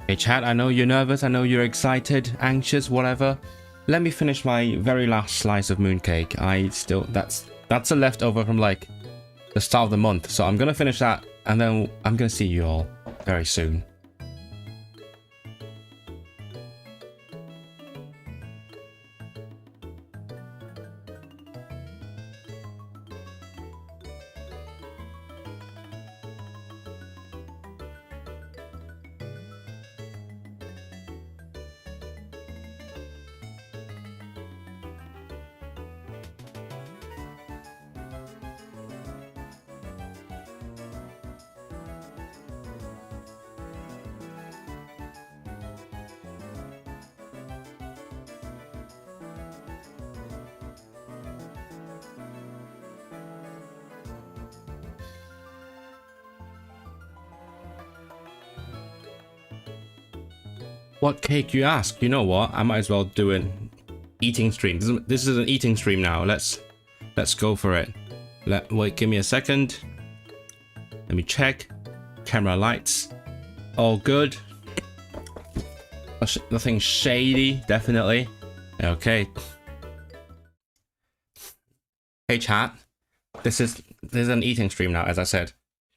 Hey chat, I know you're nervous, I know you're excited, anxious, whatever. Let me finish my very last slice of mooncake. That's a leftover from like the start of the month. So I'm gonna finish that and then I'm gonna see you all very soon. What cake, you ask? You know what? I might as well do an eating stream. This is an eating stream now. Let's go for it. Wait, give me a second. Let me check. Camera lights. All good. Nothing shady, definitely. Okay. Hey chat. This is an eating stream now, as I said,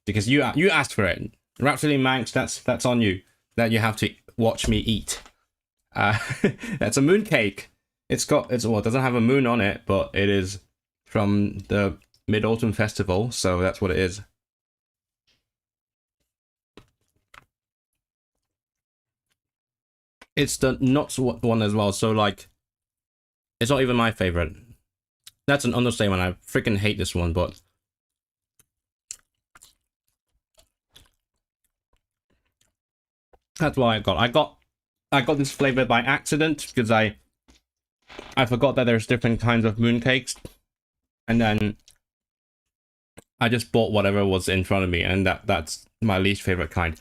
because you asked for it. Rhapsody Manx, that's on you. That you have to watch me eat. That's a mooncake. It doesn't have a moon on it, but it is from the Mid-Autumn Festival, so that's what it is. It's the nuts one as well, so like, it's not even my favorite. That's an understatement. I freaking hate this one, but that's what I got. I got this flavor by accident because I forgot that there's different kinds of mooncakes, and then I just bought whatever was in front of me, and that's my least favorite kind.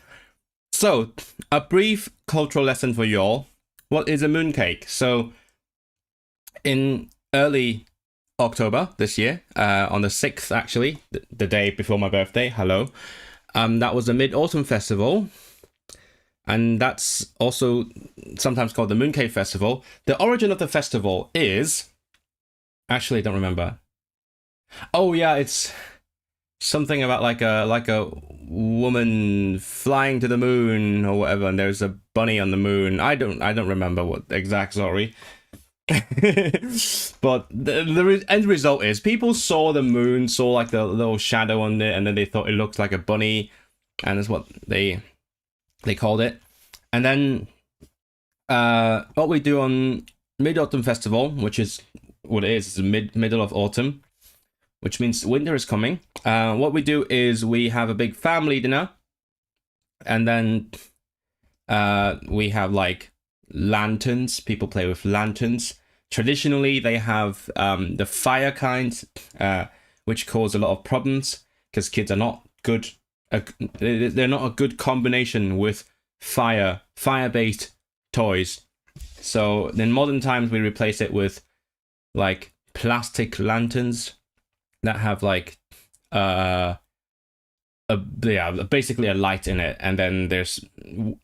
So, a brief cultural lesson for y'all. What is a mooncake? So, in early October this year, on the 6th actually, the day before my birthday, hello, that was the Mid-Autumn Festival. And that's also sometimes called the Mooncake Festival. The origin of the festival is... Actually, I don't remember. Oh yeah, it's something about like a woman flying to the moon or whatever, and there's a bunny on the moon. I don't remember what the exact story. But the end result is people saw the moon, saw like the little shadow on it, and then they thought it looked like a bunny, and that's what they called it. And then what we do on Mid-Autumn Festival, which is what it is, it's middle of autumn, which means winter is coming. What we do is we have a big family dinner, and then we have like lanterns. People play with lanterns. Traditionally, they have the fire kind, which cause a lot of problems because kids are not good. They're not a good combination with fire-based toys. So in modern times, we replace it with like plastic lanterns that have like basically a light in it, and then there's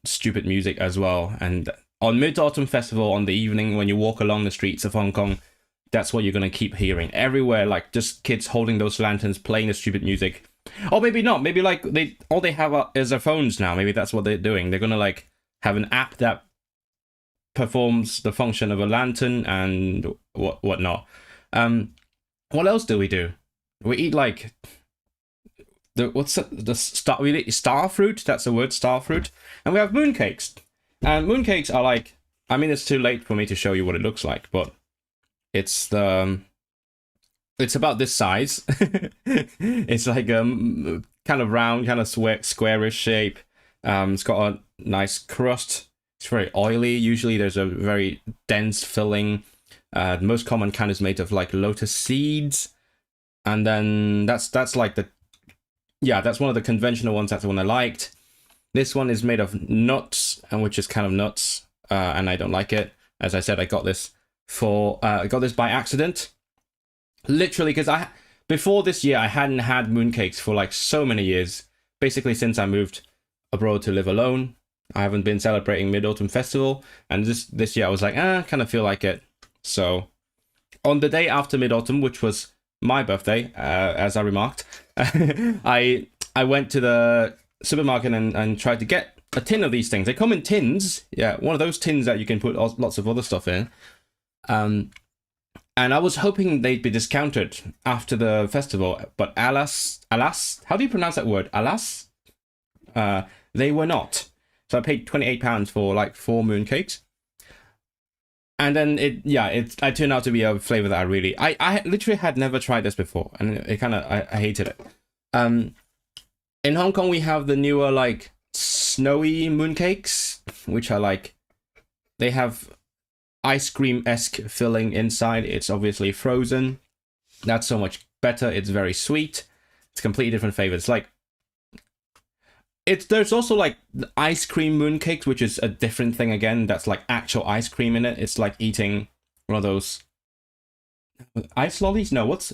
stupid music as well. And on Mid-Autumn Festival, on the evening when you walk along the streets of Hong Kong, that's what you're gonna keep hearing everywhere, like just kids holding those lanterns, playing the stupid music. Or maybe not. Maybe like all they have is their phones now. Maybe that's what they're doing. They're gonna like have an app that performs the function of a lantern and whatnot. What else do? We eat like we eat star fruit. That's the word, star fruit. And we have mooncakes. And mooncakes are like, I mean, it's too late for me to show you what it looks like, but it's about this size. It's like kind of round, kind of squarish shape. It's got a nice crust. It's very oily. Usually there's a very dense filling. The most common kind is made of like lotus seeds. And then that's like that's one of the conventional ones. That's the one I liked. This one is made of nuts, and which is kind of nuts, and I don't like it. As I said, I got this by accident. Literally, because before this year, I hadn't had mooncakes for like so many years. Basically, since I moved abroad to live alone, I haven't been celebrating Mid-Autumn Festival, and this year I was like, kind of feel like it. So on the day after Mid-Autumn, which was my birthday, as I remarked, I went to the supermarket and tried to get a tin of these things. They come in tins, yeah, one of those tins that you can put lots of other stuff in. And I was hoping they'd be discounted after the festival, but alas, how do you pronounce that word? Alas, they were not. So I paid £28 for like 4 mooncakes. And then it turned out to be a flavor that I literally had never tried this before, and it kind of I hated it. In Hong Kong we have the newer like snowy mooncakes, which are like, they have ice cream-esque filling inside. It's obviously frozen. That's so much better. It's very sweet. It's completely different flavors. Like, there's also like the ice cream mooncakes, which is a different thing again. That's like actual ice cream in it. It's like eating one of those ice lollies. No, what's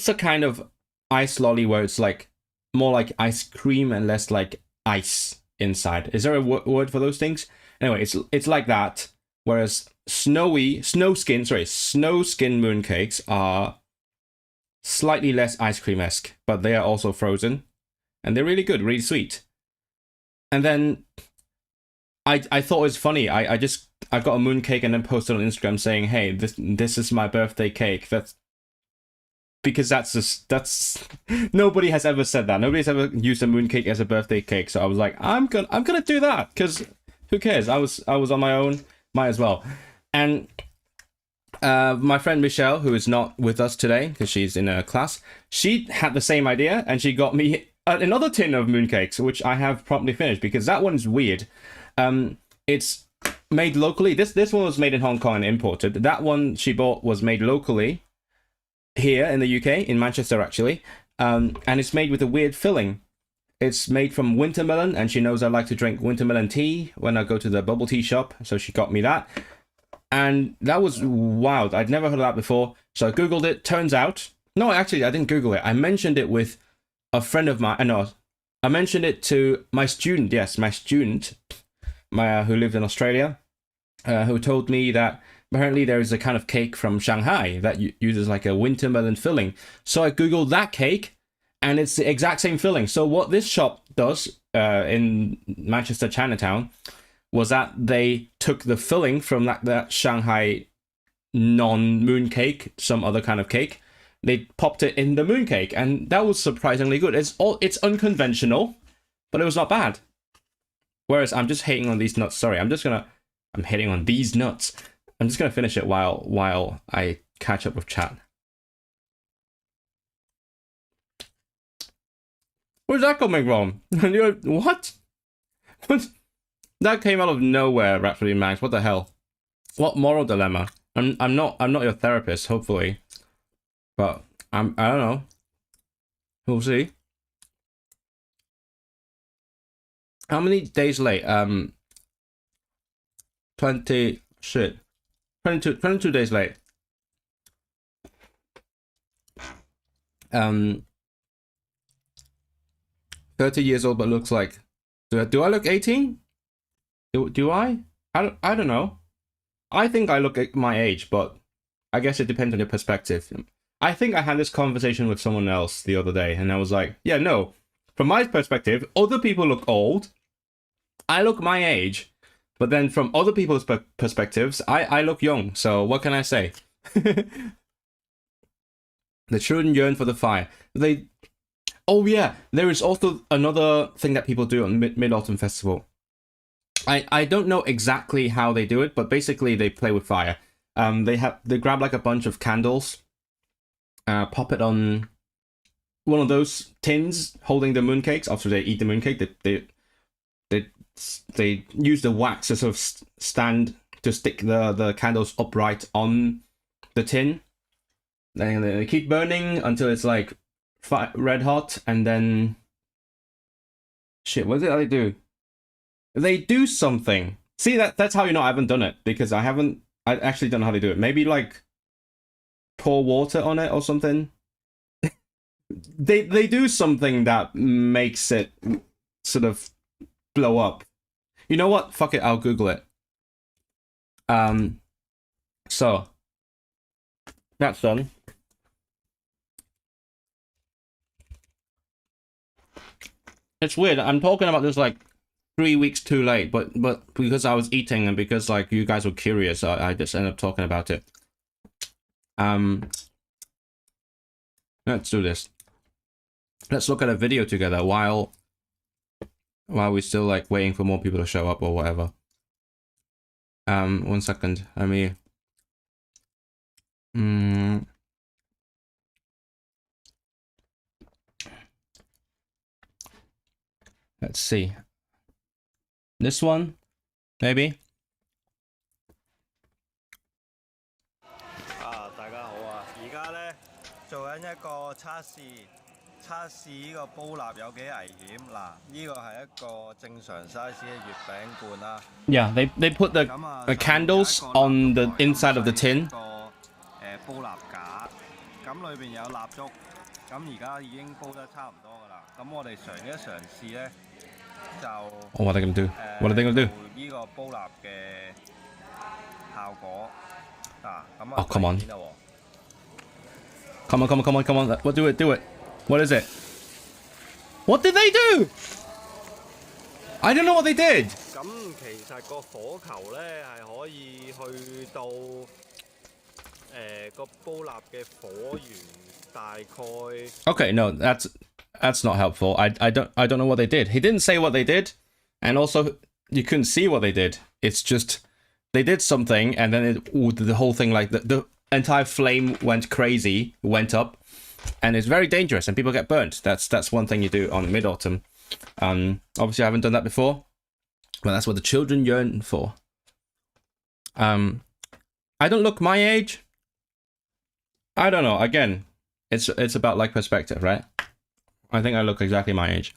the kind of ice lolly where it's like more like ice cream and less like ice inside? Is there a word for those things? Anyway, it's like that. Whereas snow skin mooncakes are slightly less ice cream-esque, but they are also frozen. And they're really good, really sweet. And then I thought it was funny. I got a mooncake and then posted on Instagram saying, "Hey, this is my birthday cake." That's nobody has ever said that. Nobody's ever used a mooncake as a birthday cake. So I was like, I'm gonna do that, because who cares? I was on my own, might as well. And my friend Michelle, who is not with us today because she's in a class, she had the same idea, and she got me another tin of mooncakes, which I have promptly finished because that one's weird. It's made locally. This one was made in Hong Kong and imported. That one she bought was made locally here in the UK, in Manchester actually, and it's made with a weird filling. It's made from wintermelon, and she knows I like to drink wintermelon tea when I go to the bubble tea shop, so she got me that. And that was wild. I'd never heard of that before, so I googled it. Turns out, no, actually I didn't Google it. I mentioned it with a friend of mine. No, I mentioned it to my student. Yes, my student, who lived in Australia, who told me that apparently there is a kind of cake from Shanghai that uses like a wintermelon filling. So I googled that cake, and it's the exact same filling. So what this shop does in Manchester Chinatown was that they took the filling from that Shanghai non-mooncake, some other kind of cake. They popped it in the mooncake, and that was surprisingly good. It's unconventional, but it was not bad. Whereas I'm just hating on these nuts. Sorry, I'm hitting on these nuts. I'm just gonna finish it while I catch up with chat. Where's that coming from? What? What? That came out of nowhere, Rhapsody Max. What the hell? What moral dilemma? I'm not your therapist, hopefully, but I don't know. We'll see. How many days late? 22 days late. 30 years old, but looks like. Do I look 18? Do I? I don't know. I think I look at my age, but I guess it depends on your perspective. I think I had this conversation with someone else the other day, and I was like, yeah, no. From my perspective, other people look old. I look my age. But then from other people's perspectives, I look young. So what can I say? The children yearn for the fire. Oh yeah, there is also another thing that people do on Mid-Autumn Festival. I don't know exactly how they do it, but basically they play with fire. They grab like a bunch of candles, pop it on one of those tins holding the mooncakes. After they eat the mooncake, they use the wax to sort of stand to stick the candles upright on the tin. Then they keep burning until it's like red hot, and then shit. What is it that they do? They do something. See, that's how you know I haven't done it, because I actually don't know how they do it. Maybe like pour water on it or something. They do something that makes it sort of blow up. You know what? Fuck it, I'll Google it. So that's done. It's weird. I'm talking about this like 3 weeks too late, but because I was eating and because like you guys were curious, I just ended up talking about it. Let's do this. Let's look at a video together while we're still like waiting for more people to show up or whatever. 1 second. Let me. Let's see. This one, maybe. 大家好啊！而家咧做緊一個測試呢個煲蠟有幾危險嗱？呢個係一個正常 size 嘅月餅罐啦。Yeah, they put the candles on the inside of the tin. 個煲蠟架，咁裏邊有蠟燭，咁而家已經煲得差唔多噶啦。咁我哋嘗試咧。 Oh, what are they gonna do? What are they gonna do? Oh, come on. Come on. What do it. What is it? What did they do? I don't know what they did. Okay, no, that's not helpful. I don't know what they did. He didn't say what they did, and also you couldn't see what they did. It's just they did something, and then the whole thing, like the entire flame went crazy, went up, and it's very dangerous, and people get burnt. That's one thing you do on Mid-Autumn. Obviously I haven't done that before, but that's what the children yearn for. I don't look my age. I don't know. Again, it's about like perspective, right? I think I look exactly my age.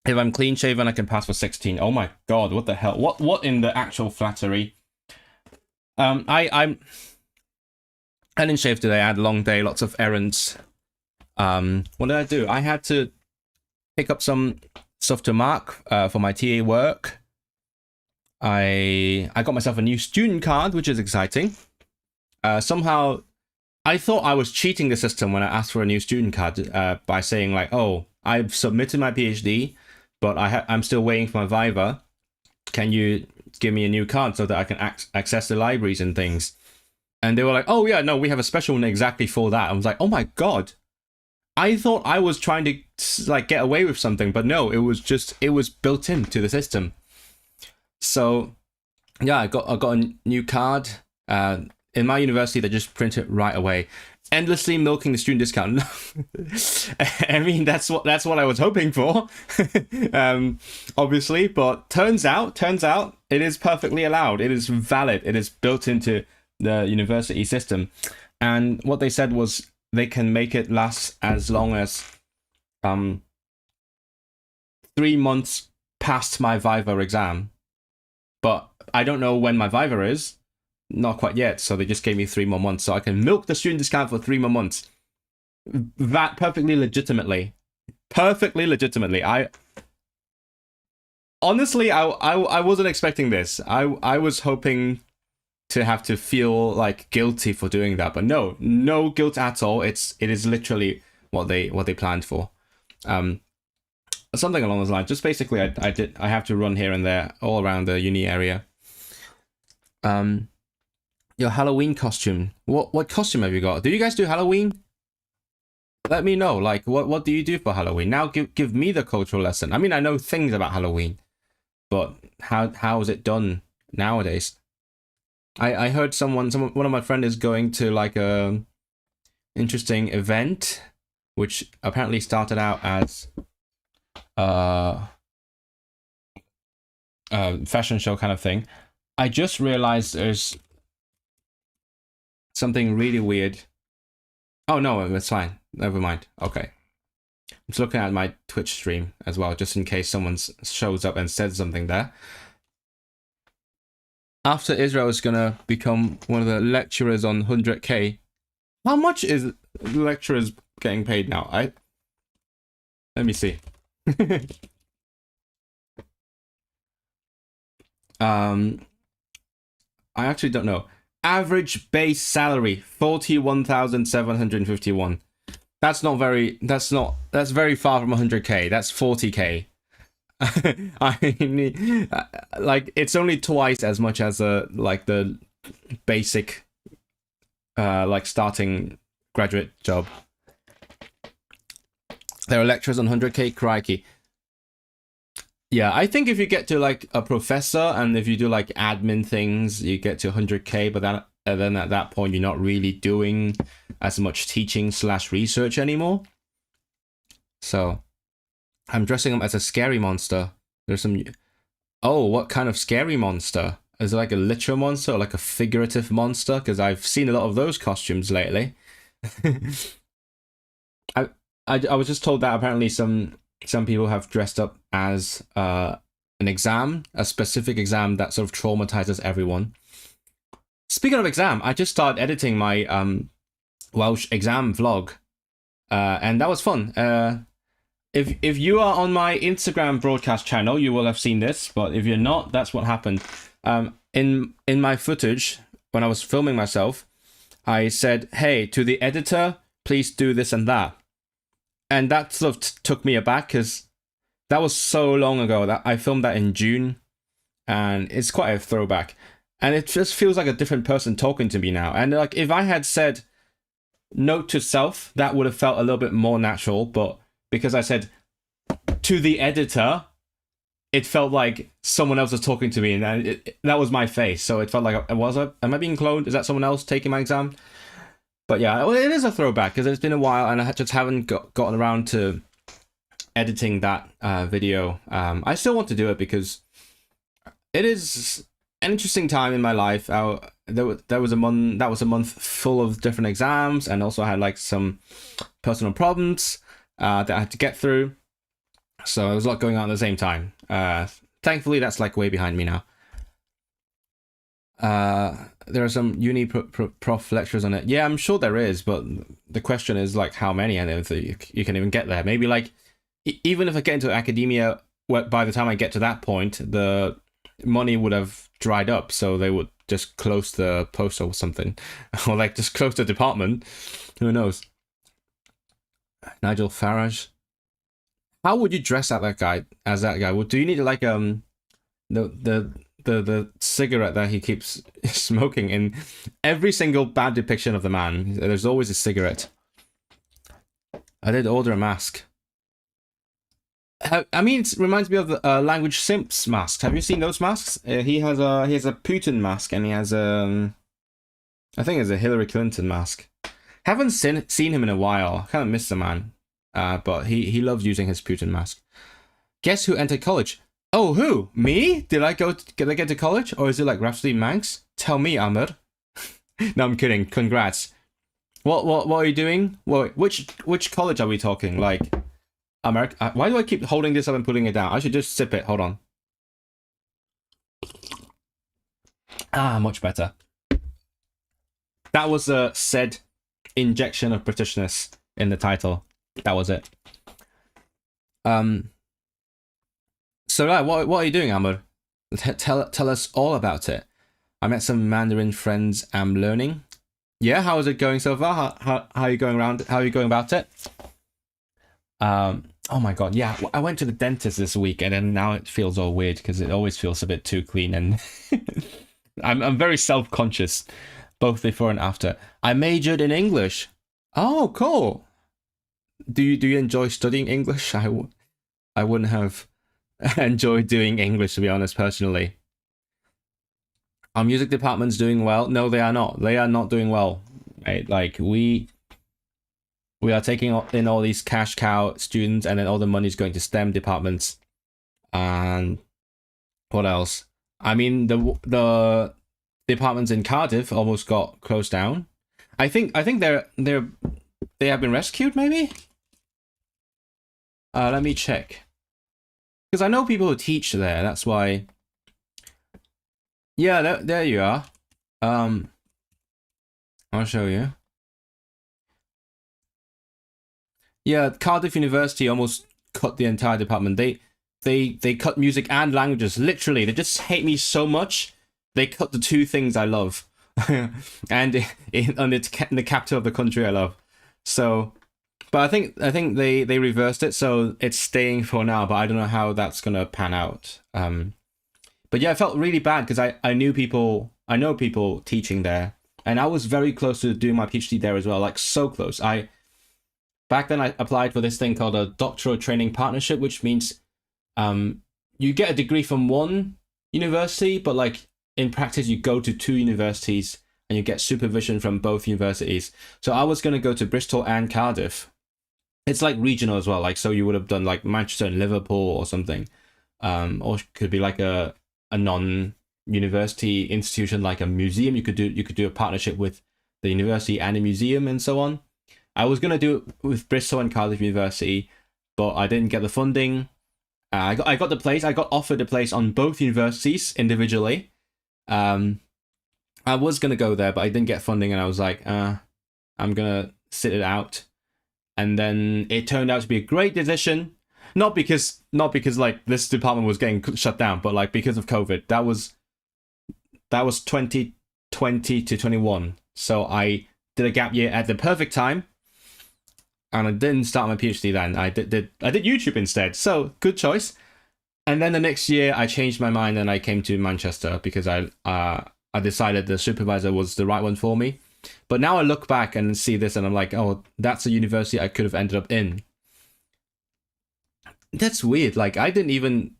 If I'm clean shaven, I can pass for 16. Oh my god, what the hell? What in the actual flattery? I didn't shave today. I had a long day, lots of errands. What did I do? I had to pick up some stuff to mark for my TA work. I got myself a new student card, which is exciting. Somehow I thought I was cheating the system when I asked for a new student card by saying like, oh, I've submitted my PhD, but I'm still waiting for my Viva. Can you give me a new card so that I can access the libraries and things? And they were like, oh yeah, no, we have a special one exactly for that. I was like, oh my god. I thought I was trying to like get away with something, but no, it was built into the system. So yeah, I got a new card. In my university, they just print it right away, endlessly milking the student discount. I mean, that's what I was hoping for, obviously. But turns out, it is perfectly allowed. It is valid. It is built into the university system. And what they said was they can make it last as long as 3 months past my Viva exam. But I don't know when my Viva is. Not quite yet, so they just gave me 3 more months, so I can milk the student discount for 3 more months. That perfectly legitimately. I honestly, I wasn't expecting this. I was hoping to have to feel like guilty for doing that, but no guilt at all. It is literally what they planned for. Something along those lines. Just basically, I have to run here and there all around the uni area. Your Halloween costume. What costume have you got? Do you guys do Halloween? Let me know. Like, what do you do for Halloween? Now give me the cultural lesson. I mean, I know things about Halloween, but how is it done nowadays? I heard one of my friends is going to like a interesting event, which apparently started out as fashion show kind of thing. I just realized there's something really weird. Oh no, it's fine. Never mind. Okay. I'm just looking at my Twitch stream as well, just in case someone shows up and says something there. After Israel is gonna become one of the lecturers on 100k. How much is lecturers getting paid now? Let me see. I actually don't know. Average base salary 41,751. That's very far from 100k. That's 40k. I mean, like it's only twice as much as the basic like starting graduate job. There are lecturers on 100k, crikey. Yeah, I think if you get to like a professor and if you do like admin things, you get to 100k, but then at that point you're not really doing as much teaching / research anymore. So I'm dressing up as a scary monster. There's some... Oh, what kind of scary monster? Is it like a literal monster or like a figurative monster? Because I've seen a lot of those costumes lately. I was just told that apparently some people have dressed up as an exam, a specific exam that sort of traumatizes everyone. Speaking of exam, I just started editing my Welsh exam vlog, and that was fun. If you are on my Instagram broadcast channel, you will have seen this, but if you're not, that's what happened. In my footage, when I was filming myself, I said, hey, to the editor, please do this and that. And that sort of took me aback because that was so long ago that I filmed that in June, and it's quite a throwback. And it just feels like a different person talking to me now. And like if I had said note to self, that would have felt a little bit more natural. But because I said to the editor, it felt like someone else was talking to me, and that was my face. So it felt like, am I being cloned? Is that someone else taking my exam? But yeah, it is a throwback because it's been a while and I just haven't gotten around to editing that video. I still want to do it because it is an interesting time in my life. There was a month full of different exams, and also I had like some personal problems that I had to get through. So there was a lot going on at the same time. Thankfully, that's like way behind me now. There are some uni prof lectures on it. Yeah, I'm sure there is, but the question is like how many, and if you can even get there. Maybe like even if I get into academia, by the time I get to that point, the money would have dried up, so they would just close the post or something, or like just close the department. Who knows? Nigel Farage. How would you dress up that guy as that guy? Well, do you need like the cigarette that he keeps smoking in every single bad depiction of the man? There's always a cigarette. I did order a mask. I mean, it reminds me of the Language Simps masks. Have you seen those masks? He has a Putin mask, and he has I think it's a Hillary Clinton mask. Haven't seen him in a while. Kind of miss the man. But he loves using his Putin mask. Guess who entered college? Oh, who? Me? Did I get to college? Or is it like Rhapsody Manx? Tell me, Amr. No, I'm kidding. Congrats. What are you doing? Well, which college are we talking? Like, America? Why do I keep holding this up and putting it down? I should just sip it. Hold on. Much better. That was a said injection of Britishness in the title. That was it. So what are you doing, Amr? Tell us all about it. I met some Mandarin friends. I'm learning. Yeah, how is it going so far? How are you going around? How are you going about it? Oh my god, yeah. I went to the dentist this week, and then now it feels all weird because it always feels a bit too clean, and I'm very self-conscious, both before and after. I majored in English. Oh, cool. Do you enjoy studying English? I wouldn't have enjoyed doing English, to be honest, personally. Our music department's doing well. No, they are not. They are not doing well. Right? Like we are taking in all these cash cow students, and then all the money's going to STEM departments. And what else? I mean, the departments in Cardiff almost got closed down. I think they have been rescued, maybe. Let me check. Because I know people who teach there. That's why. Yeah, there you are. I'll show you. Yeah, Cardiff University almost cut the entire department. they cut music and languages. Literally, they just hate me so much. They cut the two things I love, and in the capital of the country I love. So, but I think they reversed it, so it's staying for now. But I don't know how that's gonna pan out. But yeah, I felt really bad because I know people teaching there, and I was very close to doing my PhD there as well, like so close. Back then I applied for this thing called a doctoral training partnership, which means you get a degree from one university, but like in practice you go to two universities and you get supervision from both universities. So I was going to go to Bristol and Cardiff. It's like regional as well, like so you would have done like Manchester and Liverpool or something, or it could be like a non-university institution like a museum. You could do a partnership with the university and a museum and so on. I was going to do it with Bristol and Cardiff University, but I didn't get the funding. I got the place. I got offered a place on both universities individually. I was going to go there, but I didn't get funding, and I was like, I'm going to sit it out. And then it turned out to be a great decision. Not because like this department was getting shut down, but like because of COVID. That was 2020 to 21. So I did a gap year at the perfect time. And I didn't start my PhD then. I did YouTube instead. So good choice. And then the next year I changed my mind and I came to Manchester because I decided the supervisor was the right one for me. But now I look back and see this and I'm like, oh, that's a university I could have ended up in. That's weird. Like I hadn't even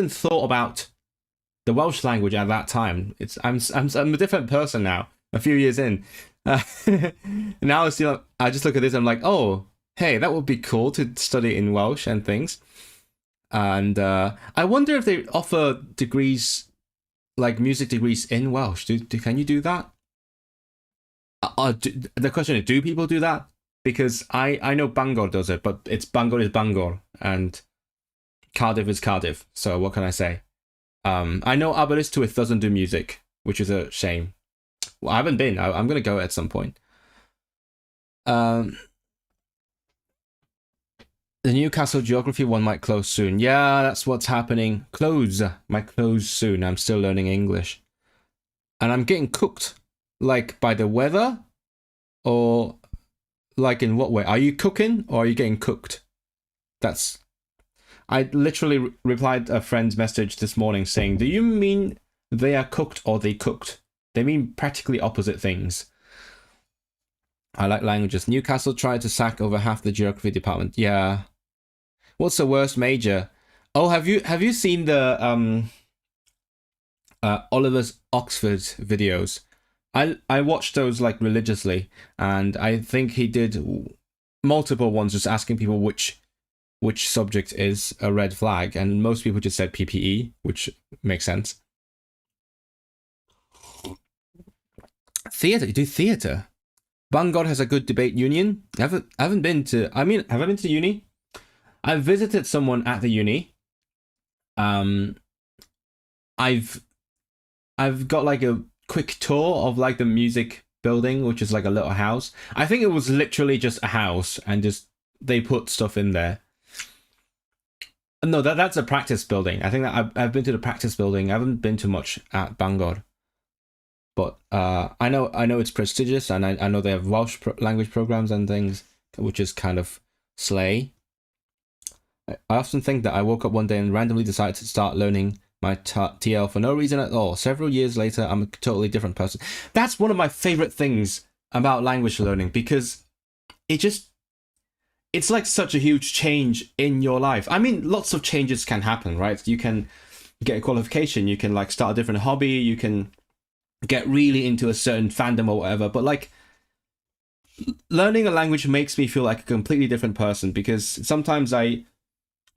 thought about the Welsh language at that time. I'm a different person now. A few years in. Now I just look at this and I'm like, oh, hey, that would be cool to study in Welsh and things. And I wonder if they offer degrees, like music degrees in Welsh. Can you do that? The question is, do people do that? Because I know Bangor does it, but Bangor is Bangor and Cardiff is Cardiff. So what can I say? I know Aberystwyth doesn't do music, which is a shame. Well, I haven't been. I'm going to go at some point. The Newcastle geography one might close soon. Yeah, that's what's happening. Might close soon. I'm still learning English. And I'm getting cooked. Like by the weather? Or like in what way? Are you cooking or are you getting cooked? I literally replied a friend's message this morning saying, do you mean they are cooked or they cooked? They mean practically opposite things. I like languages. Newcastle tried to sack over half the geography department. Yeah. What's the worst major? Oh, have you seen the Oliver's Oxford videos? I watched those like religiously, and I think he did multiple ones just asking people which subject is a red flag, and most people just said PPE, which makes sense. Theatre? You do theatre? Bangor has a good debate union. Have I been to uni? I've visited someone at the uni. I've got like a quick tour of like the music building, which is like a little house. I think it was literally just a house and just they put stuff in there. No, that's a practice building. I think that I've been to the practice building. I haven't been to much at Bangor. But I know it's prestigious, and I know they have Welsh language programs and things, which is kind of slay. I often think that I woke up one day and randomly decided to start learning my TL for no reason at all. Several years later, I'm a totally different person. That's one of my favorite things about language learning, because it's like such a huge change in your life. I mean, lots of changes can happen, right? You can get a qualification, you can like start a different hobby, you can get really into a certain fandom or whatever, but like learning a language makes me feel like a completely different person, because sometimes I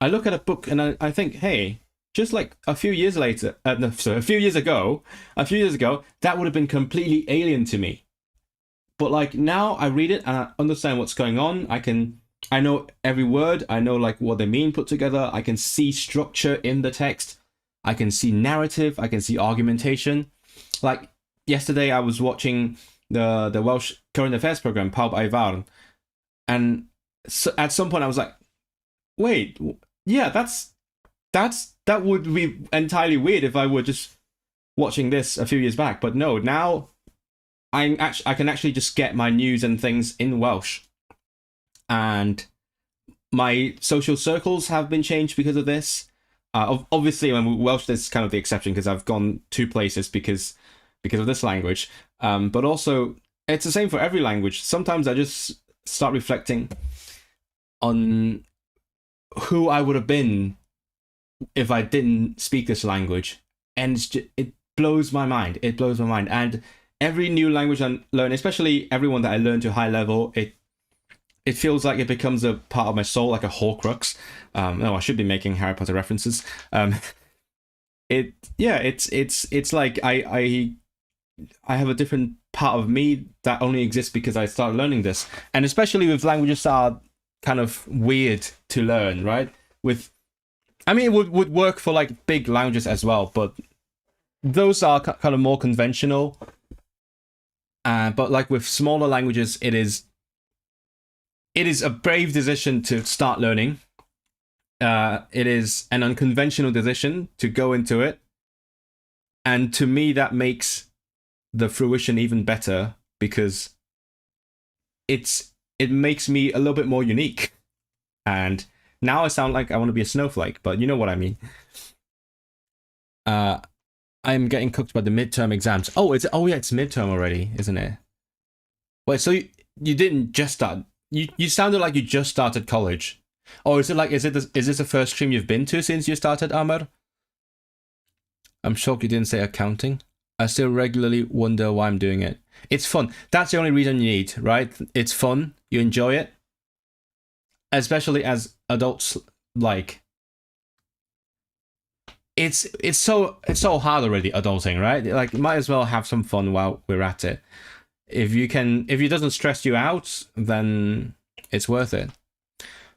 look at a book and I think, hey, just like a few years ago, that would have been completely alien to me. But like now I read it and I understand what's going on. I know every word. I know like what they mean put together. I can see structure in the text. I can see narrative. I can see argumentation. Like yesterday I was watching the Welsh current affairs program, Pawb Iorwerth, and so at some point I was like, wait, yeah, that would be entirely weird if I were just watching this a few years back. But no, now I can actually just get my news and things in Welsh, and my social circles have been changed because of this. Obviously, when Welsh is kind of the exception because I've gone 2 places because of this language. But also, it's the same for every language. Sometimes I just start reflecting on who I would have been if I didn't speak this language, and it blows my mind. It blows my mind. And every new language I learn, especially everyone that I learn to a high level, it feels like it becomes a part of my soul, like a Horcrux. No, I should be making Harry Potter references. It's like I have a different part of me that only exists because I started learning this, and especially with languages that are kind of weird to learn, right? It would work for like big languages as well, but those are kind of more conventional. But like with smaller languages, it is a brave decision to start learning. It is an unconventional decision to go into it. And to me, that makes the fruition even better because it makes me a little bit more unique. And now I sound like I want to be a snowflake, but you know what I mean. I'm getting cooked by the midterm exams. Oh, it's midterm already, isn't it? Wait, so you didn't just start? You sounded like you just started college. Or is this the first stream you've been to since you started, Amr? I'm shocked you didn't say accounting. I still regularly wonder why I'm doing it. It's fun. That's the only reason you need, right? It's fun. You enjoy it. Especially as adults, like it's so hard already, adulting, right? Like you might as well have some fun while we're at it. If it doesn't stress you out, then it's worth it.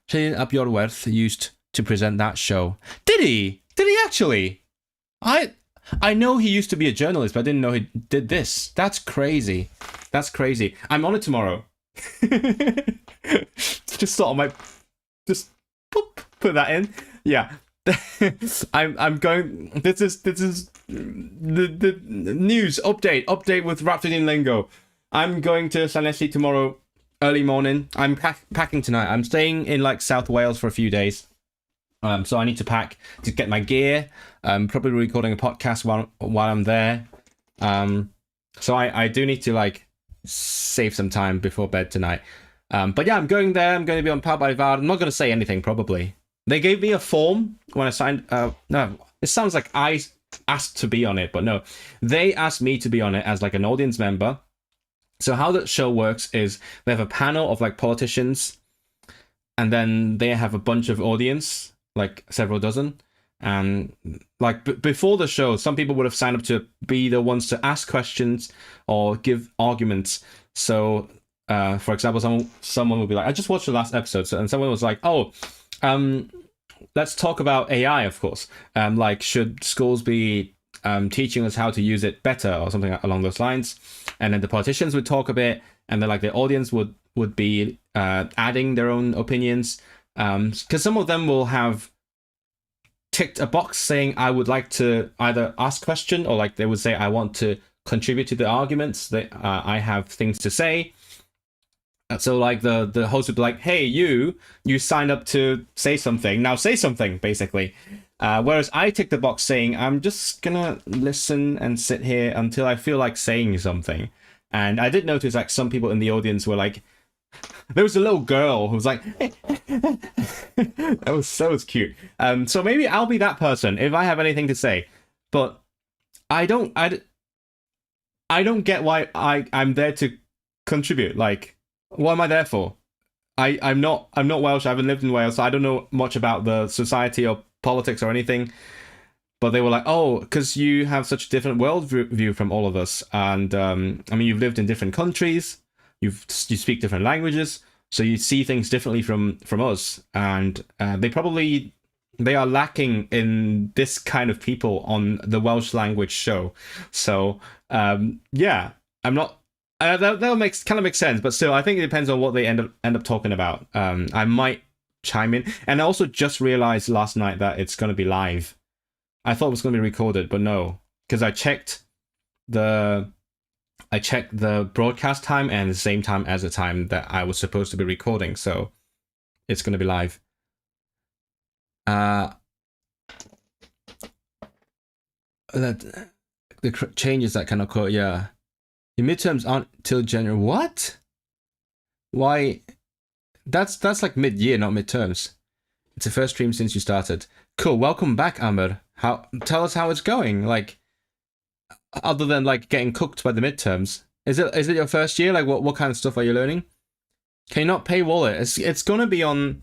Sheen Iorwerth used to present that show. Did he? Did he actually? I know he used to be a journalist, but I didn't know he did this. That's crazy. That's crazy. I'm on it tomorrow. Just sort of my, just put that in. Yeah. I'm going. This is the news update with Rhapsody Lingo. I'm going to Llanelli tomorrow early morning. I'm packing tonight. I'm staying in like South Wales for a few days. So I need to pack to get my gear. Probably recording a podcast while I'm there. So I do need to like save some time before bed tonight. But yeah, I'm going there. I'm going to be on Pal by Var. I'm not going to say anything probably. They gave me a form when I signed. No, it sounds like I asked to be on it, but no, they asked me to be on it as like an audience member. So how the show works is they have a panel of like politicians, and then they have a bunch of audience, like several dozen. And like before the show, some people would have signed up to be the ones to ask questions or give arguments. So, for example, someone would be like, "I just watched the last episode," and someone was like, "Oh, let's talk about AI, of course. Like, should schools be teaching us how to use it better or something along those lines?" And then the politicians would talk a bit, and then like the audience would be adding their own opinions, because some of them will have ticked a box saying I would like to either ask a question, or like they would say I want to contribute to the arguments, that I have things to say. So like the host would be like, "Hey, you signed up to say something, now say something," basically. Whereas I tick the box saying I'm just gonna listen and sit here until I feel like saying something. And I did notice like some people in the audience were like, there was a little girl who was like, that was cute. So maybe I'll be that person if I have anything to say. But I don't get why I'm there to contribute. Like, what am I there for? I'm not Welsh. I haven't lived in Wales, so I don't know much about the society or politics or anything. But they were like, "Oh, because you have such a different world view from all of us, and I mean, you've lived in different countries, you speak different languages, so you see things differently from us." And they are lacking in this kind of people on the Welsh language show. So yeah, I'm not. That kind of makes sense, but still, I think it depends on what they end up talking about. I might chime in. And I also just realized last night that it's going to be live. I thought it was going to be recorded, but no, because I checked the broadcast time and the same time as the time that I was supposed to be recording, so it's going to be live. That the changes that can occur, yeah. The midterms aren't till January. What? Why? That's like mid-year, not midterms. It's the first stream since you started. Cool. Welcome back, Amber. Tell us how it's going. Like, other than like getting cooked by the midterms, is it your first year? Like, what kind of stuff are you learning? Can you not pay wallet? It's gonna be on.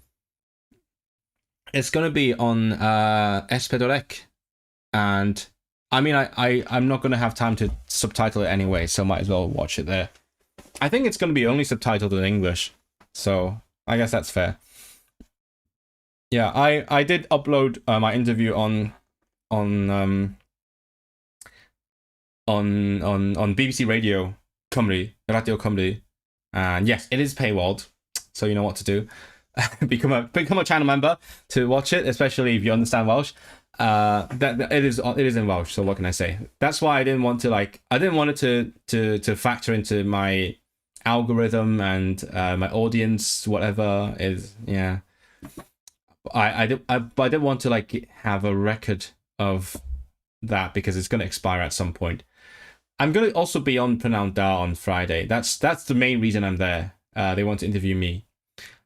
It's gonna be on Espedorec, and I mean I'm not gonna have time to subtitle it anyway, so might as well watch it there. I think it's gonna be only subtitled in English, so I guess that's fair. Yeah, I did upload my interview on BBC Radio Cymru, and yes, it is paywalled, so you know what to do. become a channel member to watch it, especially if you understand Welsh. That it is in Welsh, so what can I say? That's why I didn't want it to factor into my algorithm and my audience, whatever is. Yeah, I didn't want to like have a record of that because it's going to expire at some point. I'm going to also be on Pnawn Da on Friday. That's the main reason I'm there. They want to interview me.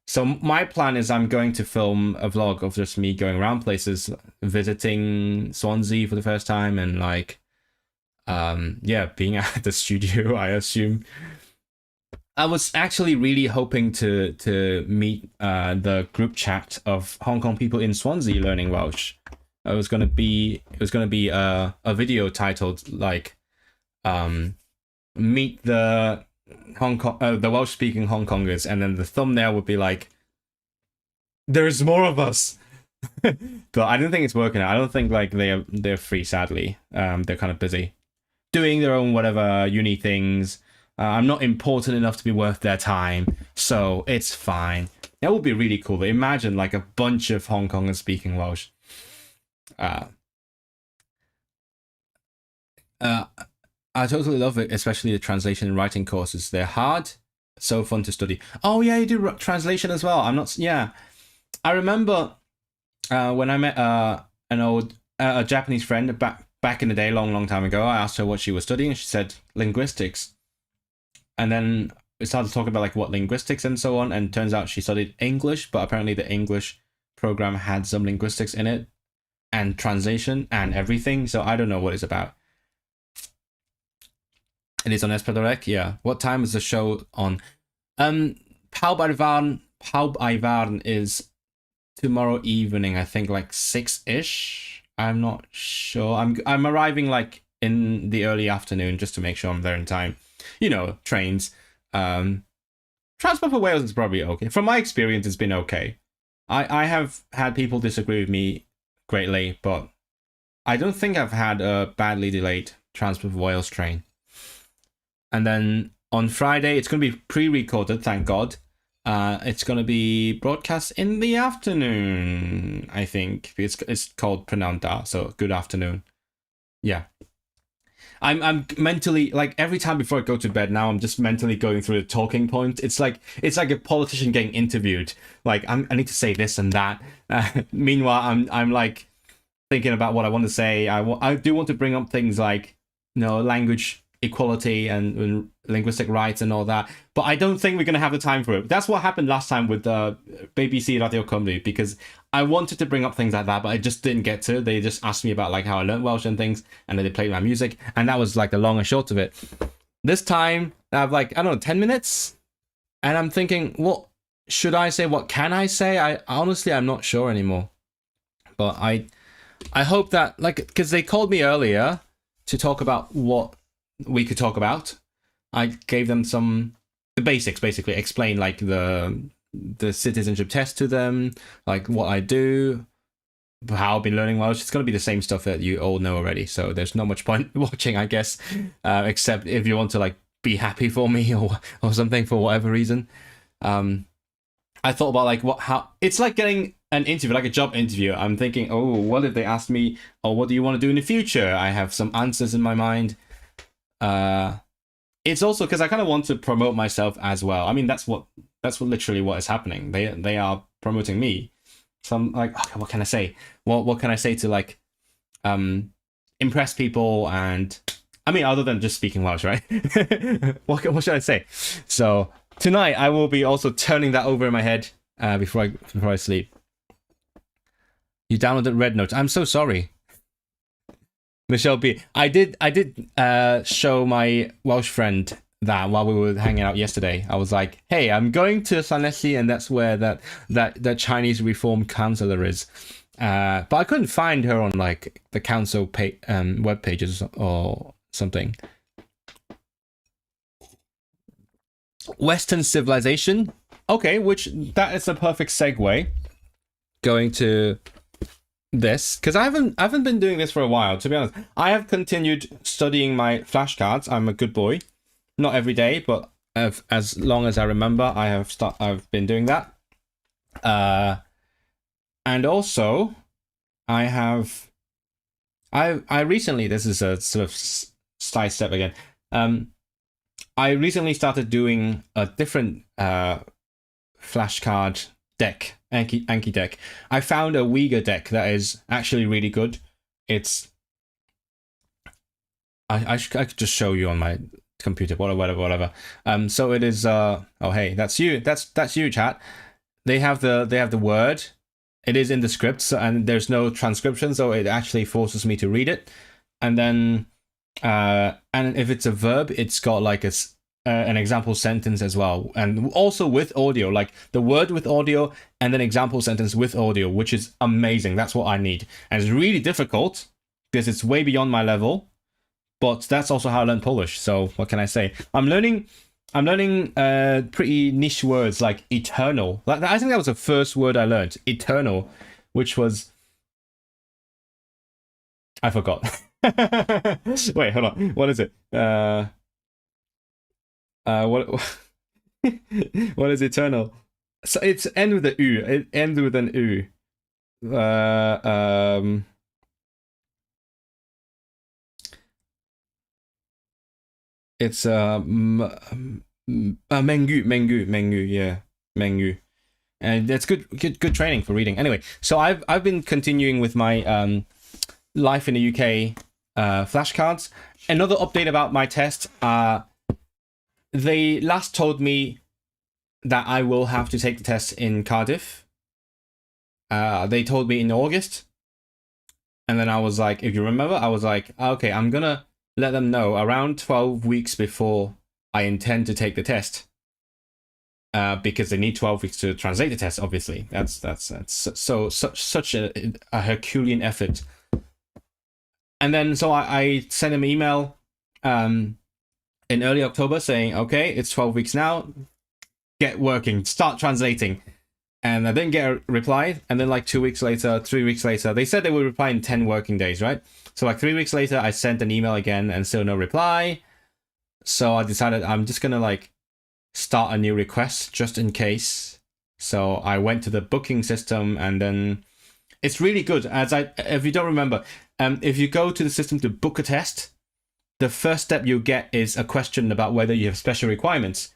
So my plan is I'm going to film a vlog of just me going around places, visiting Swansea for the first time, and like, being at the studio, I assume. I was actually really hoping to meet the group chat of Hong Kong people in Swansea learning Welsh. It was gonna be a video titled like, meet the the Welsh speaking Hong Kongers, and then the thumbnail would be like, there's more of us. But I don't think it's working out. I don't think like they're free, sadly. They're kind of busy doing their own whatever uni things. I'm not important enough to be worth their time, so it's fine. That would be really cool. Imagine like a bunch of Hong Kongers speaking Welsh. I totally love it, especially the translation and writing courses. They're hard, so fun to study. Oh yeah, you do translation as well. I remember when I met an old Japanese friend back in the day, long time ago. I asked her what she was studying, and she said linguistics. And then we started talking about like what linguistics and so on. And turns out she studied English, but apparently the English program had some linguistics in it, and translation and everything. So I don't know what it's about. It is on Espedorec, yeah. What time is the show on? Pawb Ivarn is tomorrow evening, I think like 6-ish. I'm not sure. I'm arriving like in the early afternoon just to make sure I'm there in time. You know, trains. Transport for Wales is probably okay. From my experience, it's been okay. I have had people disagree with me greatly, but I don't think I've had a badly delayed Transport for Wales train. And then on Friday, it's going to be pre-recorded, thank God. It's going to be broadcast in the afternoon, I think. It's called Pnawn Da, so good afternoon. Yeah. I'm mentally, like, every time before I go to bed now, I'm just mentally going through the talking points. It's like a politician getting interviewed. Like, I need to say this and that. Meanwhile, I'm like thinking about what I want to say. I do want to bring up things like, you know, language equality and linguistic rights and all that, but I don't think we're going to have the time for it. That's what happened last time with BBC Radio Cymru, because I wanted to bring up things like that, but I just didn't get to. They just asked me about like how I learned Welsh and things, and then they played my music, and that was like the long and short of it. This time I have like, I don't know, 10 minutes, and I'm thinking, what should I say? What can I say? I'm not sure anymore. But I hope that, like, because they called me earlier to talk about what we could talk about. I gave them the basics, basically explain like the citizenship test to them, like what I do, how I've been learning Welsh. It's going to be the same stuff that you all know already, so there's not much point watching, I guess, except if you want to like be happy for me or something for whatever reason. I thought about like how it's like getting an interview, like a job interview. I'm thinking, oh, what if they ask me, oh, what do you want to do in the future? I have some answers in my mind. It's also because I kind of want to promote myself as well. I mean, that's what literally what is happening. They are promoting me. So I'm like, okay, what can I say? What can I say to like impress people? And I mean, other than just speaking Welsh, right? What should I say? So tonight I will be also turning that over in my head before I sleep. You downloaded Red Note. I'm so sorry. Michelle B. I did show my Welsh friend that while we were hanging out yesterday. I was like, hey, I'm going to Llanelli, and that's where that Chinese Reform councillor is. But I couldn't find her on like the council web pages or something. Western civilization. Okay, that is a perfect segue. Going to this, because I haven't been doing this for a while, to be honest. I have continued studying my flashcards. I'm a good boy. Not every day, but as long as I remember, I've been doing that. And also I recently, this is a sort of side step again. I recently started doing a different flashcard deck, Anki deck. I found a Uyghur deck that is actually really good. It's I could just show you on my computer, whatever. So it is. Oh hey, that's you. That's you, chat. They have the word. It is in the script, so, and there's no transcription, so it actually forces me to read it. And then, and if it's a verb, it's got like an example sentence as well, and also with audio, like the word with audio, and then example sentence with audio, which is amazing. That's what I need, and it's really difficult because it's way beyond my level. But that's also how I learned Polish. So what can I say? I'm learning pretty niche words like eternal. Like I think that was the first word I learned, eternal, which was I forgot. Wait, hold on. What is it? What what is eternal? So it's end with the U. It ends with an U. It's mengu, yeah, mengu, and that's good training for reading. Anyway, so I've been continuing with my life in the UK flashcards. Another update about my test. They last told me that I will have to take the test in Cardiff. They told me in August, and then I was like, if you remember, I was like, okay, I'm gonna let them know around 12 weeks before I intend to take the test, because they need 12 weeks to translate the test. Obviously, that's such a Herculean effort. And then so I sent them an email in early October saying, okay, it's 12 weeks now, get working, start translating. And I didn't get a reply. And then like 2 weeks later, 3 weeks later, they said they would reply in 10 working days, right? So like 3 weeks later, I sent an email again and still no reply. So I decided I'm just gonna like start a new request just in case. So I went to the booking system, and then it's really good. If you don't remember, if you go to the system to book a test, the first step you get is a question about whether you have special requirements.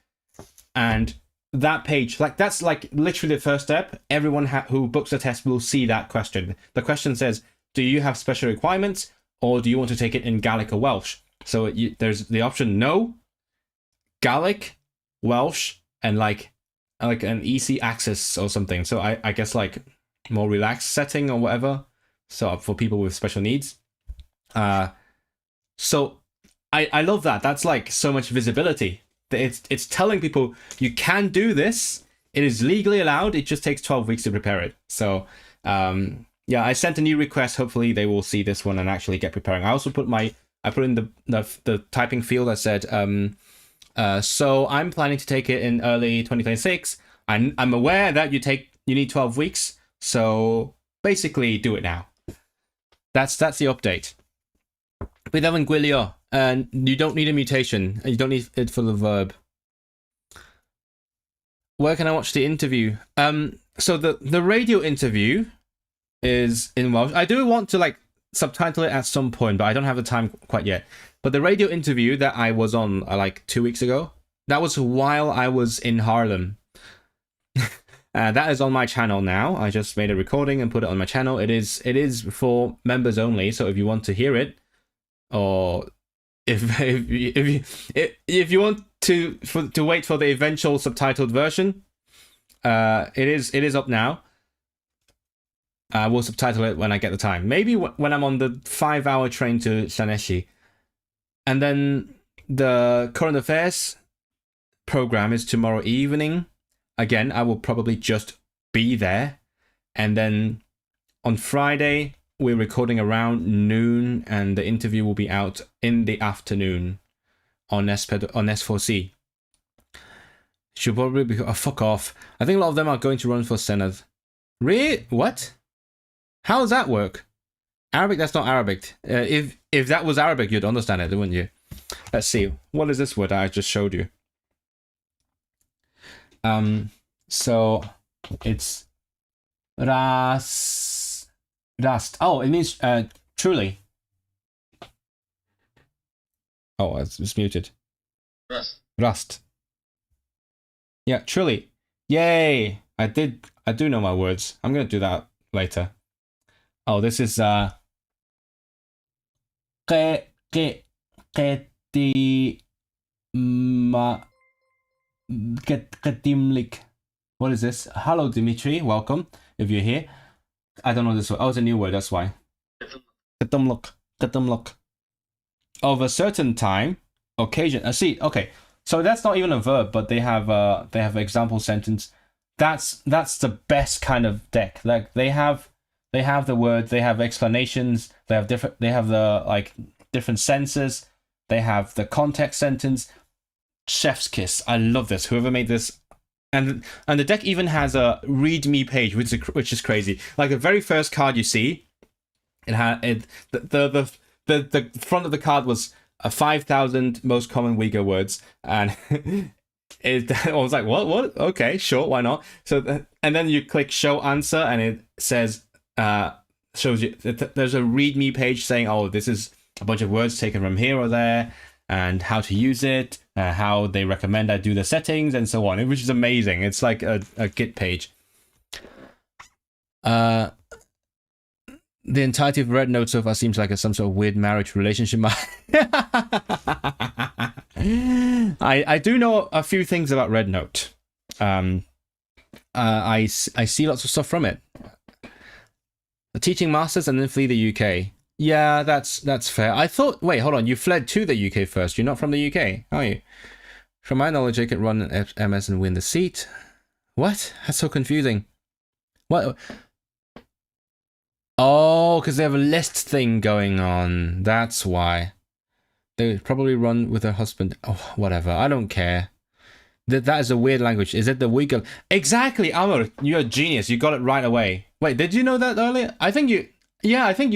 And that page, like that's like literally the first step. Everyone who books a test will see that question. The question says, do you have special requirements, or do you want to take it in Gaelic or Welsh? So there's the option no, Gaelic, Welsh, and like an easy access or something. So I guess like more relaxed setting or whatever. So for people with special needs. So I love that. That's like so much visibility. It's telling people you can do this. It is legally allowed. It just takes 12 weeks to prepare it. So yeah, I sent a new request. Hopefully they will see this one and actually get preparing. I also put in the typing field. I said, so I'm planning to take it in early 2026. I'm aware that you need 12 weeks. So basically do it now. That's the update. Byddaf yn gwylio, and you don't need a mutation. You don't need it for the verb. Where can I watch the interview? So the radio interview is in Welsh. I do want to like subtitle it at some point, but I don't have the time quite yet. But the radio interview that I was on like 2 weeks ago, that was while I was in Harlem. That is on my channel now. I just made a recording and put it on my channel. It is for members only. So if you want to hear it, or if you want to wait for the eventual subtitled version, it is up now. I will subtitle it when I get the time. Maybe when I'm on the 5-hour train to Llanelli. And then the current affairs program is tomorrow evening. Again, I will probably just be there. And then on Friday, we're recording around noon, and the interview will be out in the afternoon on S4C. Should probably be... Oh, fuck off. I think a lot of them are going to run for Senate. Really? What? How does that work? Arabic, that's not Arabic. If that was Arabic, you'd understand it, wouldn't you? Let's see. What is this word I just showed you? So it's rust. Oh, it means truly. Oh, it's muted. Rust. Yeah, truly. Yay! I do know my words. I'm gonna do that later. Oh, this is what is this? Hello, Dimitri. Welcome. If you're here, I don't know this word. Oh, it's a new word. That's why. Katumluk. Of a certain time, occasion. See, okay. So that's not even a verb, but they have example sentence. That's the best kind of deck. Like they have the words, they have explanations, they have the like different senses, they have the context sentence. Chef's kiss. I love this. Whoever made this, and the deck even has a readme page, which is crazy. Like the very first card you see, the front of the card was 5,000 most common Uyghur words, and I was like, what? Okay, sure, why not? So and then you click show answer, and it says shows you there's a readme page saying, oh, this is a bunch of words taken from here or there, and how to use it, how they recommend I do the settings, and so on, which is amazing. It's like a Git page. The entirety of Red Note so far seems like some sort of weird marriage relationship. I do know a few things about Red Note. I see lots of stuff from it. The teaching masters and then flee the UK. Yeah, that's fair. I thought... Wait, hold on. You fled to the UK first. You're not from the UK, are you? From my knowledge, I could run an MS and win the seat. What? That's so confusing. What? Oh, because they have a list thing going on. That's why. They would probably run with her husband. Oh, whatever. I don't care. That is a weird language. Is it the Uyghur? Exactly, Amr. You're a genius. You got it right away. Wait, did you know that earlier? I think you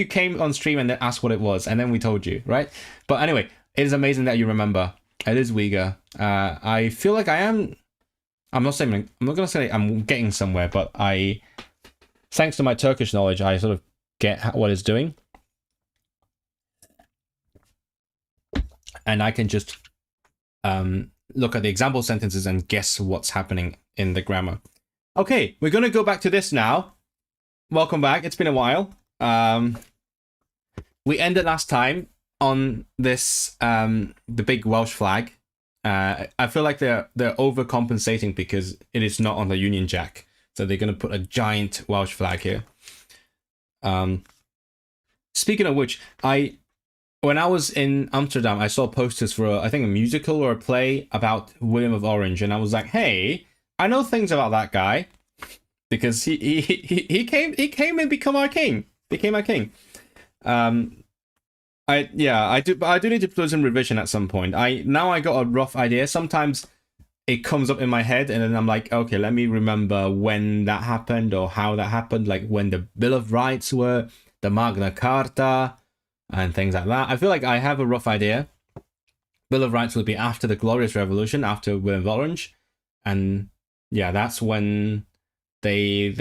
came on stream and then asked what it was, and then we told you, right? But anyway, it is amazing that you remember. It is Uyghur. I feel like I'm not gonna say I'm getting somewhere, but thanks to my Turkish knowledge, I sort of get what it's doing. And I can just look at the example sentences and guess what's happening in the grammar. Okay, we're going to go back to this now. Welcome back. It's been a while. We ended last time on this, the big Welsh flag. I feel like they're overcompensating because it is not on the Union Jack. So they're going to put a giant Welsh flag here. Speaking of which, when I was in Amsterdam, I saw posters for I think a musical or a play about William of Orange, and I was like, "Hey, I know things about that guy because he came and became our king. I do need to do some revision at some point. I got a rough idea. Sometimes it comes up in my head, and then I'm like, okay, let me remember when that happened or how that happened, like when the Bill of Rights were, the Magna Carta, and things like that. I feel like I have a rough idea. Bill of Rights will be after the Glorious Revolution, after William of Orange, and yeah, that's when they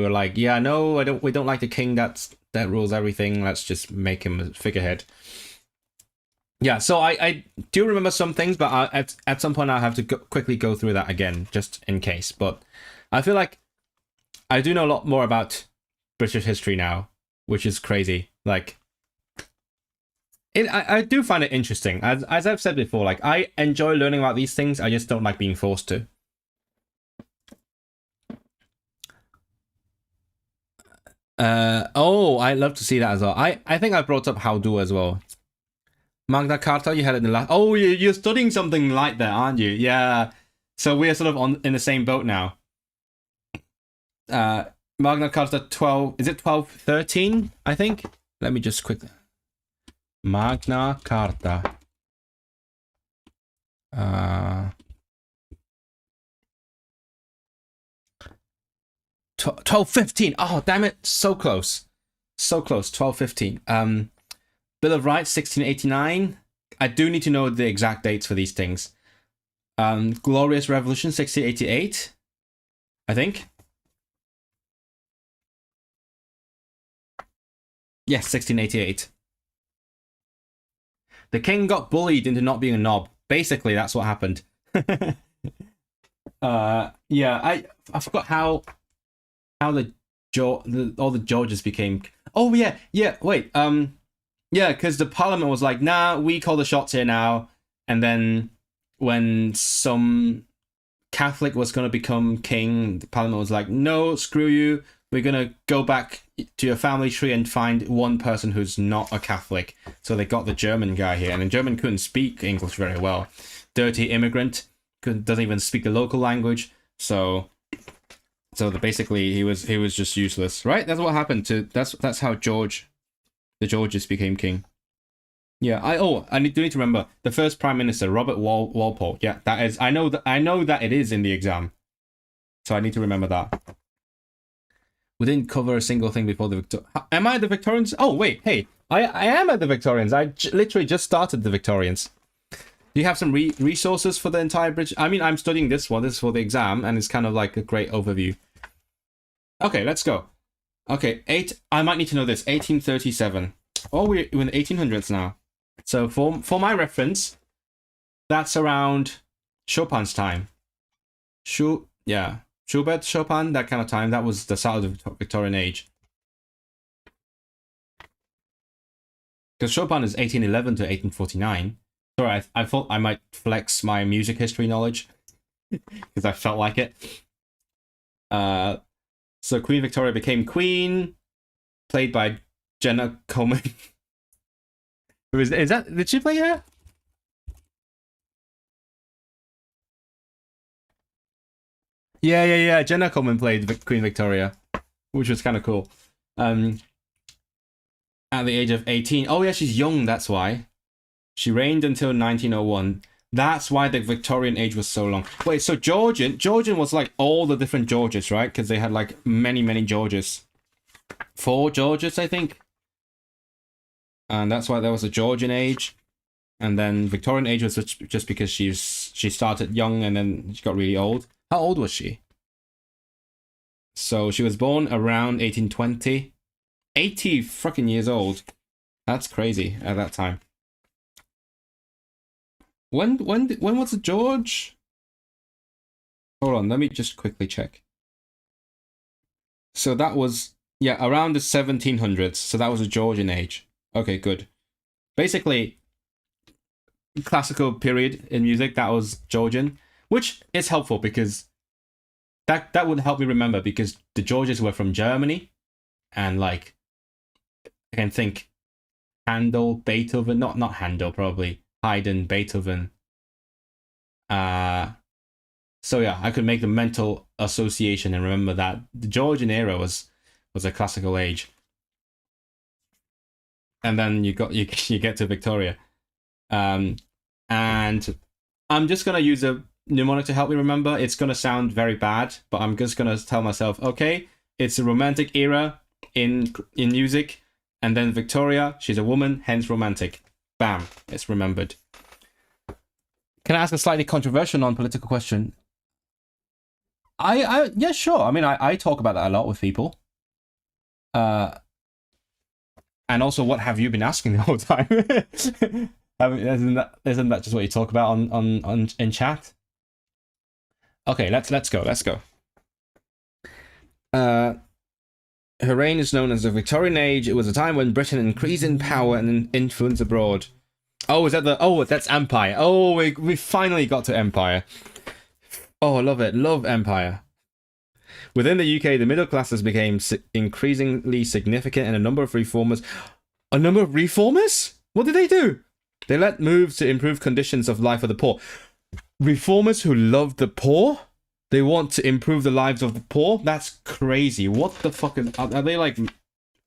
were like, yeah, no, we don't like the king that rules everything. Let's just make him a figurehead. Yeah, so I do remember some things, but at some point I'll have to quickly go through that again, just in case. But I feel like I do know a lot more about British history now, which is crazy. Like, I do find it interesting. As I've said before, like, I enjoy learning about these things. I just don't like being forced to. Oh, I'd love to see that as well. I think I brought up Howdo as well. Magna Carta, you had it in the last... Oh, you're studying something like that, aren't you? Yeah. So we're sort of in the same boat now. Magna Carta 12... Is it 1213, I think? Let me just quickly... Magna Carta. 1215. Oh, damn it. So close. So close. 1215. Bill of Rights, 1689. I do need to know the exact dates for these things. Glorious Revolution, 1688. I think. Yes, 1688. The king got bullied into not being a knob. Basically, that's what happened. Yeah, I forgot how all the Georges became... Oh, yeah, wait, yeah, because the parliament was like, nah, we call the shots here now. And then when some Catholic was going to become king, the parliament was like, no, screw you. We're going to go back to your family tree and find one person who's not a Catholic. So they got the German guy here. And the German couldn't speak English very well. Dirty immigrant. Doesn't even speak the local language. So basically he was just useless, right? That's what happened to... That's how the Georges became king. Yeah, I do need to remember the first prime minister, Robert Walpole. Yeah, that is. I know that it is in the exam, so I need to remember that. We didn't cover a single thing before the Am I at the Victorians? Oh wait, hey, I am at the Victorians. I literally just started the Victorians. Do you have some resources for the entire British? I mean, I'm studying this one. This is for the exam, and it's kind of like a great overview. Okay, let's go. Okay, I might need to know this. 1837. Oh, we're in the 1800s now. So for my reference, that's around Chopin's time. Schubert, Chopin, that kind of time. That was the start of the Victorian age. Because Chopin is 1811 to 1849. Sorry, I thought I might flex my music history knowledge because I felt like it. So Queen Victoria became queen, played by Jenna Coleman. Is that... Did she play her? Yeah. Jenna Coleman played Queen Victoria, which was kind of cool. At the age of 18. Oh yeah, she's young, that's why. She reigned until 1901. That's why the Victorian age was so long. Wait, so Georgian was like all the different Georges, right? Because they had like many Georges. 4 Georges, I think. And that's why there was a Georgian age. And then Victorian age was just because she started young and then she got really old. How old was she? So she was born around 1820. 80 fucking years old. That's crazy at that time. When was it George? Hold on, let me just quickly check. So that was, yeah, around the 1700s. So that was a Georgian age. Okay, good. Basically, classical period in music, that was Georgian, which is helpful because that would help me remember because the Georges were from Germany, and like I can think Handel, Beethoven, not Handel, probably Haydn, Beethoven. So yeah, I could make the mental association and remember that the Georgian era was a classical age. And then you get to Victoria. And I'm just gonna use a mnemonic to help me remember. It's gonna sound very bad, but I'm just gonna tell myself, okay, it's a romantic era in music, and then Victoria, she's a woman, hence romantic. Bam, it's remembered. Can I ask a slightly controversial non-political question? Yeah, sure. I mean, I talk about that a lot with people. And also, what have you been asking the whole time? Isn't that just what you talk about on in chat? Okay, let's go. Her reign is known as the Victorian Age. It was a time when Britain increased in power and influence abroad. Oh, is that the... Oh, that's Empire. Oh, we finally got to Empire. Oh, I love it. Love Empire. Within the UK, the middle classes became increasingly significant and a number of reformers... A number of reformers? What did they do? They led moves to improve conditions of life for the poor. Reformers who love the poor? They want to improve the lives of the poor? That's crazy. What the fuck is... Are they like...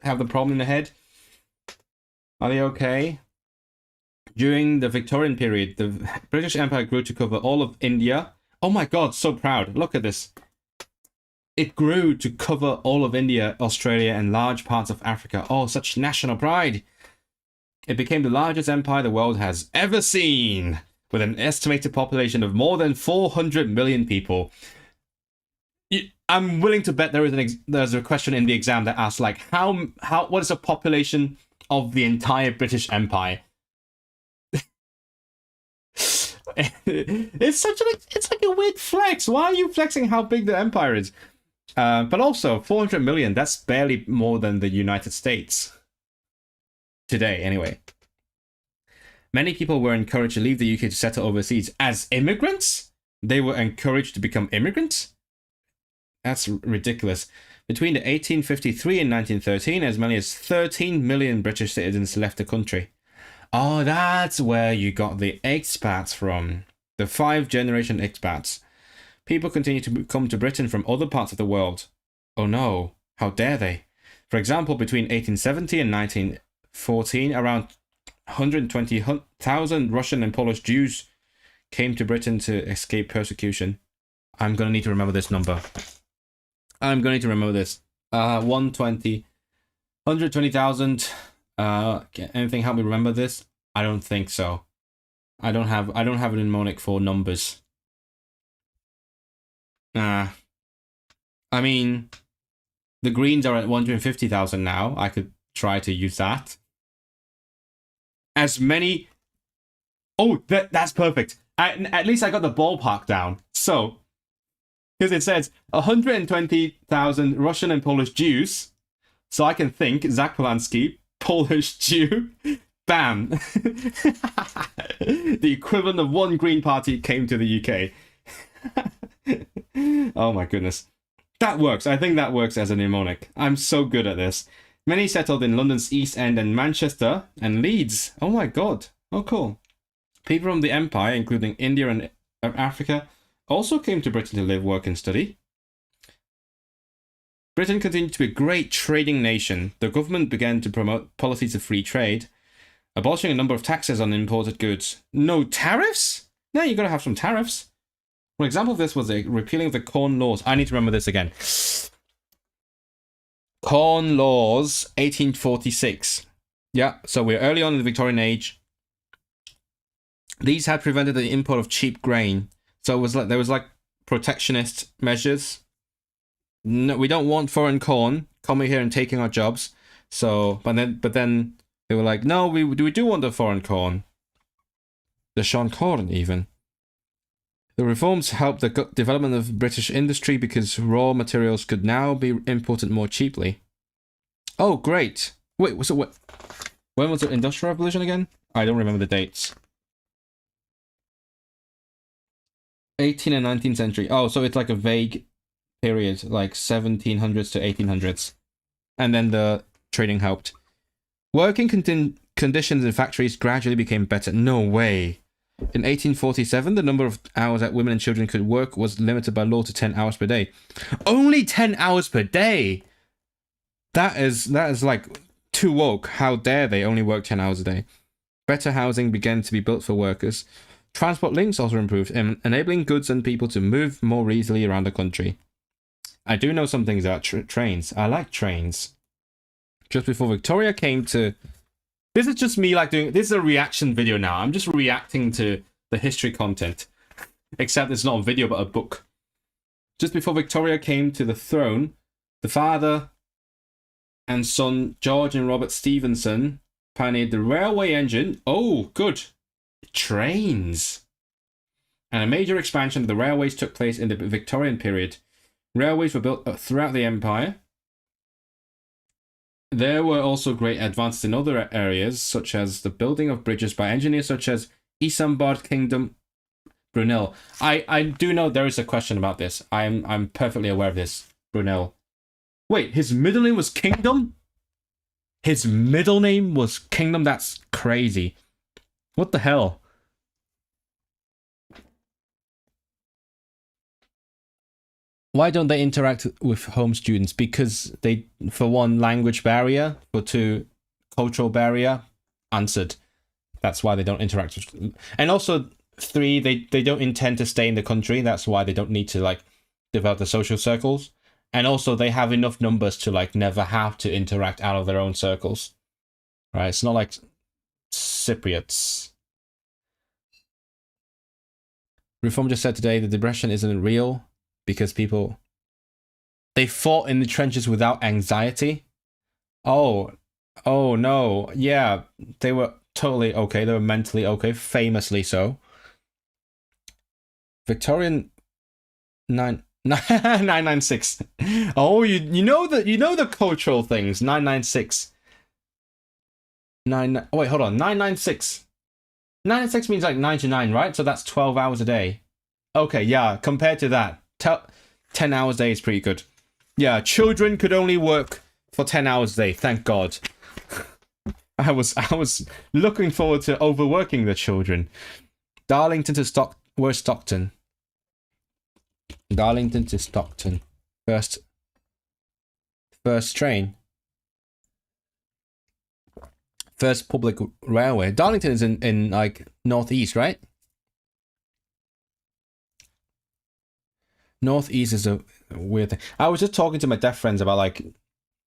Have the problem in the head? Are they okay? During the Victorian period, the British Empire grew to cover all of India. Oh my god, so proud. Look at this. It grew to cover all of India, Australia, and large parts of Africa. Oh, such national pride. It became the largest empire the world has ever seen, with an estimated population of more than 400 million people. I'm willing to bet there's a question in the exam that asks, like, what is the population of the entire British Empire? It's like a weird flex. Why are you flexing how big the empire is? But also 400 million, that's barely more than the United States. Today, anyway. Many people were encouraged to leave the UK to settle overseas as immigrants. They were encouraged to become immigrants? That's ridiculous. Between 1853 and 1913, as many as 13 million British citizens left the country. Oh, that's where you got the expats from. The 5-generation expats. People continue to come to Britain from other parts of the world. Oh no, how dare they? For example, between 1870 and 1914, around 120,000 Russian and Polish Jews came to Britain to escape persecution. I'm going to need to remember this number. I'm going to need to remember this. 120,000. Anything help me remember this? I don't think so. I don't have a mnemonic for numbers. I mean, the Greens are at 150,000 now. I could try to use that. As many... Oh, that's perfect. At least I got the ballpark down. So, because it says 120,000 Russian and Polish Jews. So I can think Zach Polanski, Polish Jew. Bam. The equivalent of one Green Party came to the UK. Oh my goodness. That works. I think that works as a mnemonic. I'm so good at this. Many settled in London's East End and Manchester and Leeds. Oh my god. Oh cool. People from the Empire, including India and Africa, also came to Britain to live, work and study. Britain continued to be a great trading nation. The government began to promote policies of free trade, abolishing a number of taxes on imported goods. No tariffs? No, you gotta have some tariffs. One example of this was the repealing of the Corn Laws. I need to remember this again. Corn Laws, 1846. Yeah, so we're early on in the Victorian Age. These had prevented the import of cheap grain. So it was like there was like protectionist measures. No, we don't want foreign corn coming here and taking our jobs. So, but then they were like, no, we do want the foreign corn. The Sean corn even. The reforms helped the development of British industry because raw materials could now be imported more cheaply. Oh, great. Wait, so what? When was the Industrial Revolution again? I don't remember the dates. 18th and 19th century. Oh, so it's like a vague period, like 1700s to 1800s. And then the trading helped. Working conditions in factories gradually became better. No way. In 1847, the number of hours that women and children could work was limited by law to 10 hours per day. Only 10 hours per day? That is like too woke. How dare they only work 10 hours a day? Better housing began to be built for workers. Transport links also improved, enabling goods and people to move more easily around the country. I do know some things about trains. I like trains. Just before Victoria came to... This is just me like doing... This is a reaction video now. I'm just reacting to the history content. Except it's not a video, but a book. Just before Victoria came to the throne, the father and son George and Robert Stephenson pioneered the railway engine. Oh, good. Trains. And a major expansion of the railways took place in the Victorian period. Railways were built throughout the empire. There were also great advances in other areas, such as the building of bridges by engineers such as Isambard Kingdom Brunel. I do know there is a question about this. I'm perfectly aware of this. Brunel. Wait, his middle name was Kingdom? His middle name was Kingdom? That's crazy. What the hell? Why don't they interact with home students? Because they, for one, language barrier, for two, cultural barrier. Answered. That's why they don't interact with... And also, three, they don't intend to stay in the country. That's why they don't need to, like, develop the social circles. And also, they have enough numbers to, like, never have to interact out of their own circles. Right? It's not like Cypriots. Reform just said today the depression isn't real because people... They fought in the trenches without anxiety. Oh no. Yeah, they were totally okay. They were mentally okay, famously so. Victorian 996. Oh, you know the cultural things. 996. Oh, wait, hold on. 996. 996 means like 99, right? So that's 12 hours a day. Okay, yeah. Compared to that, 10 hours a day is pretty good. Yeah, children could only work for 10 hours a day. Thank God. I was looking forward to overworking the children. Darlington to where's Stockton? Darlington to Stockton. First train. First public railway. Darlington is in like northeast, right? Northeast is a weird thing. I was just talking to my deaf friends about like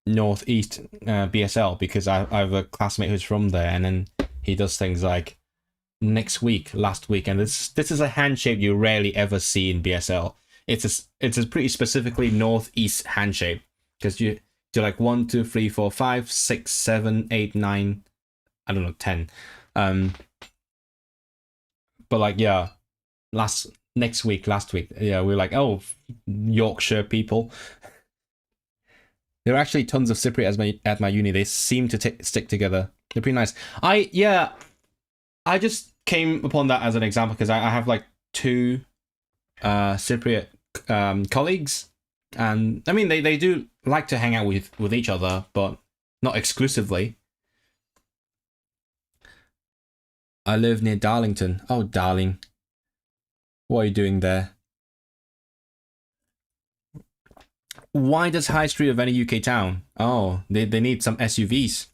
northeast BSL because I have a classmate who's from there, and then he does things like last week, and this is a handshake you rarely ever see in BSL. It's a pretty specifically northeast handshake because you do like 1, 2, 3, 4, 5, 6, 7, 8, 9. I don't know, 10. But like yeah, last week, yeah, we were like, oh, Yorkshire people. There are actually tons of Cypriot at my uni. They seem to stick together. They're pretty nice. I just came upon that as an example because I have like 2 Cypriot colleagues, and I mean they do like to hang out with each other, but not exclusively. I live near Darlington. Oh, darling. What are you doing there? Why does High Street of any UK town? Oh, they need some SUVs.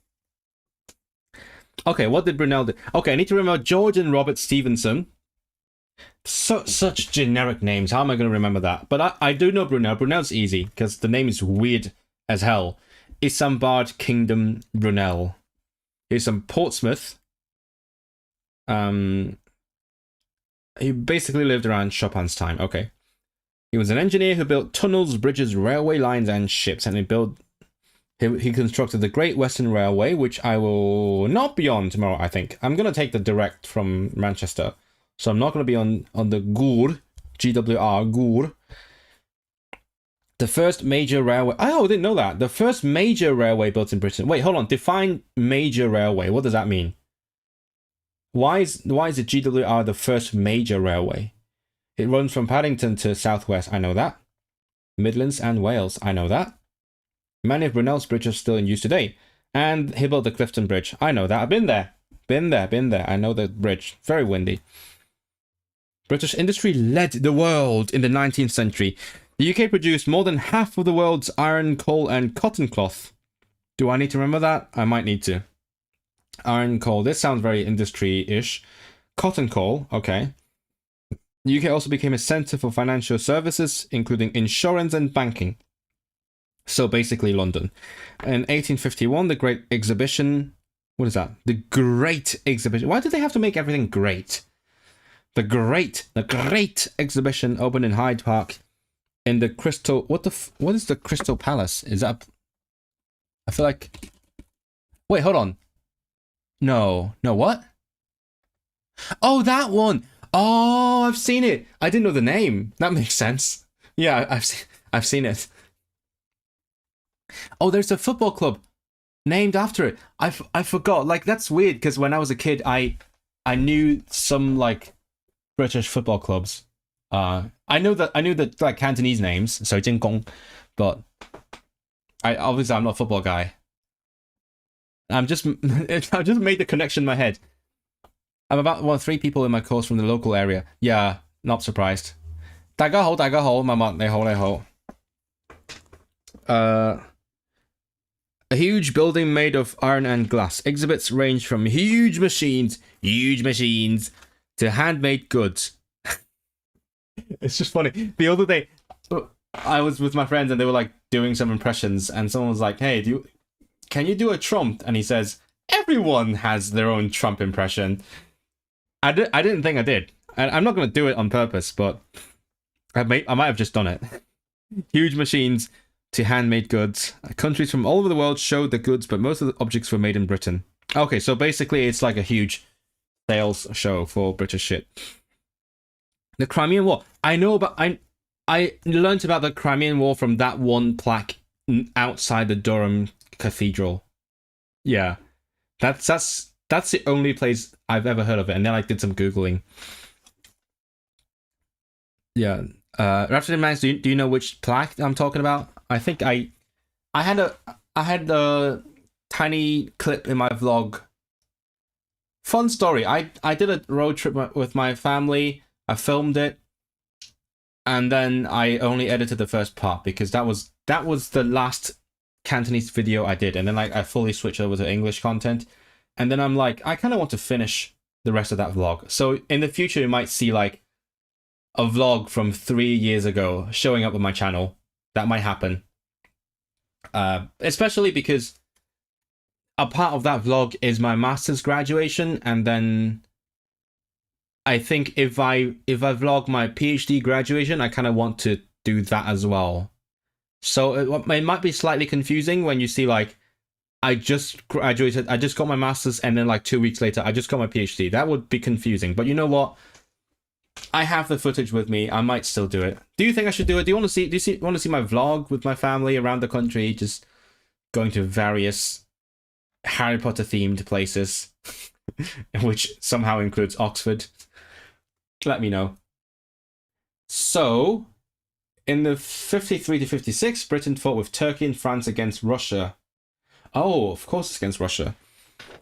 Okay, what did Brunel do? Okay, I need to remember George and Robert Stephenson. Such generic names. How am I going to remember that? But I do know Brunel. Brunel's easy because the name is weird as hell. Isambard Kingdom Brunel. He's from Portsmouth. He basically lived around Chopin's time. Okay. He was an engineer who built tunnels, bridges, railway lines, and ships, and he constructed the Great Western Railway, which I will not be on tomorrow, I think. I'm going to take the direct from Manchester, so I'm not going to be on the GWR, GWR. The first major railway... Oh, I didn't know that. The first major railway built in Britain. Wait, hold on. Define major railway. What does that mean? Why is the GWR the first major railway? It runs from Paddington to Southwest, I know that. Midlands and Wales, I know that. Many of Brunel's bridges are still in use today. And he built the Clifton Bridge, I know that. I've been there. Been there. I know the bridge. Very windy. British industry led the world in the 19th century. The UK produced more than half of the world's iron, coal, and cotton cloth. Do I need to remember that? I might need to. Iron, coal. This sounds very industry-ish. Cotton, coal. Okay. The UK also became a centre for financial services, including insurance and banking. So basically London. In 1851, the Great Exhibition... What is that? The Great Exhibition. Why do they have to make everything great? The Great Exhibition opened in Hyde Park. in the Crystal. What is the Crystal Palace? Is that? I feel like. Wait, hold on. No, what? Oh, that one. Oh, I've seen it. I didn't know the name. That makes sense. Yeah, I've seen it. Oh, there's a football club named after it. I forgot. Like, that's weird because when I was a kid, I knew some like British football clubs. I knew the like Cantonese names, so Jingkong, but I'm not a football guy. I just made the connection in my head. I'm about 3 people in my course from the local area. Yeah, not surprised. 大家好，默默你好，你好。A huge building made of iron and glass. Exhibits range from huge machines, to handmade goods. It's just funny. The other day, I was with my friends and they were like doing some impressions, and someone was like, "Hey, can you do a Trump?" And he says, "Everyone has their own Trump impression." I didn't think I did. I'm not going to do it on purpose, but I might have just done it. Huge machines to handmade goods. Countries from all over the world showed the goods, but most of the objects were made in Britain. Okay, so basically it's like a huge sales show for British shit. The Crimean War. I learned about the Crimean War from that one plaque outside the Durham Cathedral. Yeah. That's the only place I've ever heard of it, and then I did some Googling. Yeah. Rhapsody Max, do you know which plaque I'm talking about? I think I had a tiny clip in my vlog. Fun story. I did a road trip with my family. I filmed it, and then I only edited the first part because that was the last Cantonese video I did, and then like I fully switched over to English content, and then I'm like, I kind of want to finish the rest of that vlog. So in the future, you might see like a vlog from 3 years ago showing up on my channel. That might happen. Especially because a part of that vlog is my master's graduation, and then I think if I vlog my PhD graduation, I kind of want to do that as well. So it might be slightly confusing when you see like I just graduated, I just got my master's, and then like 2 weeks later I just got my PhD. That would be confusing. But you know what? I have the footage with me. I might still do it. Do you think I should do it? Do you want to see my vlog with my family around the country, just going to various Harry Potter themed places, which somehow includes Oxford? Let me know. So, in the 53 to 56, Britain fought with Turkey and France against Russia. Oh, of course it's against Russia.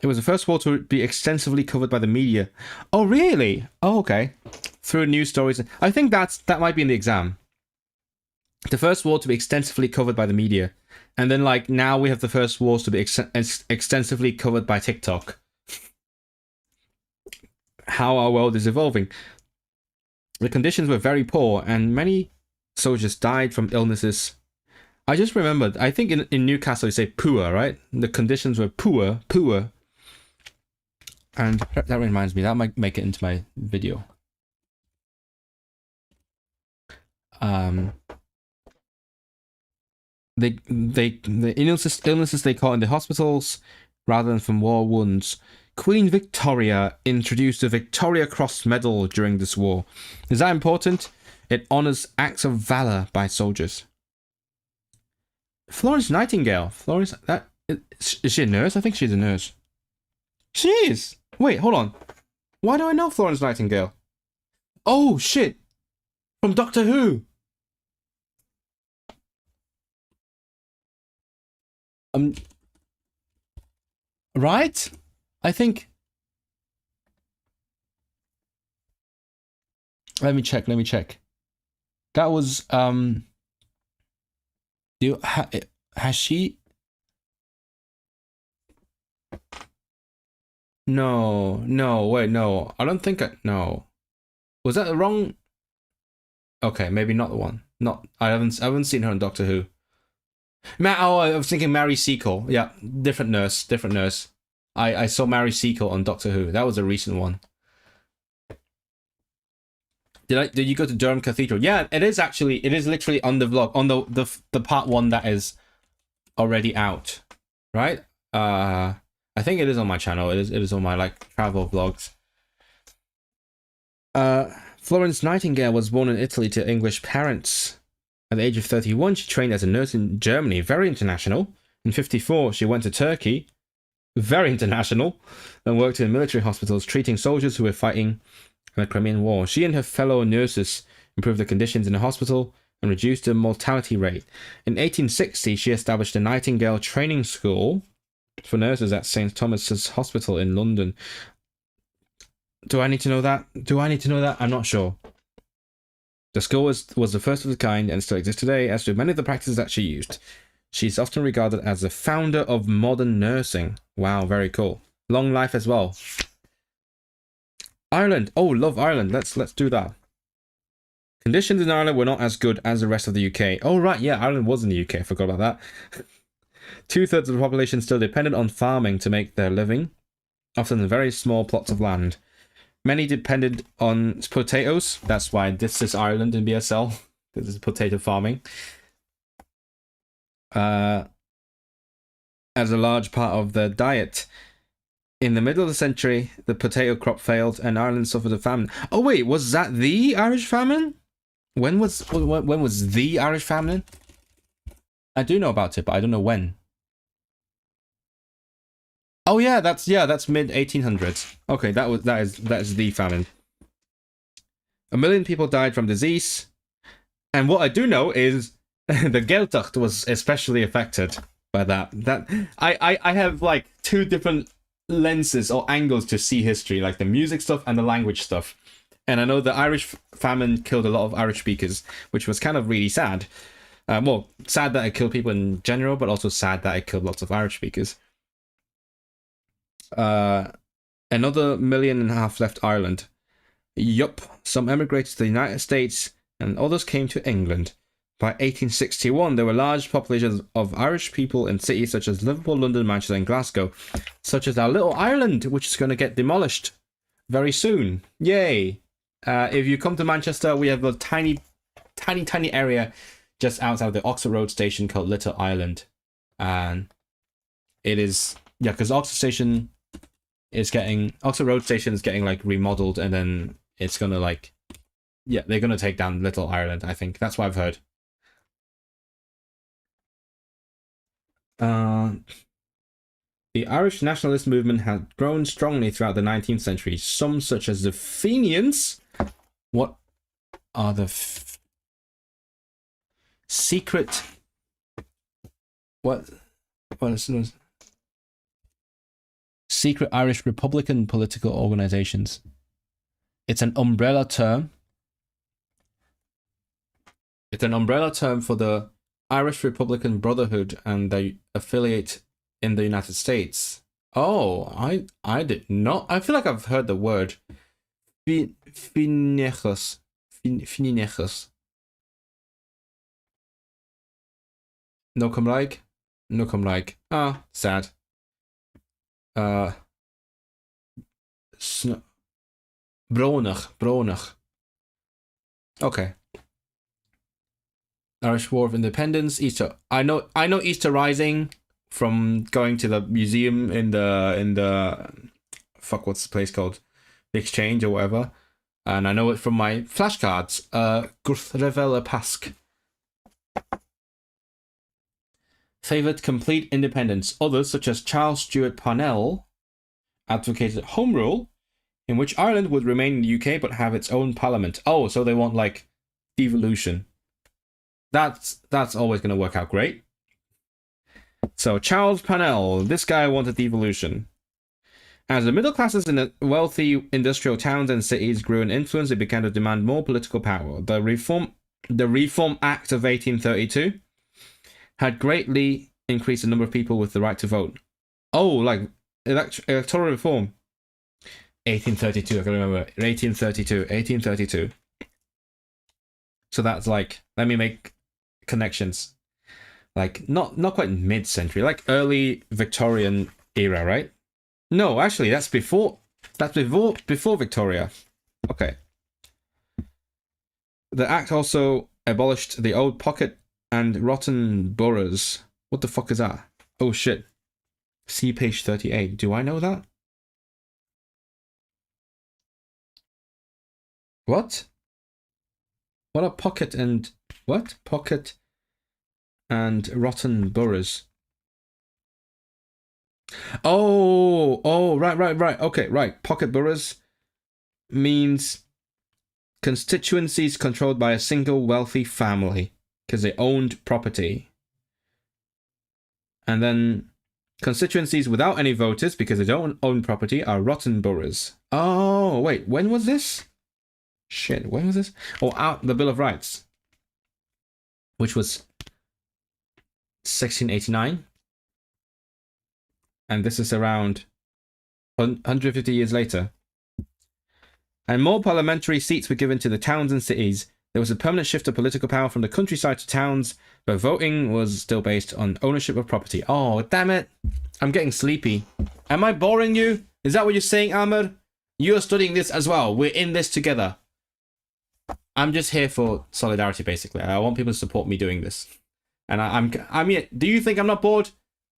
It was the first war to be extensively covered by the media. Oh, really? Oh, okay. Through news stories. I think that might be in the exam. The first war to be extensively covered by the media. And then, like, now we have the first wars to be extensively covered by TikTok. How our world is evolving. The conditions were very poor, and many soldiers died from illnesses. I just remembered, I think in Newcastle you say poor, right? The conditions were poor. And that reminds me, that might make it into my video. The illnesses they caught in the hospitals rather than from war wounds. Queen Victoria introduced the Victoria Cross Medal during this war. Is that important? It honours acts of valour by soldiers. Florence Nightingale. Is she a nurse? I think she's a nurse. She is. Wait, hold on. Why do I know Florence Nightingale? Oh, shit. From Doctor Who. Right? I think... Let me check. That was, has she... No, wait, no. I don't think no. Was that the wrong... Okay, maybe not the one. I haven't seen her on Doctor Who. I was thinking Mary Seacole. Yeah, different nurse. I saw Mary Seacole on Doctor Who. That was a recent one. Did you go to Durham Cathedral? Yeah, it is actually. It is literally on the vlog, on the part 1 that is already out, right? I think it is on my channel. It is on my like travel vlogs. Florence Nightingale was born in Italy to English parents. At the age of 31, she trained as a nurse in Germany. Very international. In 54, she went to Turkey. Very international. And worked in military hospitals, treating soldiers who were fighting in the Crimean War. She and her fellow nurses improved the conditions in the hospital and reduced the mortality rate. In 1860, she established a Nightingale training school for nurses at St. Thomas's Hospital in London. Do I need to know that? I'm not sure. The school was the first of its kind and still exists today, as do many of the practices that she used. She's often regarded as the founder of modern nursing. Wow, very cool. Long life as well. Ireland. Oh, love Ireland. Let's do that. Conditions in Ireland were not as good as the rest of the UK. Oh, right, yeah, Ireland was in the UK. I forgot about that. 2/3 of the population still depended on farming to make their living, often in very small plots of land. Many depended on potatoes. That's why this is Ireland in BSL. This is potato farming. As a large part of their diet. In the middle of the century, the potato crop failed and Ireland suffered a famine. Oh wait, was that the Irish famine? When was the Irish famine? I do know about it, but I don't know when. Oh yeah, that's mid 1800s. Okay, that is the famine. 1 million people died from disease, and what I do know is the Gaeltacht was especially affected by that. I have like 2 different lenses or angles to see history, like the music stuff and the language stuff. And I know the Irish famine killed a lot of Irish speakers, which was kind of really sad. Well, sad that it killed people in general, but also sad that it killed lots of Irish speakers. Another 1.5 million left Ireland. Yup, some emigrated to the United States and others came to England. By 1861, there were large populations of Irish people in cities such as Liverpool, London, Manchester, and Glasgow, such as our little Ireland, which is going to get demolished very soon. Yay! If you come to Manchester, we have a tiny area just outside the Oxford Road station called Little Ireland. And it is, yeah, because Oxford Road station is getting like remodeled, and then it's going to like, yeah, they're going to take down Little Ireland, I think. That's what I've heard. The Irish nationalist movement had grown strongly throughout the 19th century. Some, such as the Fenians, what are the secret? What is secret Irish Republican political organizations? It's an umbrella term. It's an umbrella term for the Irish Republican Brotherhood, and they affiliate in the United States. Oh, I did not. I feel like I've heard the word. Finichus. No Cymraeg. Ah, sad. Bronach. Okay. Irish War of Independence, Easter. I know Easter Rising from going to the museum in the fuck, what's the place called? The Exchange or whatever. And I know it from my flashcards. Gwrthryfel y Pasg. Favoured complete independence. Others, such as Charles Stewart Parnell, advocated Home Rule, in which Ireland would remain in the UK but have its own parliament. Oh, so they want like devolution. That's always going to work out great. So Charles Parnell, this guy wanted devolution. As the middle classes in the wealthy industrial towns and cities grew in influence, they began to demand more political power. The Reform Act of 1832 had greatly increased the number of people with the right to vote. Oh, like electoral reform. 1832, I can remember. 1832. So that's like, let me make connections. Like not quite mid-century, like early Victorian era, right? No, actually that's before Victoria. Okay. The act also abolished the old pocket and rotten boroughs. What the fuck is that? Oh shit. See page 38. Do I know that? What? What are pocket and... What? Pocket and rotten boroughs. Oh, right. Okay, right. Pocket boroughs means constituencies controlled by a single wealthy family because they owned property. And then constituencies without any voters because they don't own property are rotten boroughs. Oh, wait, when was this? Shit, when was this? Oh, out the Bill of Rights, which was 1689. And this is around 150 years later. And more parliamentary seats were given to the towns and cities. There was a permanent shift of political power from the countryside to towns, but voting was still based on ownership of property. Oh, damn it. I'm getting sleepy. Am I boring you? Is that what you're saying, Amr? You're studying this as well. We're in this together. I'm just here for solidarity, basically. I want people to support me doing this. And I'm here. Do you think I'm not bored?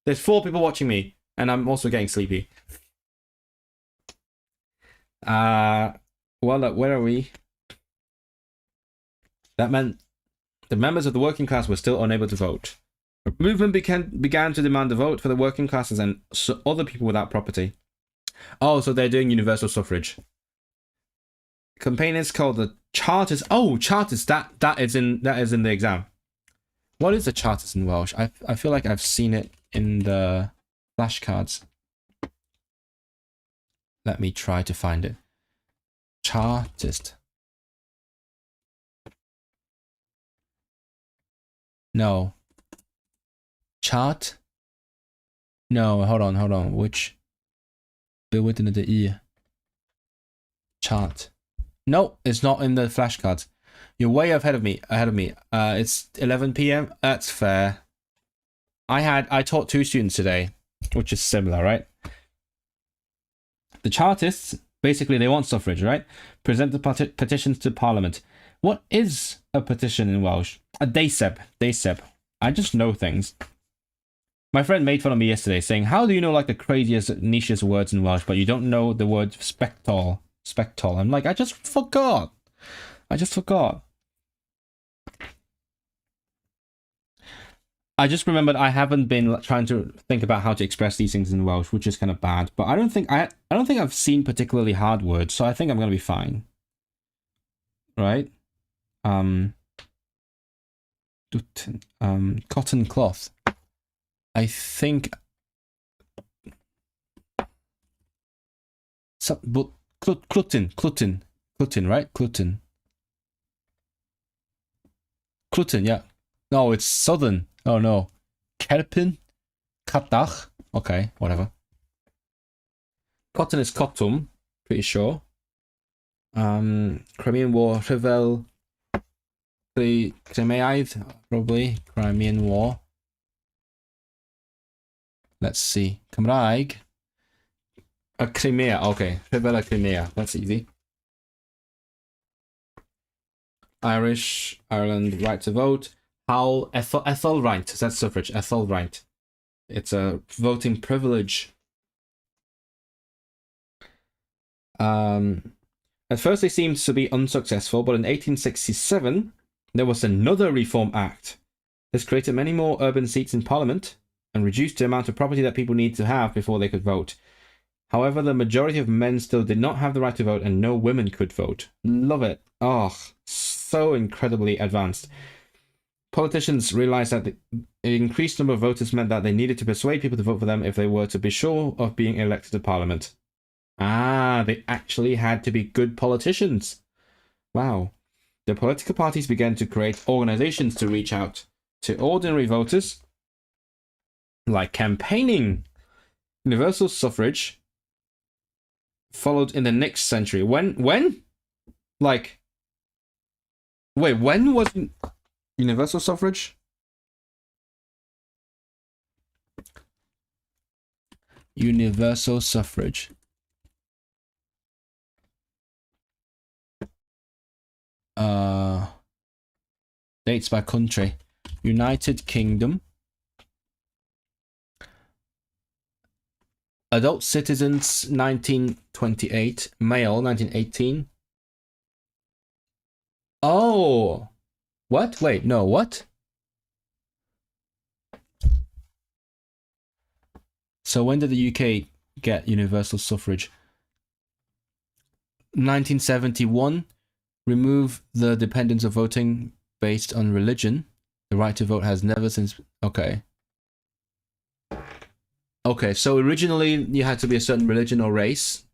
There's 4 people watching me, and I'm also getting sleepy. Well, where are we? That meant the members of the working class were still unable to vote. A movement began to demand a vote for the working classes and other people without property. Oh, so they're doing universal suffrage. Campaigners called the Charters. Oh, Charters. That is in the exam. What is the Charters in Welsh? I feel like I've seen it in the flashcards. Let me try to find it. Chartist. No. Chart? No, hold on. Which? Bear in the E. Chart. No, it's not in the flashcards. You're way ahead of me. It's 11 p.m. That's fair. I taught 2 students today, which is similar, right? The Chartists, basically, they want suffrage, right? Present the petitions to Parliament. What is a petition in Welsh? A Deiseb. I just know things. My friend made fun of me yesterday, saying, how do you know like the craziest, nichest words in Welsh, but you don't know the word spectol? I'm like, I just forgot. I just remembered I haven't been trying to think about how to express these things in Welsh, which is kind of bad. But I don't think I've seen particularly hard words, so I think I'm gonna be fine. Right? Cotton cloth. I think. But Clutin, right? Clutin, yeah. No, it's southern. Oh no. Kerpin? Katach? Okay, whatever. Cotton is Cottum, pretty sure. Crimean War, Rhyfel. The Crimeaidd, probably. Crimean War. Let's see. Cymraeg. Crimea, okay. Rhyfel Crimea, that's easy. Irish, Ireland, right to vote. Howl, Ethel right. That's suffrage. Ethel right. It's a voting privilege. At first they seemed to be unsuccessful, but in 1867 there was another Reform Act. This created many more urban seats in Parliament and reduced the amount of property that people need to have before they could vote. However, the majority of men still did not have the right to vote, and no women could vote. Love it. Oh, so incredibly advanced. Politicians realized that the increased number of voters meant that they needed to persuade people to vote for them if they were to be sure of being elected to Parliament. Ah, they actually had to be good politicians. Wow. The political parties began to create organizations to reach out to ordinary voters, like campaigning. Universal suffrage followed in the next century. When? Like, wait, when was universal suffrage? Universal suffrage. Dates by country. United Kingdom. Adult citizens 1928. Male 1918. Oh! What? Wait, no, what? So when did the UK get universal suffrage? 1971. Remove the dependence of voting based on religion. The right to vote has never since... Okay. Okay, so originally you had to be a certain religion or race.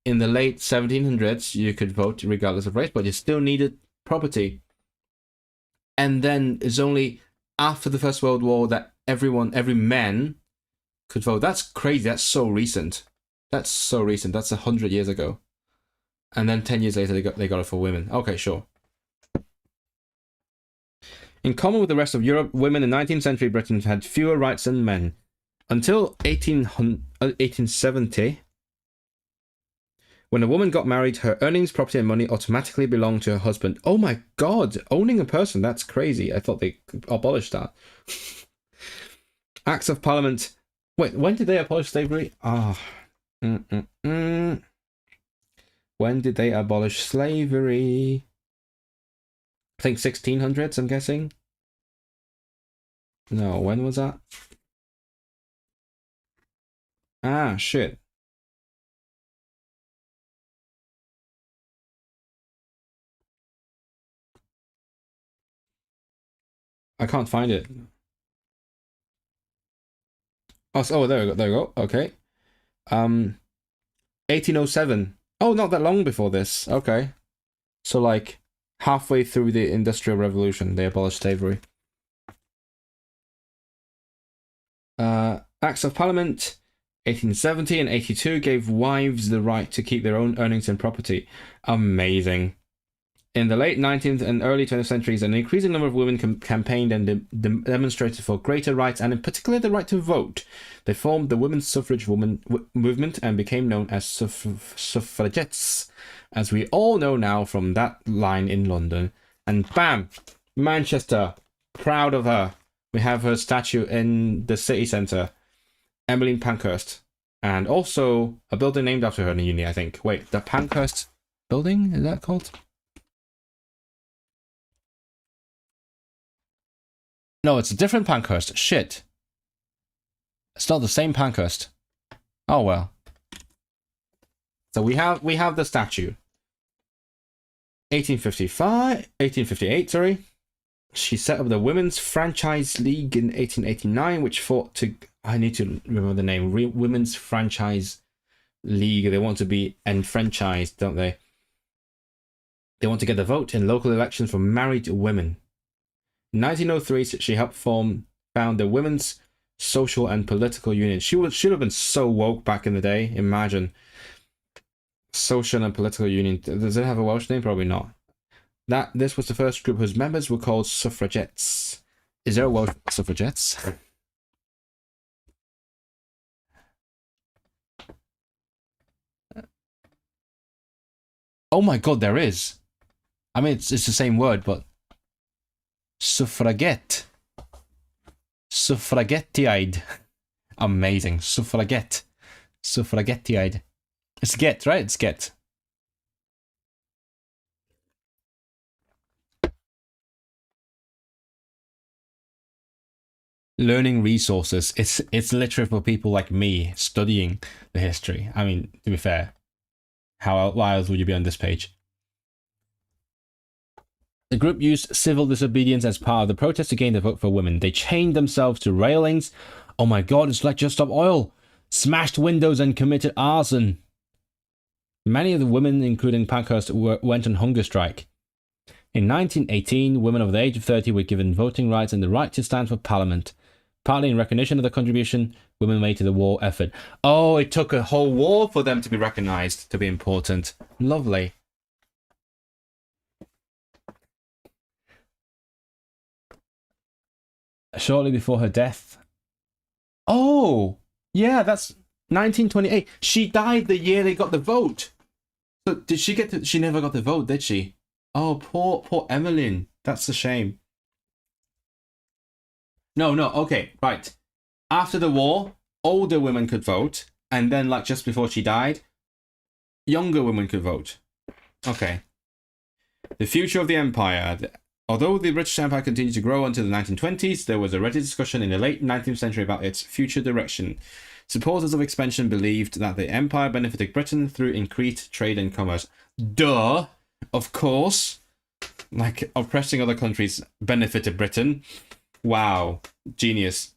In the late 1700s, you could vote regardless of race, but you still needed property. And then it's only after the First World War that every man could vote. That's crazy. That's so recent. That's so recent. That's 100 years ago. And then 10 years later, they got it for women. Okay, sure. In common with the rest of Europe, women in 19th century Britain had fewer rights than men. Until 1870, when a woman got married, her earnings, property, and money automatically belonged to her husband. Oh my god, owning a person, that's crazy. I thought they abolished that. Acts of Parliament. Wait, when did they abolish slavery? When did they abolish slavery? I think 1600s, I'm guessing. No, when was that? Ah, shit. I can't find it. Oh, there we go. There we go. Okay. 1807. Oh, not that long before this. Okay. So, like, halfway through the Industrial Revolution, they abolished slavery. Acts of Parliament, 1870 and 82 gave wives the right to keep their own earnings and property. Amazing. In the late 19th and early 20th centuries, an increasing number of women campaigned and demonstrated for greater rights, and in particular the right to vote. They formed the women's suffrage movement and became known as suffragettes, as we all know now from that line in London. And bam! Manchester. Proud of her. We have her statue in the city centre. Emmeline Pankhurst. And also a building named after her in the uni, I think. Wait, the Pankhurst building? Is that called? No, it's a different Pankhurst. Shit. It's not the same Pankhurst. Oh well. So we have the statue. 1858, sorry. She set up the Women's Franchise League in 1889, which fought to... I need to remember the name. Women's Franchise League. They want to be enfranchised, don't they? They want to get the vote in local elections for married women. In 1903, she helped found the Women's Social and Political Union. Should have been so woke back in the day. Imagine. Social and Political Union. Does it have a Welsh name? Probably not. This was the first group whose members were called suffragettes. Is there a Welsh suffragettes? Oh my god, there is. I mean, it's the same word, but... Suffragette. Suffragettiide. Amazing. Suffragette. Suffragettiide. It's get, right? It's get. Learning resources. It's literally for people like me studying the history. I mean, to be fair, why else would you be on this page? The group used civil disobedience as part of the protest to gain the vote for women. They chained themselves to railings. Oh my god, it's like Just Stop Oil. Smashed windows and committed arson. Many of the women, including Pankhurst, went on hunger strike. In 1918, women of the age of 30 were given voting rights and the right to stand for parliament. Partly in recognition of the contribution women made to the war effort. Oh, it took a whole war for them to be recognised, to be important. Lovely. Shortly before her death. Oh, yeah, that's 1928. She died the year they got the vote. So did she get to... She never got the vote, did she? Oh, poor Emmeline. That's a shame. No, okay, right. After the war, older women could vote, and then, like, just before she died, younger women could vote. Okay. The future of the empire. Although the British Empire continued to grow until the 1920s, there was already discussion in the late 19th century about its future direction. Supporters of expansion believed that the empire benefited Britain through increased trade and commerce. Duh! Of course! Like, oppressing other countries benefited Britain. Wow. Genius.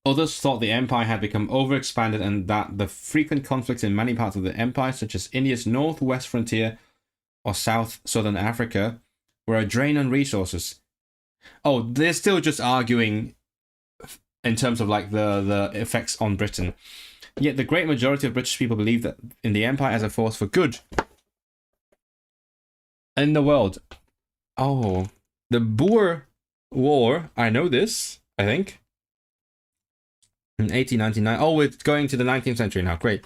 Others thought the empire had become overexpanded and that the frequent conflicts in many parts of the empire, such as India's northwest frontier or southern Africa, were a drain on resources. Oh, they're still just arguing in terms of like the effects on Britain. Yet the great majority of British people believe that in the empire as a force for good in the world. Oh, the Boer War, I know this, I think. In 1899. Oh, we're going to the 19th century now. Great.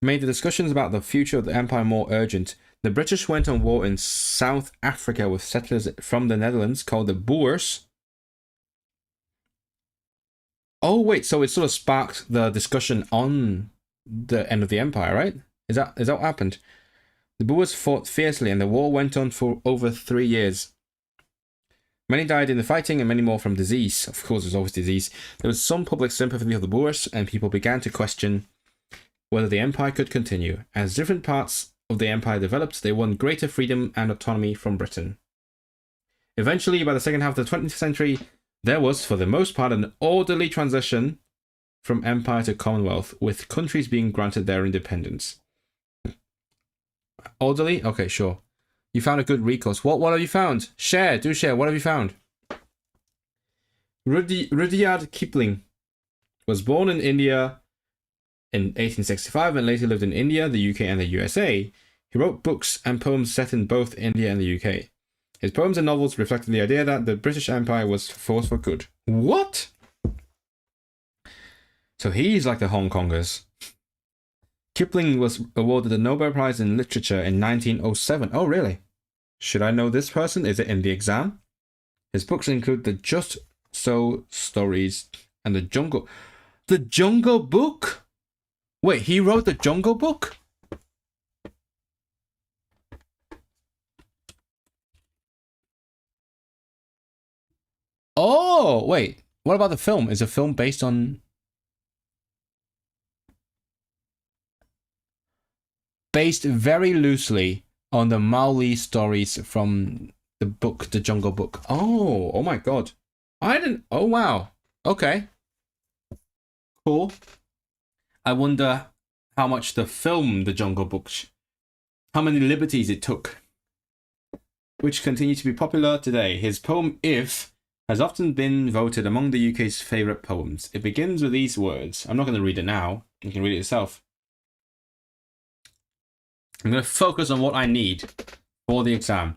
Made the discussions about the future of the empire more urgent. The British went on war in South Africa with settlers from the Netherlands called the Boers. Oh, wait, so it sort of sparked the discussion on the end of the empire, right? Is that what happened? The Boers fought fiercely and the war went on for over 3 years. Many died in the fighting and many more from disease. Of course, there's always disease. There was some public sympathy of the Boers and people began to question whether the empire could continue. As different parts of the empire developed, they won greater freedom and autonomy from Britain. Eventually, by the second half of the 20th century, there was, for the most part, an orderly transition from empire to Commonwealth, with countries being granted their independence. Orderly? Okay, sure. You found a good recourse. What have you found? Share. Do share. What have you found? Rudyard Kipling was born in India in 1865 and later lived in India, the UK, and the USA. He wrote books and poems set in both India and the UK. His poems and novels reflected the idea that the British Empire was a force for good. What? So he's like the Hong Kongers. Kipling was awarded the Nobel Prize in Literature in 1907. Oh, really? Should I know this person? Is it in the exam? His books include The Just So Stories and The Jungle. The Jungle Book? Wait, he wrote The Jungle Book? Oh, wait. What about the film? Is the film based on... Based very loosely on the Mowgli stories from the book, The Jungle Book. Oh my god. I didn't... Oh, wow. Okay. Cool. I wonder how much the film, The Jungle Book, how many liberties it took, which continue to be popular today. His poem, If, has often been voted among the UK's favourite poems. It begins with these words. I'm not going to read it now. You can read it yourself. I'm going to focus on what I need for the exam.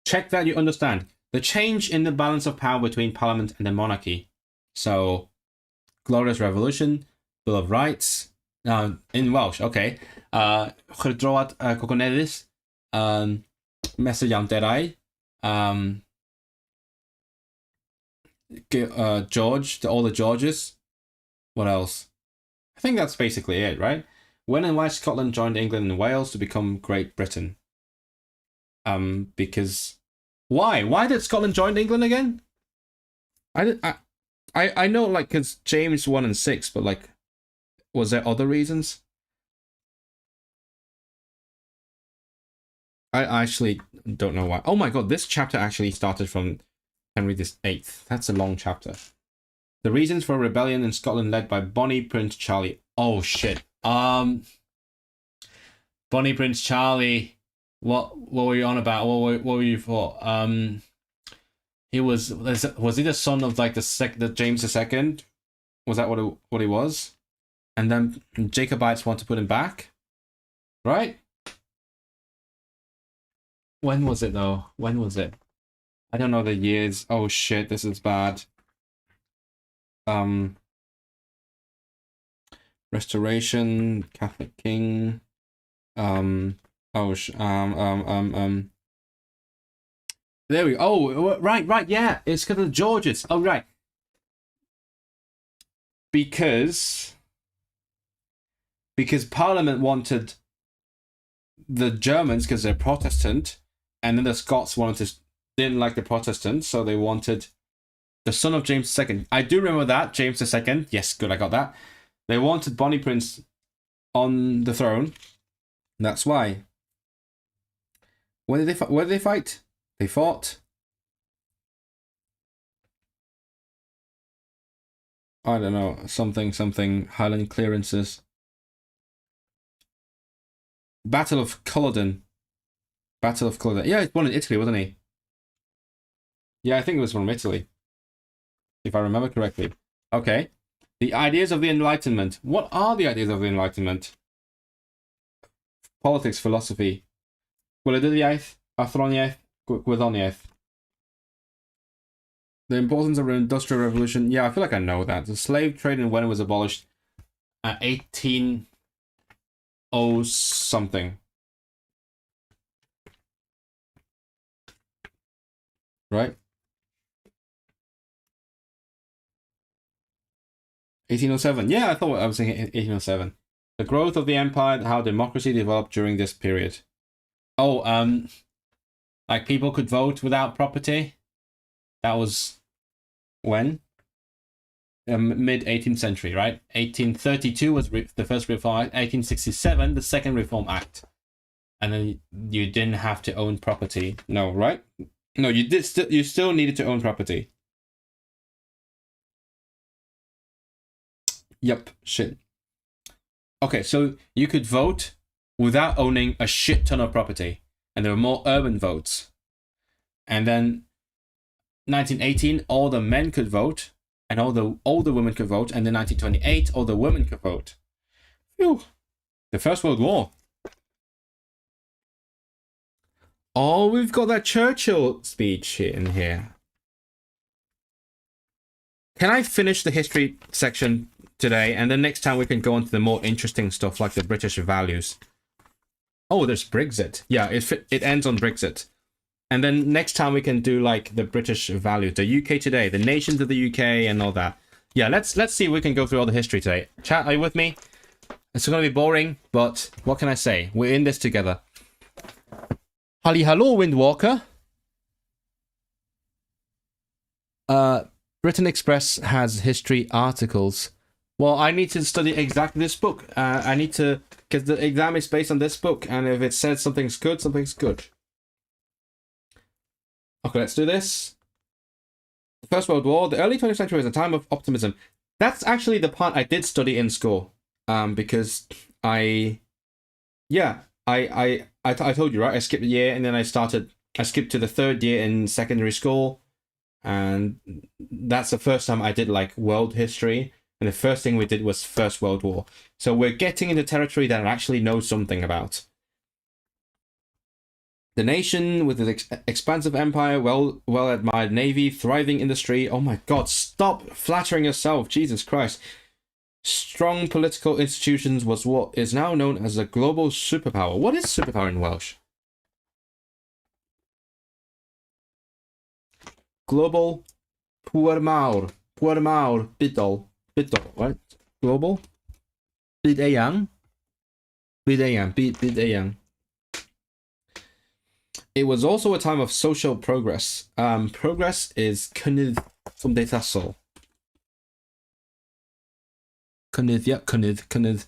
Check that you understand. The change in the balance of power between Parliament and the monarchy. So, Glorious Revolution, Bill of Rights, in Welsh, okay. Chwrdroad Coconeddus, Mesur Ianderau, George, all the Georges. What else? I think that's basically it, right? When and why Scotland joined England and Wales to become Great Britain? Because why? Why did Scotland join England again? I know, like, because James 1 and 6, but like, was there other reasons? I actually don't know why. Oh my god, this chapter actually started from Henry VIII. That's a long chapter. The reasons for rebellion in Scotland led by Bonnie Prince Charlie. Oh shit. Bonnie Prince Charlie. What were you on about? What were you for? He was he the son of like the James II? Was that what he was? And then Jacobites want to put him back, right? When was it though? When was it? I don't know the years. Oh shit, this is bad. Restoration, Catholic King. There we go. Oh, right, yeah. It's because of the Georges. Oh, right. Because Parliament wanted the Germans because they're Protestant, and then the Scots didn't like the Protestants, so they wanted the son of James II. I do remember that, James II. Yes, good, I got that. They wanted Bonnie Prince on the throne. That's why. Where did they fight? They fought. I don't know, something Highland clearances. Battle of Culloden. Yeah, it's one in Italy, wasn't he? Yeah, I think it was from Italy, if I remember correctly. Okay. The ideas of the Enlightenment. What are the ideas of the Enlightenment? Politics, philosophy. Gwleidyddiaeth, athroniaeth, gwyddoniaeth. The importance of the Industrial Revolution. Yeah, I feel like I know that. The slave trade and when it was abolished at 1800 something. Right? 1807. Yeah, I thought I was saying 1807. The growth of the empire, how democracy developed during this period. Oh, like people could vote without property. That was when? Mid 18th century, right? 1832 was the first Reform Act. 1867, the second Reform Act. And then you didn't have to own property. No, right? No, you still needed to own property. Yep, shit. Okay, so you could vote without owning a shit ton of property. And there were more urban votes. And then 1918, all the men could vote. And all the older women could vote. And then 1928, all the women could vote. Phew. The First World War. Oh, we've got that Churchill speech in here. Can I finish the history section today? And then next time we can go on to the more interesting stuff like the British values. Oh, there's Brexit. Yeah, it ends on Brexit. And then next time we can do like the British values, the UK today, the nations of the UK and all that. Yeah, let's see if we can go through all the history today. Chat, are you with me? It's going to be boring, but what can I say? We're in this together. Halli hallo, Windwalker. Britain Express has history articles. Well, I need to study exactly this book. I need to, because the exam is based on this book, and if it says something's good, something's good. Okay, let's do this. The First World War. The early 20th century was a time of optimism. That's actually the part I did study in school. Because I told you, right? I skipped a year and then I skipped to the third year in secondary school. And that's the first time I did like world history. And the first thing we did was First World War. So we're getting into territory that I actually know something about. The nation with its expansive empire, well-admired navy, thriving industry. Oh my god, stop flattering yourself, Jesus Christ. Strong political institutions was what is now known as a global superpower. What is superpower in Welsh? Global pŵer mawr bidol, right? Global byd eang. It was also a time of social progress. Progress is cynnydd cymdeithasol. Cynnydd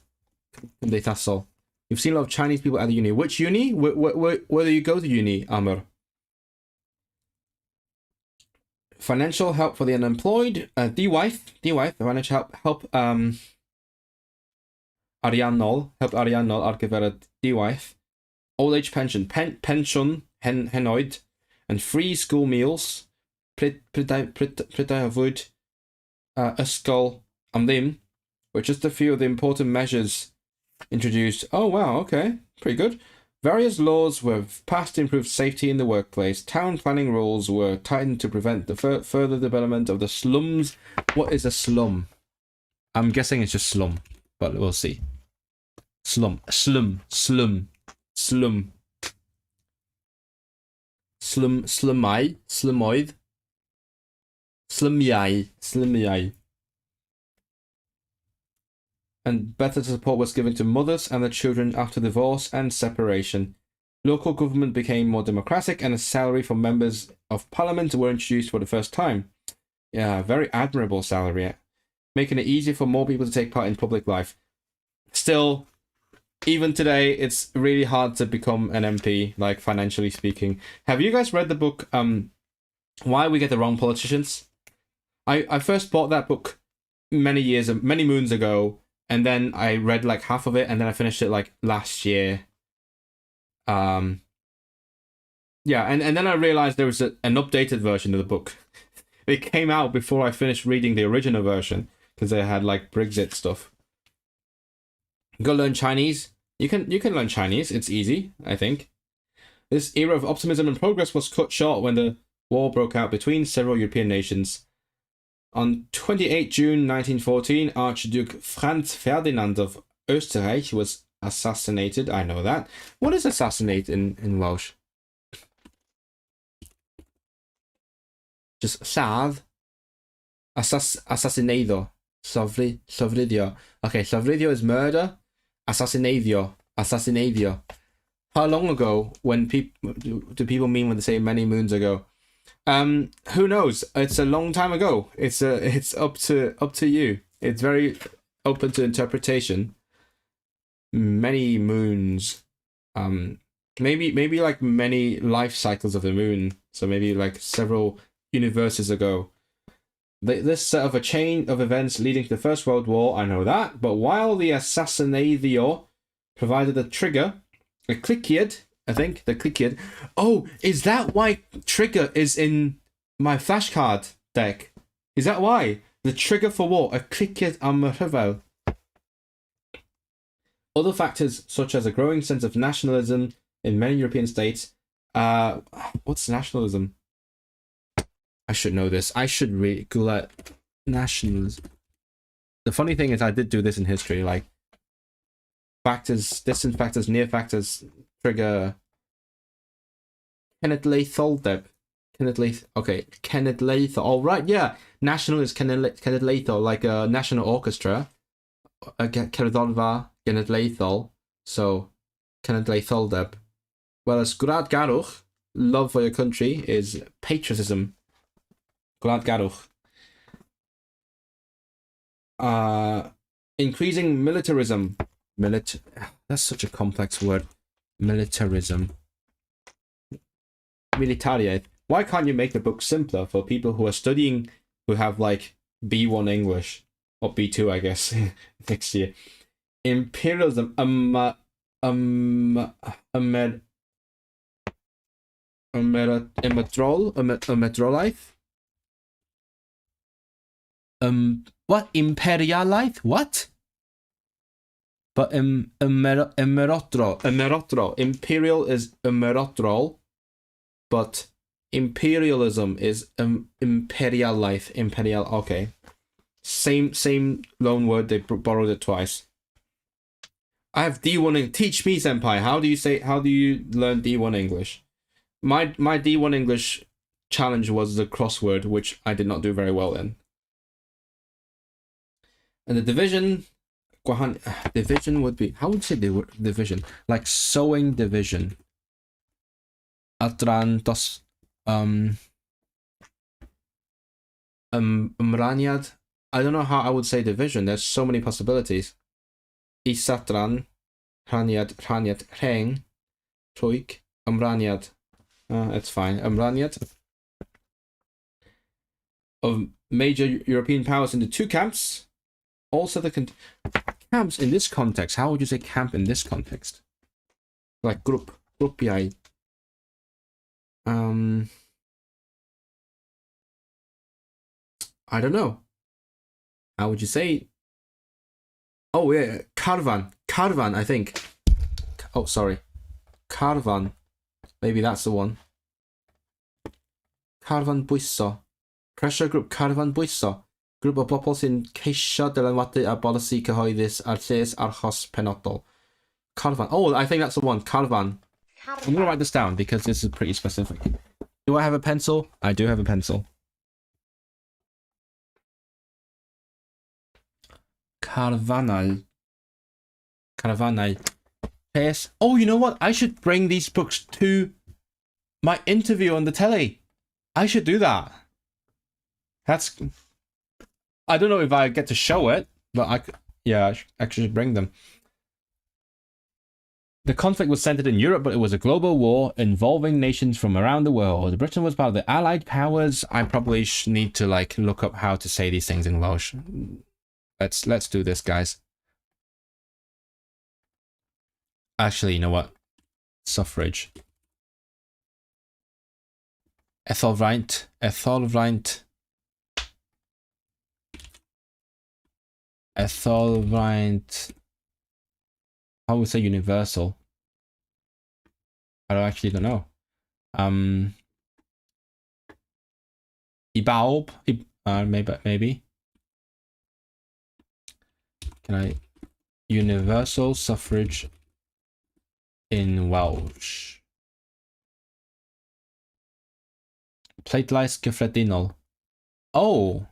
cymdeithasol. You've seen a lot of Chinese people at the uni. Which uni? Where do you go to uni, Amr? Financial help for the unemployed. Diwaith, financial help ariannol ar gyfer y diwaith. Old age pension, pensiwn henoed, and free school meals. Prydau a fwyd ysgol am ddim, were just a few of the important measures introduced. Oh wow, okay, pretty good. Various laws were passed to improve safety in the workplace. Town planning rules were tightened to prevent the further development of the slums. What is a slum? I'm guessing it's just slum, but we'll see. Slum. Slymoedd. Slymiau. And better support was given to mothers and their children after divorce and separation. Local government became more democratic and a salary for members of parliament were introduced for the first time. Yeah, very admirable salary, making it easier for more people to take part in public life. Still, even today, it's really hard to become an MP, like financially speaking. Have you guys read the book, Why We Get the Wrong Politicians? I first bought that book many moons ago, and then I read like half of it, and then I finished it like last year. Yeah, and then I realized there was an updated version of the book. It came out before I finished reading the original version, because they had like Brexit stuff. Go learn Chinese. You can learn Chinese. It's easy, I think. This era of optimism and progress was cut short when the war broke out between several European nations. On 28 June 1914, Archduke Franz Ferdinand of Österreich was assassinated. I know that. What is assassinate in Welsh? Just sad. Assassinado. Sofridio. Okay, sofridio is murder. Assassinadio. How long ago do people mean when they say many moons ago? Who knows? It's a long time ago. It's up to you. It's very open to interpretation. Many moons. Maybe like many life cycles of the moon. So maybe like several universes ago. This set of a chain of events leading to the First World War, I know that, but while the assassinatio provided a trigger, a cliciad, I think, the cliciad. Oh, is that why trigger is in my flashcard deck? Is that why? The trigger for what? A cliciad am rhyfel. Other factors, such as a growing sense of nationalism in many European states. What's nationalism? I should know this. I should read Google nationalism. The funny thing is I did do this in history, like factors, distant factors, near factors, trigger. Cenedlaethol. Okay, cenedlaethol. Oh, right, yeah. National is cenedlaethol, like a national orchestra. Cerddorfa cenedlaethol. So, cenedlaetholdeb. Whereas gwrad garwch, love for your country, is patriotism. Gwrad garwch. Increasing militarism. That's such a complex word. Militarism. Militariaeth. Why can't you make the book simpler for people who are studying, who have like B1 English, or B2 I guess, next year? Imperialism. Metrolife? What? Imperialife? What? But emerotro. Imperial is emerotrol, but imperialism is imperial life. Imperial. Okay. Same loan word. They borrowed it twice. I have D1. Teach me, senpai. How do you learn D1 English? My D1 English challenge was the crossword, which I did not do very well in. And the division would be, how would you say the word division? Like sewing division. Adran dos Mraniad. I don't know how I would say division. There's so many possibilities. Isatran, Rhaniad, Rheng, Troik, Mraniad. It's fine. Mraniad. Of major European powers into two camps. Also the camps in this context. How would you say camp in this context? Like gruppi. I don't know. How would you say? Oh yeah, caravan, I think. Oh, sorry. Caravan. Maybe that's the one. Caravan bwyso. Pressure group caravan bwyso. Group o bobl sy'n ceisio dylanwadu a bolisi cyhoeddus ar lles archos penodol. Caravan. Oh, I think that's the one. Caravan. I'm going to write this down because this is pretty specific. Do I have a pencil? I do have a pencil. Carvanal. Yes. Oh, you know what? I should bring these books to my interview on the telly. I should do that. That's... I don't know if I get to show it, but I actually should bring them. The conflict was centered in Europe, but it was a global war involving nations from around the world. Britain was part of the Allied powers. I probably need to like look up how to say these things in Welsh. Let's do this, guys. Actually, you know what? Suffrage. Ethelwraint. I would say universal. I don't know. Ibaub. Maybe. Can I? Universal suffrage in Welsh. Pleidlais gyffredinol. Oh.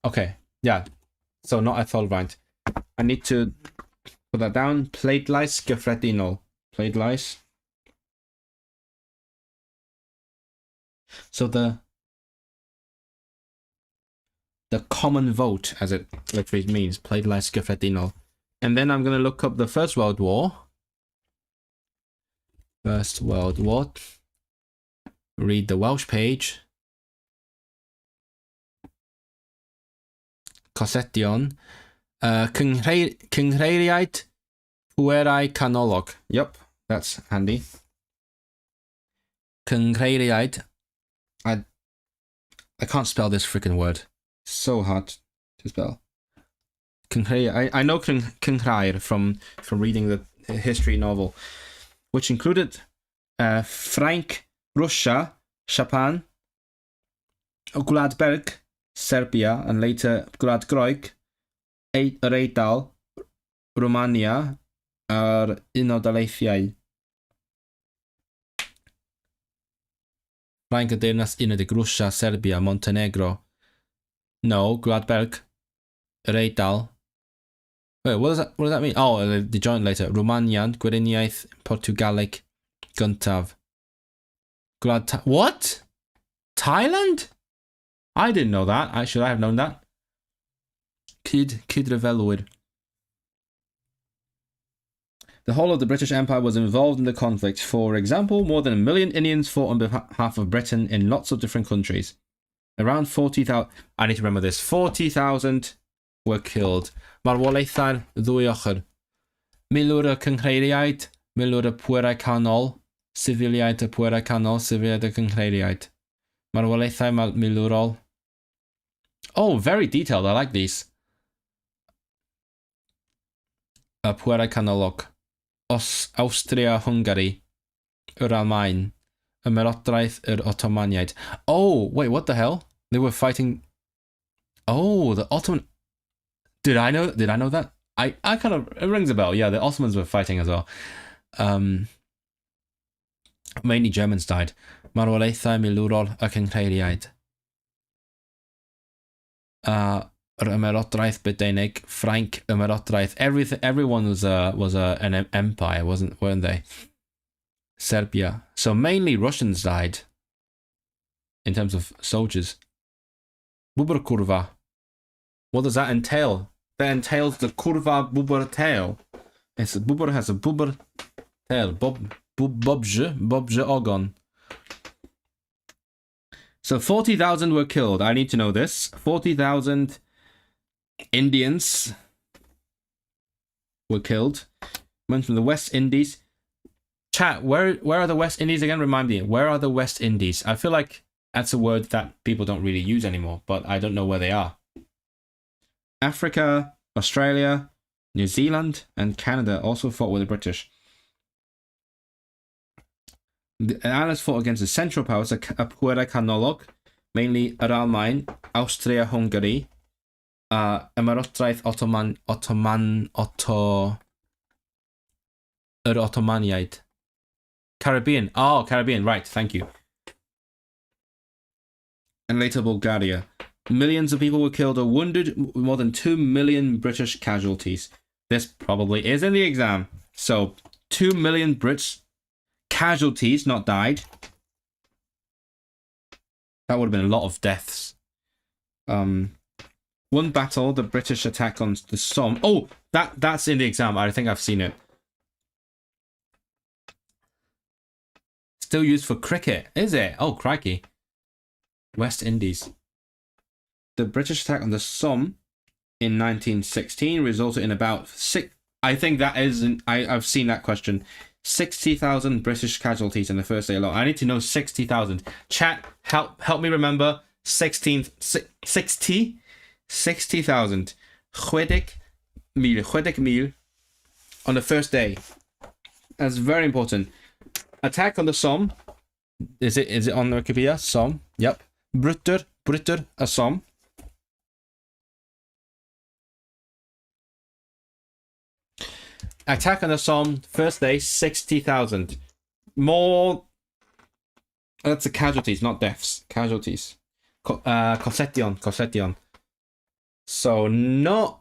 Okay. Yeah. So not Ethelwraint. I need to put that down. Pleidlais gyffredinol. Pleidlais. So the common vote, as it literally means, Pleidlais gyffredinol. And then I'm gonna look up the First World War. First World War. Read the Welsh page. Cosetion. Cynghreiriaid pwerau canolog. Yep, that's handy. Cynghreiriaid. I can't spell this freaking word. So hard to spell. I know Cynghreir from reading the history novel, which included Frank, Russia, Japan, Gwlad Belg, Serbia, and later Gwlad Groeg, yr Eidal, Romania, a'r Unol Daleithiau. Ffrainc y Deyrnas Unedig, Russia, Serbia, Montenegro. No, Gwlad Belg, yr Eidal. Wait, what does that mean? Oh, the joint later. Romanian, Gweriniaeth, Portugalig, Gyntaf. What? Thailand? I didn't know that. Should I have known that? Cydrefelwyr. The whole of the British Empire was involved in the conflict. For example, more than 1 million Indians fought on behalf of Britain in lots of different countries. Around 40,000... I need to remember this. 40,000 were killed. Marwolaethau'r ddwy ochr. Milwr y cynghreiriaid, milwr y pwerau canol, sifiliaid y pwerau canol, sifiliaid y cynghreiriaid. Marwolaethau milwrol. Oh, very detailed. I like these. Y pwerau canolog. Austria-Hungary. Yr Almaen. Ymerodraeth yr Ottomaniaid. Oh, wait, what the hell? They were fighting... Oh, the Ottoman... Did I know that? I kind of... It rings a bell. Yeah, the Ottomans were fighting as well. Mainly Germans died. Marwolaethau milwrol y cynghreiriaid. Ymerodraeth Brydeinig, Ffrainc Ymerodraeth. Everyone was an empire, weren't they? Serbia. So mainly Russians died in terms of soldiers. Bubur kurva. What does that entail? That entails the kurva bubur tail. Bubur has a bubur tail. Bobje ogon. So 40,000 were killed. I need to know this. 40,000 Indians were killed. Went from the West Indies. Chat, where are the West Indies again? Remind me, where are the West Indies? I feel like that's a word that people don't really use anymore, but I don't know where they are. Africa, Australia, New Zealand, and Canada also fought with the British. The Allies fought against the Central Powers, a pwerau canolog, mainly yr Almaen, Austria-Hungary, Ymerodraeth yr Ottomaniaid. Caribbean. Oh, Caribbean. Right. Thank you. And later Bulgaria. Millions of people were killed or wounded. More than 2 million British casualties. This probably is in the exam. So 2 million Brits casualties, not died. That would have been a lot of deaths. One battle, the British attack on the Somme. Oh, that's in the exam. I think I've seen it. Still used for cricket, is it? Oh, crikey. West Indies. The British attack on the Somme in 1916 resulted in about I think that is. I've seen that question. 60,000 British casualties in the first day alone. I need to know 60,000. Chat, help me remember 60,000. 60,000. Chwedeg mil on the first day. That's very important. Attack on the Somme. Is it on Wikipedia? Somme. Yep. Brutter a Somme. Attack on the Somme, first day, 60,000. More. That's the casualties, not deaths. Casualties. Cossetion. So not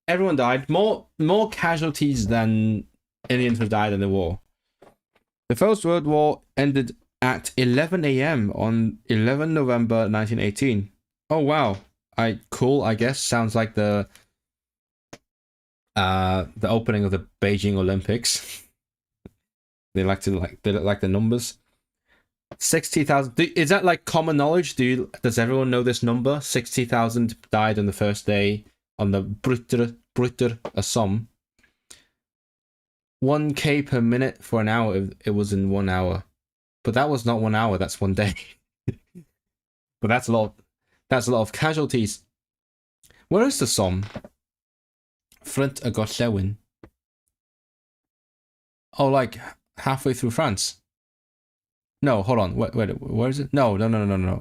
everyone died. More casualties than Indians who died in the war. The First World War ended at 11 a.m. on 11 November 1918. Oh wow. Cool, I guess. Sounds like the opening of the Beijing Olympics. They like the numbers. 60,000. Is that like common knowledge? Does everyone know this number? 60,000 died on the first day on the Brutter Somme. 1K per minute for an hour. It was in 1 hour, but that was not 1 hour. That's 1 day. But that's a lot. That's a lot of casualties. Where is the Somme? Front a Gorllewin. Oh, like halfway through France. No, hold on. Wait, where is it? No.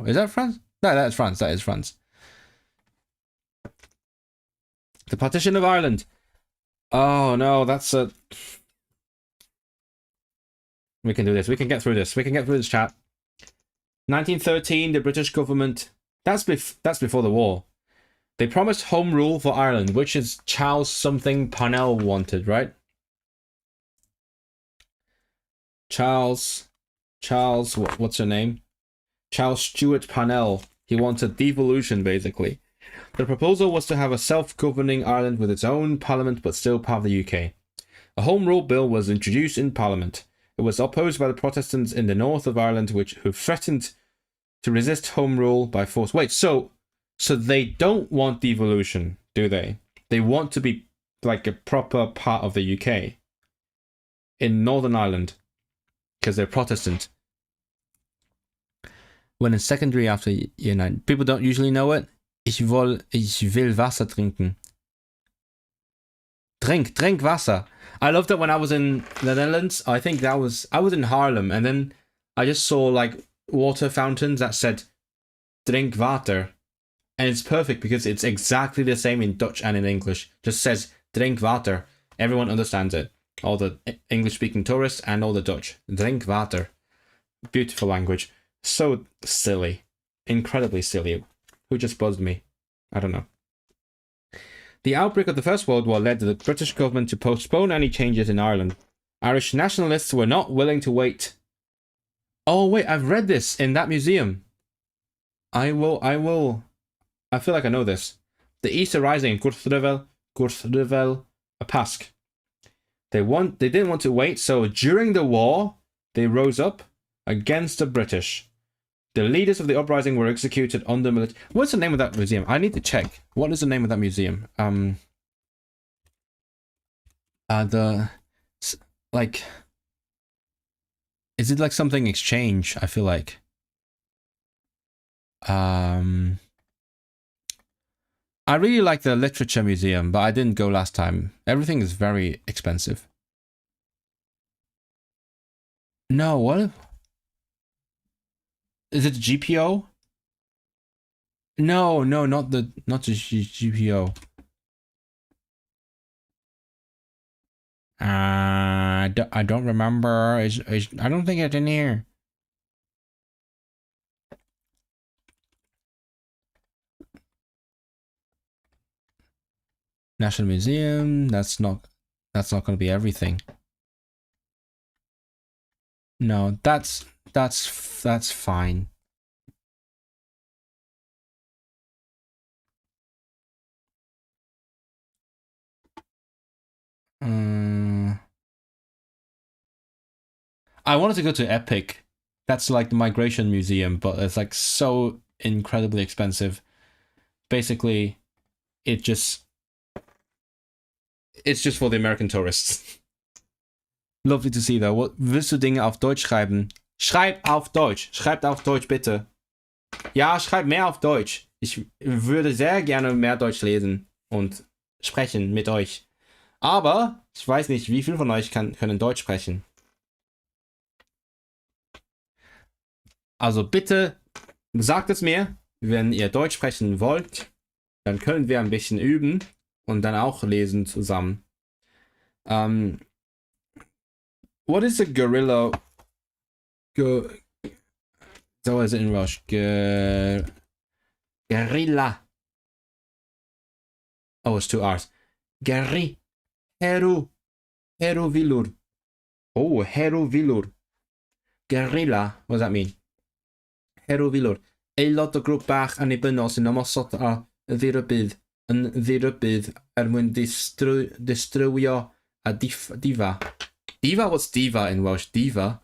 Is that France? No, that's France. That is France. The partition of Ireland. Oh no, that's a. We can do this. We can get through this. We can get through this, chat. 1913, the British government. That's before the war. They promised home rule for Ireland, which is Charles something Parnell wanted, right? Charles, what's her name? Charles Stuart Parnell. He wanted devolution, basically. The proposal was to have a self-governing Ireland with its own parliament, but still part of the UK. A Home Rule Bill was introduced in Parliament. It was opposed by the Protestants in the north of Ireland, who threatened to resist Home Rule by force. Wait, so they don't want devolution, do they? They want to be like a proper part of the UK in Northern Ireland because they're Protestant. When in secondary after year 9, people don't usually know it. Ich will Wasser trinken. Drink Wasser. I loved it when I was in the Netherlands. I think I was in Haarlem, and then I just saw like water fountains that said drink water. And it's perfect because it's exactly the same in Dutch and in English. Just says drink water. Everyone understands it. All the English speaking tourists and all the Dutch. Drink water. Beautiful language. So silly. Incredibly silly. Who just buzzed me? I don't know. The outbreak of the First World War led the British government to postpone any changes in Ireland. Irish nationalists were not willing to wait. Oh wait, I've read this in that museum. I feel like I know this. The Easter Rising in Gwrthryfel, a Pasg. They didn't want to wait, so during the war, they rose up against the British. The leaders of the uprising were executed under military. What's the name of that museum? I need to check. What is the name of that museum? Is it like something exchange? I feel like. I really like the literature museum, but I didn't go last time. Everything is very expensive. No, what? Is it the GPO? No, not the GPO. I don't remember. I don't think it's in here. National Museum. That's not going to be everything. No, that's fine. I wanted to go to Epic. That's like the migration museum, but it's like so incredibly expensive. Basically, it's just for the American tourists. Lovely to see though. What willst du Dinge auf Deutsch schreiben? Schreib auf Deutsch. Schreibt auf Deutsch bitte. Ja, schreib mehr auf Deutsch. Ich würde sehr gerne mehr Deutsch lesen und sprechen mit euch. Aber ich weiß nicht, wie viele von euch können Deutsch sprechen. Also bitte sagt es mir, wenn ihr Deutsch sprechen wollt, dann können wir ein bisschen üben und dann auch lesen zusammen. What is a gorilla? So is it in Welsh? Guerrilla. Oh, it's 2 R's. Heru vilur. Oh, heru vilur. Guerrilla. What does that mean? Heru vilur. Aelod o grŵp bach annibynnol sy'n ymosod a ddirybydd mwyn distrywio a difa. Diva? What's diva in Welsh? Diva?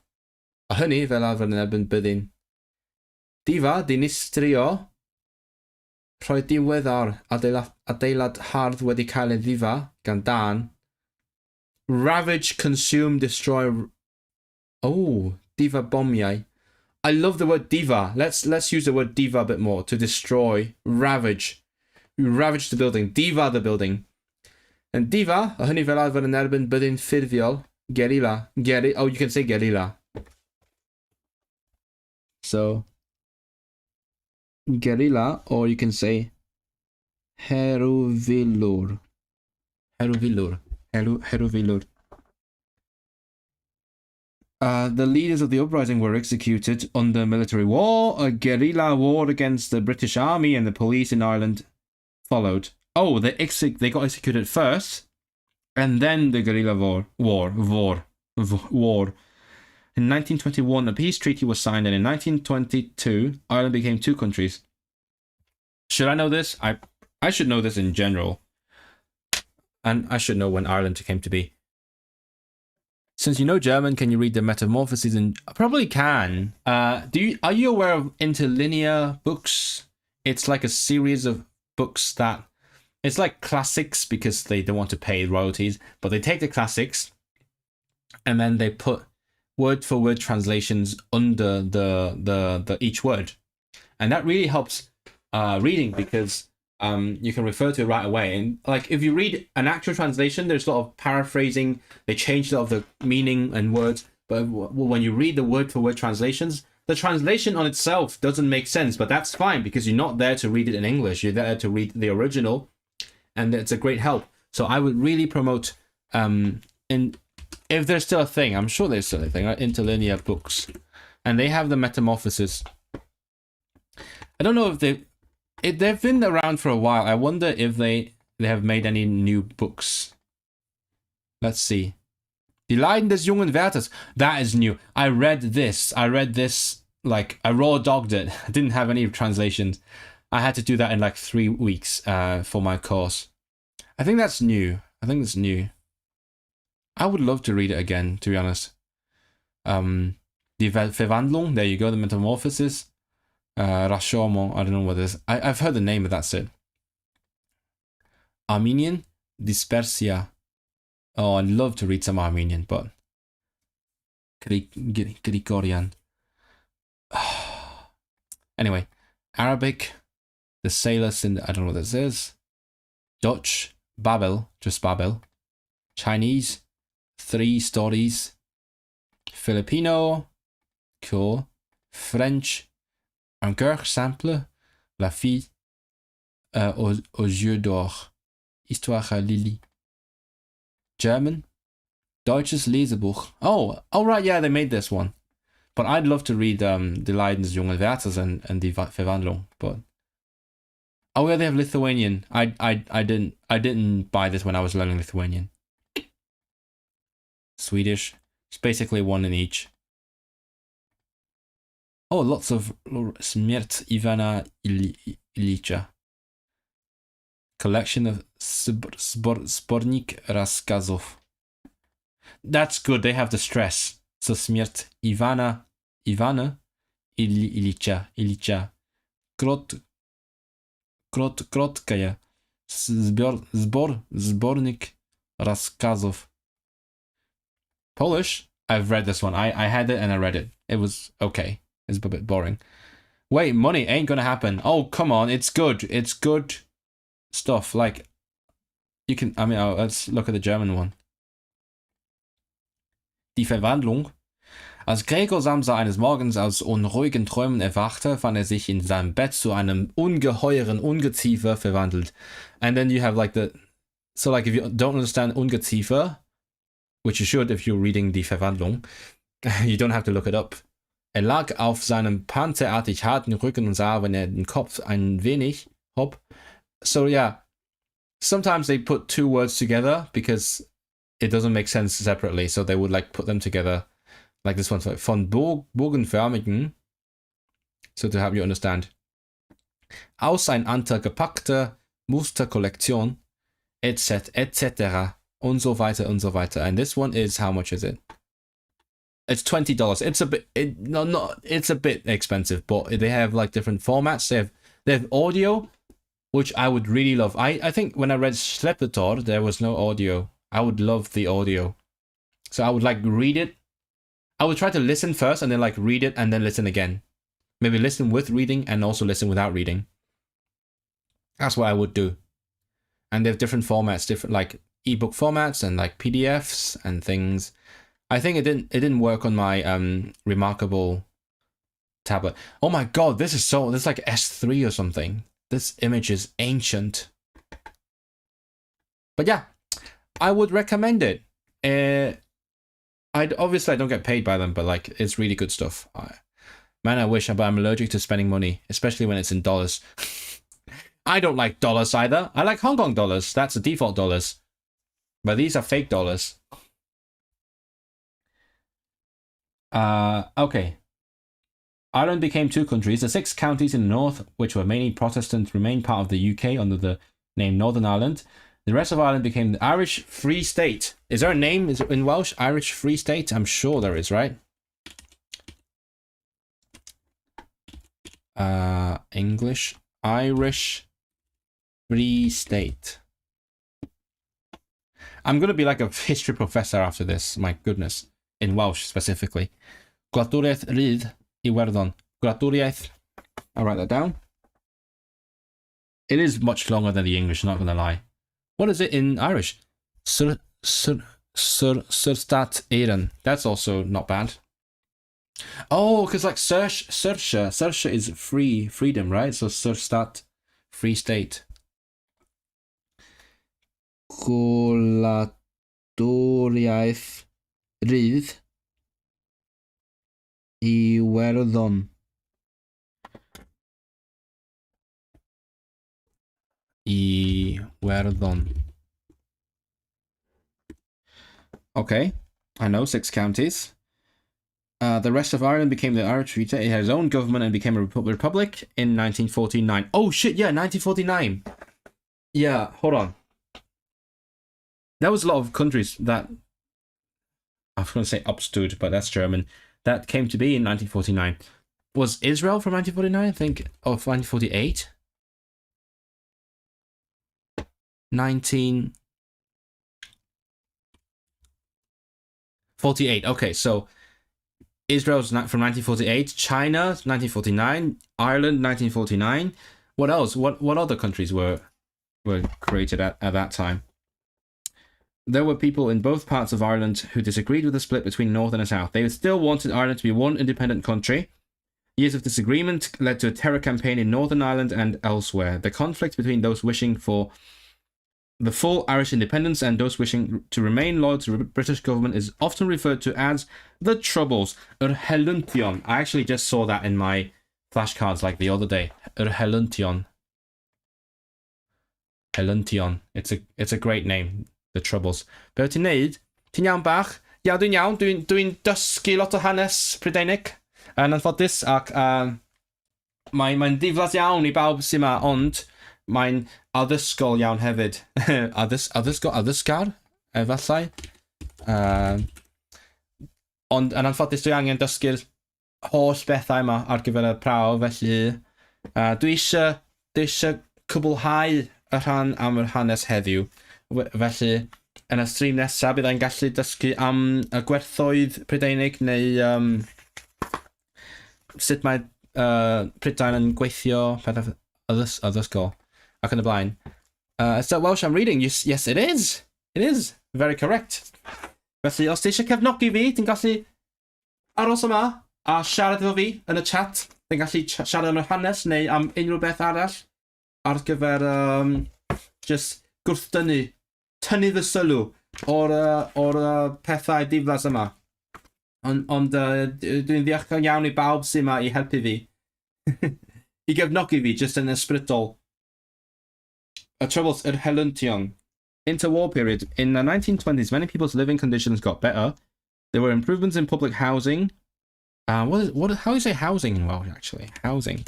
A hynny fel arfer yn erbyn byddin. Diva, dinistrio, rhoi diweddar adeilad hardd wedi cael ei ddifa gan dan. Ravage, consume, destroy. Oh, diva bombiau. I love the word diva. Let's use the word diva a bit more. To destroy, ravage. Ravage the building. Diva the building. And diva, a hynny fel arfer yn erbyn byddin ffurfiol. Guerrilla. Oh, you can say guerrilla. So, guerrilla, or you can say heruvilur. Heruvilur. The leaders of the uprising were executed under military war. A guerrilla war against the British Army and the police in Ireland followed. Oh, they got executed first. And then the guerrilla war. In 1921, a peace treaty was signed, and in 1922, Ireland became 2 countries. Should I know this? I should know this in general. And I should know when Ireland came to be. Since you know German, can you read the Metamorphoses? I probably can. Are you aware of Interlinear books? It's like a series of books that... It's like classics because they don't want to pay royalties, but they take the classics and then they put word-for-word translations under the each word, and that really helps reading because you can refer to it right away. And like if you read an actual translation, there's a lot of paraphrasing. They change a lot of the meaning and words, but when you read the word-for-word translations, the translation on itself doesn't make sense, but that's fine because you're not there to read it in English. You're there to read the original. And it's a great help. So I would really promote, if there's still a thing, I'm sure there's still a thing, right? Interlinear books. And they have the Metamorphoses. I don't know if they've been around for a while. I wonder if they have made any new books. Let's see. Die Leiden des jungen Werthers. That is new. I read this, like, I raw dogged it. I didn't have any translations. I had to do that in like 3 weeks for my course. I think that's new. I would love to read it again, to be honest. Die Verwandlung, there you go, the Metamorphosis. Rashomon, I don't know what it is. I've heard the name, but that's it. Armenian, Dispersia. Oh, I'd love to read some Armenian, but... Gregorian. Anyway, Arabic... The Sailor Syndicate, I don't know what this is. Dutch, Babel, just Babel. Chinese, 3 Stories. Filipino, cool. French, Un cœur simple, La fille aux yeux d'or. Histoire à Lily. German, Deutsches Lesebuch. Oh, right, yeah, they made this one. But I'd love to read Die Leidensjunge Werthers and Die Verwandlung. But oh yeah, they have Lithuanian. I didn't buy this when I was learning Lithuanian. Swedish. It's basically one in each. Oh, lots of Smrt Ivana Ilicha. Collection of Sbornik Raskazov. That's good. They have the stress. So Smrt Ivana Ilicha. Krotkaya. Zbornik Raskazov. Polish? I've read this one. I had it and I read it. It was okay. It's a bit boring. Wait, money ain't gonna happen. Oh, come on. It's good. It's good stuff. Like, you can... I mean, let's look at the German one. Die Verwandlung. Als Gregor Samsa eines Morgens aus unruhigen Träumen erwachte, fand er sich in seinem Bett zu einem ungeheuren Ungeziefer verwandelt. And then you have like the... So like if you don't understand Ungeziefer, which you should if you're reading Die Verwandlung, you don't have to look it up. Er lag auf seinem panzerartig harten Rücken und sah, wenn er den Kopf ein wenig hob. So yeah, sometimes they put two words together because it doesn't make sense separately. So they would like put them together, like this one, von bogenförmigen. So to help you understand. Aus ein gepackte Musterkollektion, etc. Und so weiter und so weiter. And this one is, how much is it? It's $20. It's a bit, it's a bit expensive, but they have like different formats. They have audio, which I would really love. I think when I read Schleppetor, there was no audio. I would love the audio. So I would like read it. I would try to listen first and then like read it and then listen again. Maybe listen with reading and also listen without reading. That's what I would do. And they have different formats, different like ebook formats and like PDFs and things. I think it didn't work on my Remarkable tablet. Oh my god, this is like S3 or something. This image is ancient. But yeah, I would recommend it. I don't get paid by them, but like it's really good stuff. Man, I wish, but I'm allergic to spending money, especially when it's in dollars. I don't like dollars either. I like Hong Kong dollars. That's the default dollars. But these are fake dollars. Okay. Ireland became two countries. The 6 counties in the north, which were mainly Protestant, remained part of the UK under the name Northern Ireland. The rest of Ireland became the Irish Free State. Is there a name in Welsh? Irish Free State? I'm sure there is, right? English. Irish Free State. I'm going to be like a history professor after this. My goodness. In Welsh, specifically. Gwladwriaeth Rydd Iwerddon. Gwladwriaeth. I'll write that down. It is much longer than the English, not going to lie. What is it in Irish? Sur stat éireann. That's also not bad. Oh, because like Saoirse is freedom, right? So sur stat, free state. Gwladwriaeth Rydd Iwerddon. Iwerddon. Okay, I know 6 counties. The rest of Ireland became the Irish Free State. It had its own government and became a republic in 1949. Oh shit, yeah, 1949. Yeah, hold on. There was a lot of countries that, I was going to say upstood, but that's German, that came to be in 1949. Was Israel from 1949? I think, of 1948? 1948. Okay, so Israel's from 1948, China 1949, Ireland 1949. What else? What other countries were created at that time? There were people in both parts of Ireland who disagreed with the split between North and the South. They still wanted Ireland to be one independent country. Years of disagreement led to a terror campaign in Northern Ireland and elsewhere. The conflict between those wishing for the full Irish independence and those wishing to remain loyal to the British government is often referred to as the Troubles. Heluntion. I actually just saw that in my flashcards like the other day. Heluntion. Heluntion. It's a great name. The Troubles. Be ti'n neud? Ti'n iawn bach? Ia, dwi'n iawn. Dwi'n dysgu lot o hanes Prydeinig. Yn anffodus, ac mae'n ddiflas iawn I bawb sy'n ma, ond mae'n addysgol iawn hefyd. Addysgar? Efallai. Ond yn anffodus dwi angen dysgu'r holl bethau yma ar gyfer y prawf, felly dwi eisiau cwblhau y rhan am yr hanes heddiw. Felly, yn y stream nesaf, byddai'n gallu dysgu am y gwerthoedd Prydeinig neu sut mae Prydain yn gweithio pethau addysgol ac yn y blaen. Is that Welsh I'm reading? Yes, it is. It is. Very correct. Felly, os ti eisiau cefnogi fi, ti'n gallu aros yma a siarad efo fi yn y chat. Ti'n gallu siarad am y hanes neu am unrhyw beth arall ar gyfer just gwrthdynnu, tynnu fy sylw o'r pethau diflas yma. Ond dwi'n ddiolchgar iawn I bawb sy'n yma I helpu fi. I gefnogi fi, just yn ysbrydol. The Troubles at Heluntion. Interwar period. In the 1920s, many people's living conditions got better. There were improvements in public housing. How do you say housing in Welsh, actually? Housing.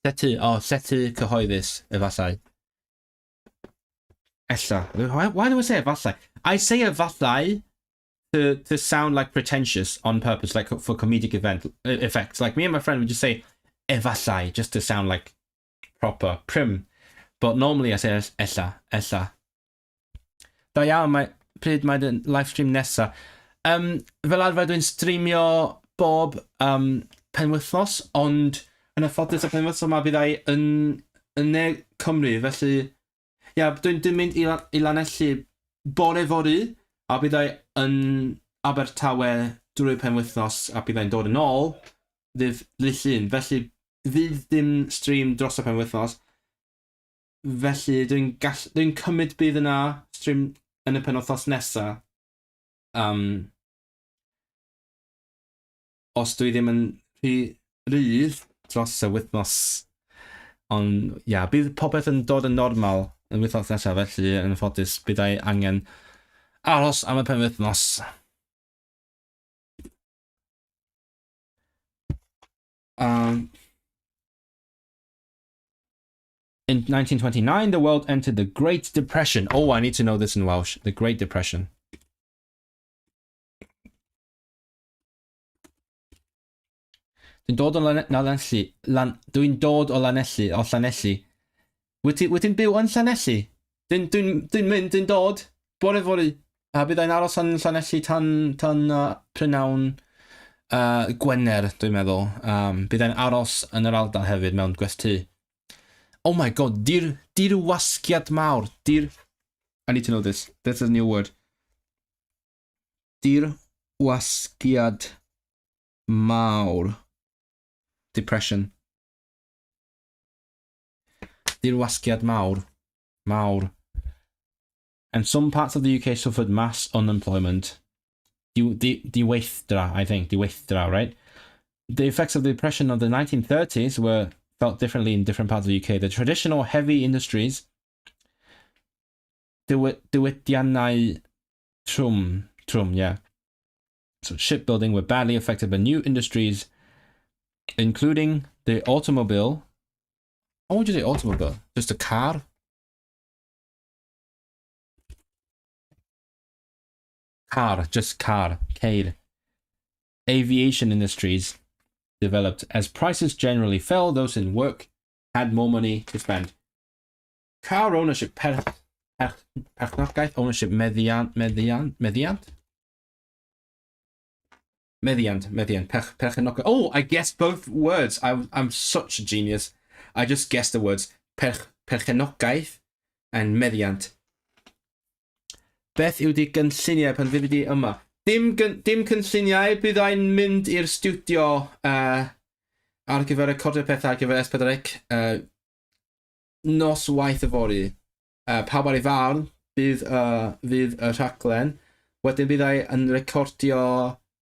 Setu cyhoeddus, efallai. Ella. Why do I say efallai? I say efallai to sound like pretentious on purpose, like for comedic effects. Like me and my friend would just say efallai, just to sound like proper, prim. But normally I say ella. Da iawn, pryd mae'r live stream nesa. Fel arfer dwi'n streamio bob penwythnos, ond yn y ffodus y penwythnos yma byddai yn Ne Cymru, felly dwi'n mynd I Lanelli bore fory, a byddai yn Abertawe drwy'r penwythnos, a byddai'n dod yn ôl ddydd Llun, felly fydd dim stream dros y penwythnos. Felly dwi'n cymryd bydd yna stream yn y penwythnos nesa. Os dwi ddim yn rydd dros y wythnos. Ond bydd popeth yn dod yn normal yn wythnos nesaf, felly yn ffodus byddai angen aros am y penwythnos. In 1929, the world entered the Great Depression. Oh, I need to know this in Welsh. The Great Depression. Dwi'n dod o Lanelli. Dwi'n dod o Lanelli, o Llanelli. Wyt ti'n byw yn Llanelli? Dwi'n mynd, dwi'n dod. Bore fory. A byddai'n aros yn Llanelli tan prynawn Gwener, dwi'n meddwl. Byddai'n aros yn yr ardal hefyd mewn gwesty. Oh my god, dirwasgiad mawr. I need to know this. This is a new word. Dirwasgiad mawr. Depression. Dirwasgiad mawr. And some parts of the UK suffered mass unemployment. Diweithdra, I think. Diweithdra, right? The effects of the depression of the 1930s were felt differently in different parts of the UK. The traditional heavy industries, diwydiannau trwm, yeah. So shipbuilding were badly affected by new industries, including the automobile. How would you say automobile? Just a car? Just car. Ceir. Aviation industries developed. As prices generally fell, those in work had more money to spend. Car ownership, perchnogaeth ownership, meddiant, perchnogaeth. Oh, I guessed both words. I'm such a genius. I just guessed the words perchnogaeth and meddiant. Beth yw di gynlluniau pan fydd di yma? Dim cynlluniau, byddai'n mynd i'r studio ar gyfer y codi'r pethau ar gyfer S4C. noswaith yfory. Pawb ar ei farn fydd y rhaglen. Wedyn byddai yn recordio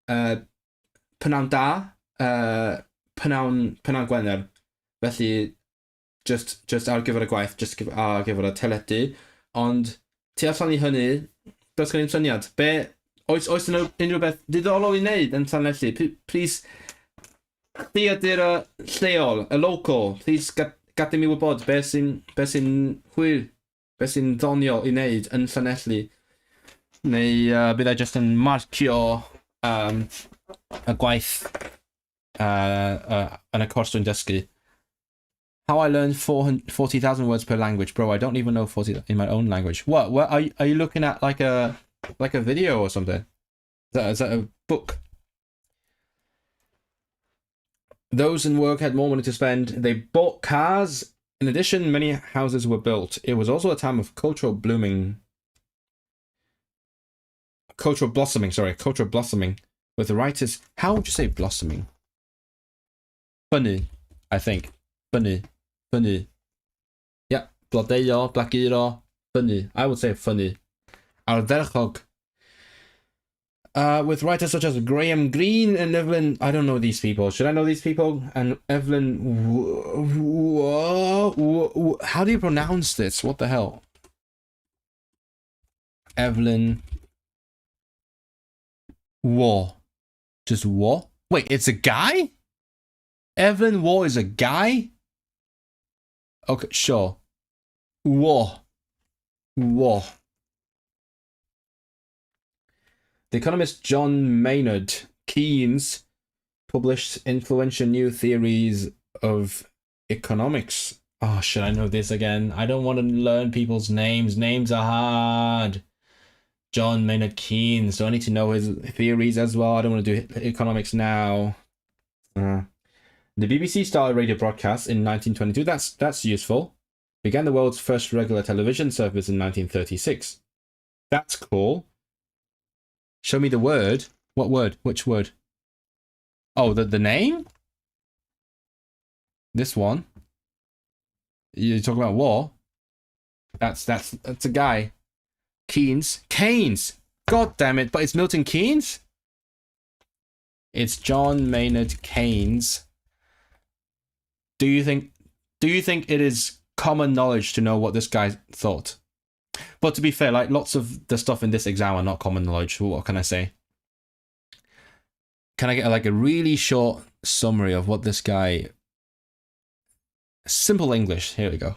pnawn da, pnawn Gwener. Felly, just ar gyfer y gwaith, just ar gyfer y teledu. Ond, tu allan i hynny, does gen i'n syniad. Oes yna unrhyw beth diddorol i wneud yn Llanelli? Please, chi ydy'r lleol, y local. Please, gadael mi wybod beth sy'n hwyr, beth sy'n ddoniol i wneud yn Llanelli. Neu byddai just yn marcio y gwaith yn y cwrs dwi'n dysgu. How I learned 40,000 words per language, bro. I don't even know 40 in my own language. What are you looking at? Like a video or something? Is that a book? Those in work had more money to spend. They bought cars. In addition, many houses were built. It was also a time of cultural blossoming. With the writers. How would you say blossoming? Funny, I think. Funny. Yeah, blodeuo, blaguro, funny. I would say funny. Ardderchog. With writers such as Graham Greene and Evelyn... I don't know these people. Should I know these people? And Evelyn... How do you pronounce this? What the hell? Evelyn... Waugh. Just Waugh? Wait, it's a guy? Evelyn Waugh is a guy? Okay, sure. Waugh. The economist John Maynard Keynes published influential new theories of economics. Oh, should I know this again? I don't want to learn people's names. Names are hard. John Maynard Keynes. Do I need to know his theories as well? I don't want to do economics now. The BBC started radio broadcasts in 1922. That's useful. Began the world's first regular television service in 1936. That's cool. Show me the word. What word? Which word? Oh, the name? This one. You're talking about war? That's a guy. Keynes. God damn it! But it's Milton Keynes. It's John Maynard Keynes. Do you think it is common knowledge to know what this guy thought? But to be fair, like lots of the stuff in this exam are not common knowledge. What can I say? Can I get like a really short summary of what this guy... Simple English. Here we go.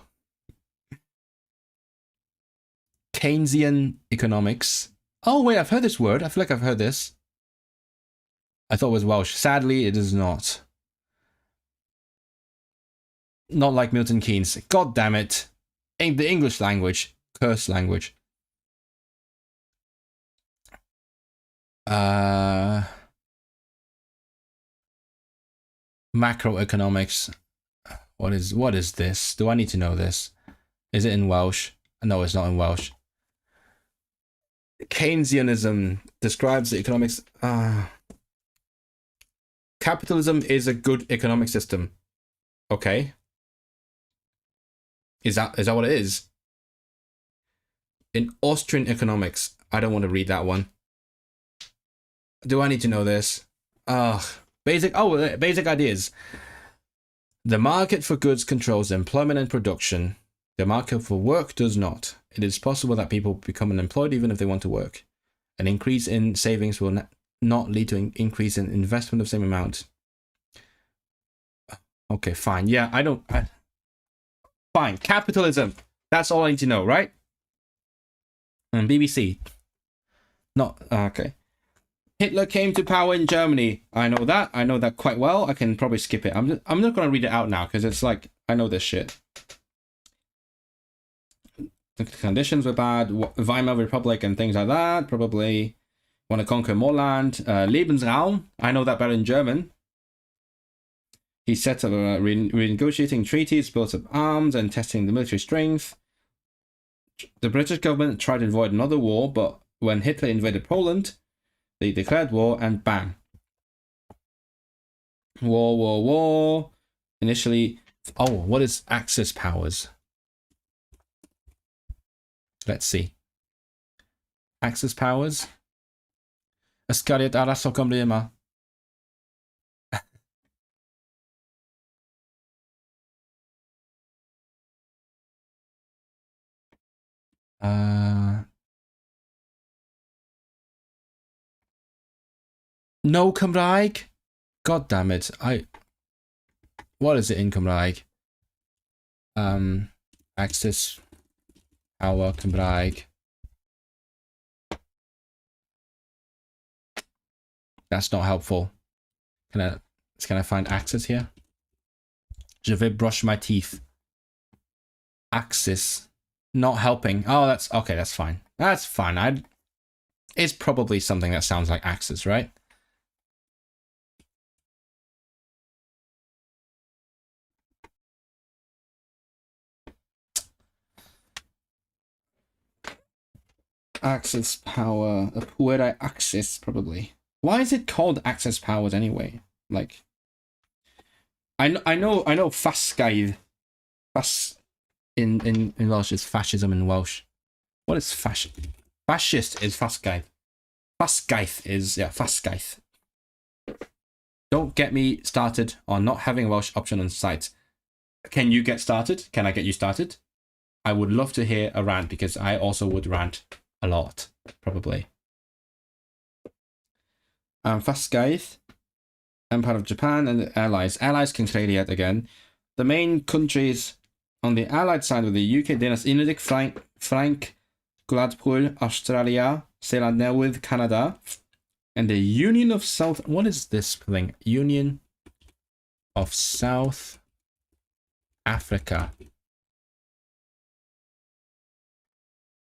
Keynesian economics. Oh wait, I've heard this word. I feel like I've heard this. I thought it was Welsh. Sadly, it is not. Not like Milton Keynes. God damn it. The English language. Curse language. Macroeconomics. What is this? Do I need to know this? Is it in Welsh? No, it's not in Welsh. Keynesianism describes the economics. Capitalism is a good economic system. Okay. Is that what it is? In Austrian economics, I don't want to read that one. Do I need to know this? Basic ideas. The market for goods controls employment and production. The market for work does not. It is possible that people become unemployed even if they want to work. An increase in savings will not lead to an increase in investment of the same amount. Okay, fine. Yeah, fine. Capitalism. That's all I need to know, right? And BBC. Not... okay. Hitler came to power in Germany. I know that quite well. I can probably skip it. I'm not going to read it out now because it's like, I know this shit. The conditions were bad. Weimar Republic and things like that. Probably want to conquer more land. Lebensraum. I know that better in German. He set up renegotiating treaties, built up arms, and testing the military strength. The British government tried to avoid another war, but when Hitler invaded Poland, they declared war and bang. War. Initially... Oh, what is Axis powers? let's see. Axis powers. Ysgariad arall o Gymru yma. No Cymraeg? God damn it. What is it in Cymraeg? Axis power Cymraeg. That's not helpful. Can I find Axis here? Je vais brush my teeth. Axis. Not helping. Oh, that's okay, that's fine. That's fine. It's probably something that sounds like Axis, right? Axis power. Word Axis, probably. Why is it called Axis powers anyway? Like, I know fasgaidd. In Welsh is fascism in Welsh. What is fascist? Fascist is fasgaidd. Fasgaith is fasgaith. Don't get me started on not having a Welsh option on site. Can you get started? Can I get you started? I would love to hear a rant because I also would rant a lot, probably. Fasgaith, Empire of Japan and the Allies. Allies can trade yet again. The main countries on the Allied side of the UK, Denas Unedig, Frank, Gladpool, Australia, Zeeland Newydd, Canada, and the Union of South... What is this thing? Union of South Africa.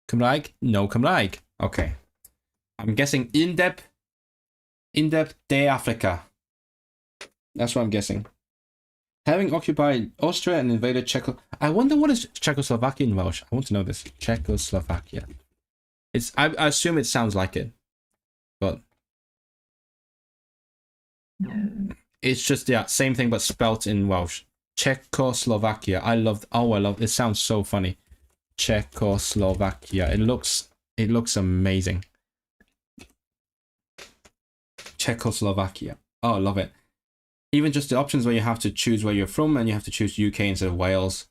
Cymraeg? No Cymraeg. Okay. I'm guessing Indep de Africa. That's what I'm guessing. Having occupied Austria and invaded Czechoslovakia. I wonder what is Czechoslovakia in Welsh. I want to know this. Czechoslovakia. I assume it sounds like it, but it's just same thing but spelt in Welsh. Czechoslovakia. I love it. Sounds so funny. Czechoslovakia. It looks amazing. Czechoslovakia. Oh, I love it. Even just the options where you have to choose where you're from and you have to choose UK instead of Wales.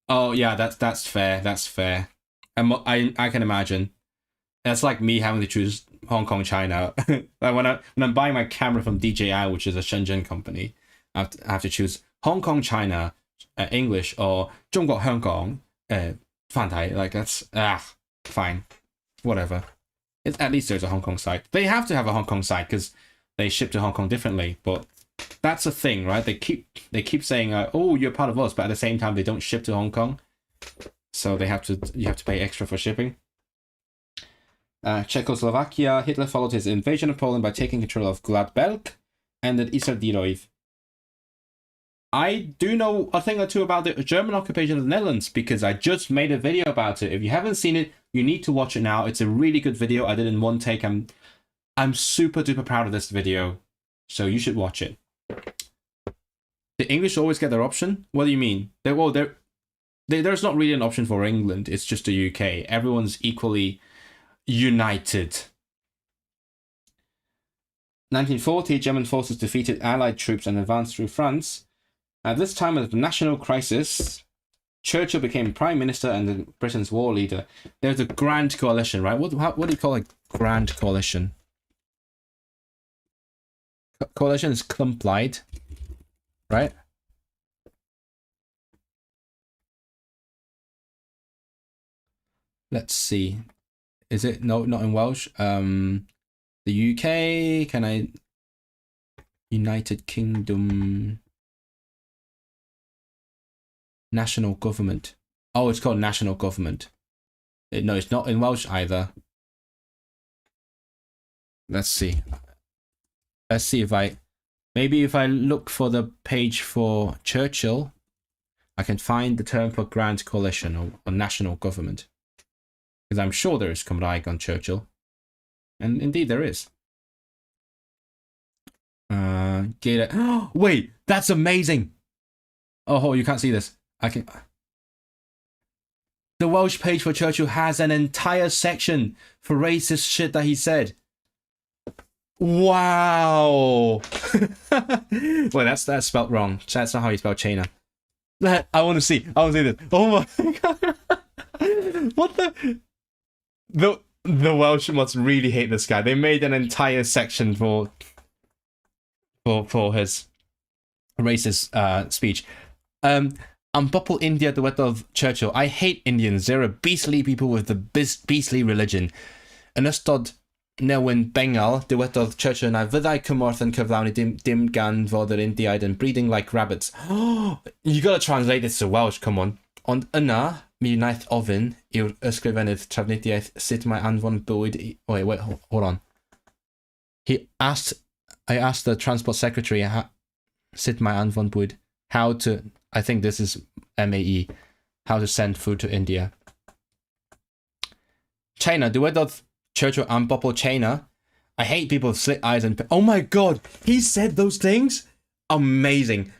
Oh yeah, that's fair. That's fair. I can imagine. That's like me having to choose Hong Kong, China. Like when I'm buying my camera from DJI, which is a Shenzhen company, I have to choose Hong Kong, China, English, or 中国香港, 繁体. Like that's fine, whatever. At least there's a Hong Kong site. They have to have a Hong Kong site because they ship to Hong Kong differently, but that's a thing, right? They keep saying, "Oh, you're part of us," but at the same time, they don't ship to Hong Kong, so you have to pay extra for shipping. Czechoslovakia. Hitler followed his invasion of Poland by taking control of Gladbelk and the Isardiroiv. I do know a thing or two about the German occupation of the Netherlands because I just made a video about it. If you haven't seen it, you need to watch it now. It's a really good video. I did it in one take. I'm super duper proud of this video, so you should watch it. The English always get their option? What do you mean? There's not really an option for England. It's just the UK. Everyone's equally united. 1940, German forces defeated Allied troops and advanced through France. At this time of national crisis, Churchill became Prime Minister and Britain's war leader. There's a grand coalition, right? What do you call a grand coalition? Coalition is Clumplied, right? Let's see. Is it? No, not in Welsh. The UK, United Kingdom, national government. Oh, it's called national government. No, it's not in Welsh either. Let's see. Let's see if if I look for the page for Churchill, I can find the term for grand coalition or national government. Because I'm sure there is Cymraeg on Churchill. And indeed there is. Wait, that's amazing! Oh, you can't see this. The Welsh page for Churchill has an entire section for racist shit that he said. Wow. Well, that's spelled wrong. That's not how you spell China. I want to see. I want to see this. Oh my god. What the Welsh must really hate this guy. They made an entire section for his racist speech. Unpopular India dywedodd Churchill. I hate Indians. They're a beastly people with the beastly religion. Yn ystod Newyn Bengal, dywedodd Churchill na fyddai cymorth yn cyflawni dim gan fod yr Indiaid yn breeding like rabbits. You gotta translate this to Welsh, come on. Ond yna, mi wnaeth ofyn i'r ysgrifennydd trafnidiaeth sut mae anfon bywyd... Wait, hold on. I asked the transport secretary sut mae anfon bwyd, how to... I think this is MAE, how to send food to India. China, dywedodd Churchill am bobl China. I hate people with slit eyes and... Oh my god, he said those things? Amazing.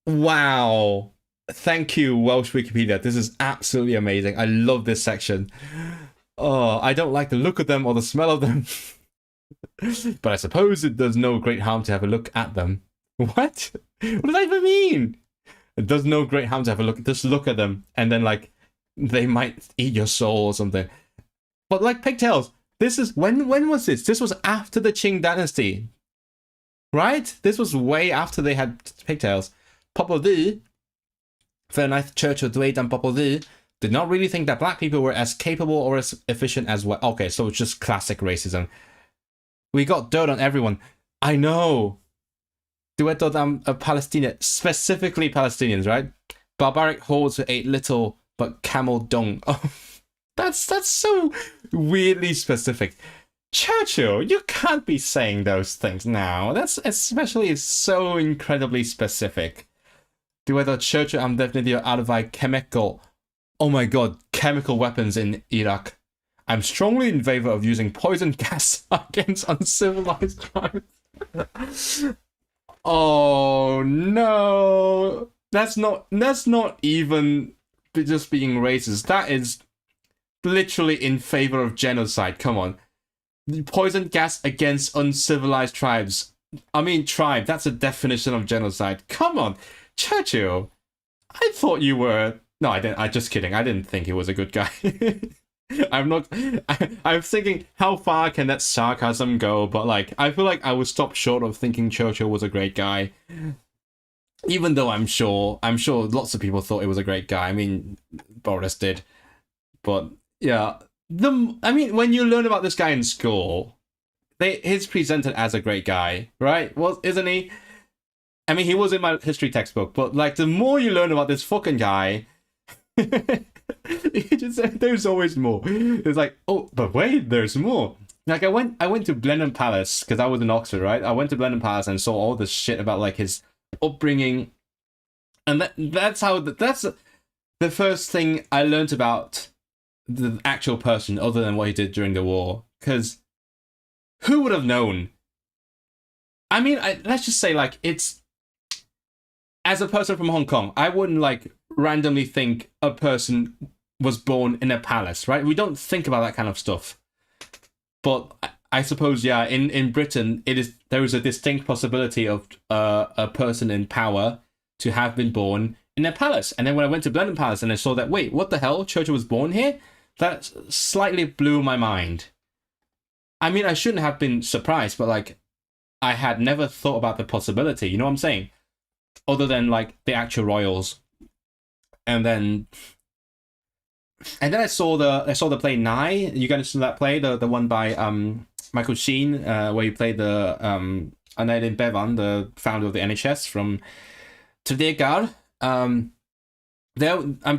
Wow. Thank you, Welsh Wikipedia. This is absolutely amazing. I love this section. Oh, I don't like the look of them or the smell of them. But I suppose it does no great harm to have a look at them. What? What does that even mean? It does no great harm to have a look. Just look at them, and then like they might eat your soul or something. But like pigtails, this is when was this? This was after the Qing dynasty, right? This was way after they had pigtails. Pobl du, fe wnaeth Churchill dweud am pobl du, did not really think that black people were as capable or as efficient as well. Okay, so it's just classic racism. We got dirt on everyone. I know. Dywedodd am Palestinian, specifically Palestinians, right? Barbaric hordes who ate little but camel dung. Oh, that's so weirdly specific. Churchill, you can't be saying those things now. That's especially so incredibly specific. Dywedodd Churchill am ddefnyddio arfau chemical. Oh my god, chemical weapons in Iraq. I'm strongly in favor of using poison gas against uncivilized tribes. Oh no, that's not even just being racist. That is literally in favor of genocide. Come on, poison gas against uncivilized tribes. I mean, tribe. That's a definition of genocide. Come on, Churchill. I thought you were. No, I didn't. I'm just kidding. I didn't think he was a good guy. I'm not. I'm thinking, how far can that sarcasm go? But like, I feel like I would stop short of thinking Churchill was a great guy. Even though I'm sure lots of people thought he was a great guy. I mean, Boris did. But yeah, when you learn about this guy in school, he's presented as a great guy, right? Well, isn't he? I mean, he was in my history textbook, but like, the more you learn about this fucking guy. There's always more. It's like, oh, but wait, there's more. Like I went to Blenheim Palace because I was in Oxford, right? I went to Blenheim Palace and saw all this shit about like his upbringing, and that's the first thing I learned about the actual person, other than what he did during the war. Because who would have known? I mean, let's just say like it's. As a person from Hong Kong, I wouldn't like randomly think a person was born in a palace, right? We don't think about that kind of stuff. But I suppose, yeah, in Britain, there is a distinct possibility of a person in power to have been born in a palace. And then when I went to Blenheim Palace and I saw that, wait, what the hell? Churchill was born here? That slightly blew my mind. I mean, I shouldn't have been surprised, but like, I had never thought about the possibility. You know what I'm saying? Other than like the actual royals, and then I saw the play Nye. You guys saw that play, the one by Michael Sheen, where he played the Aneurin Bevan, the founder of the NHS from Tredegar.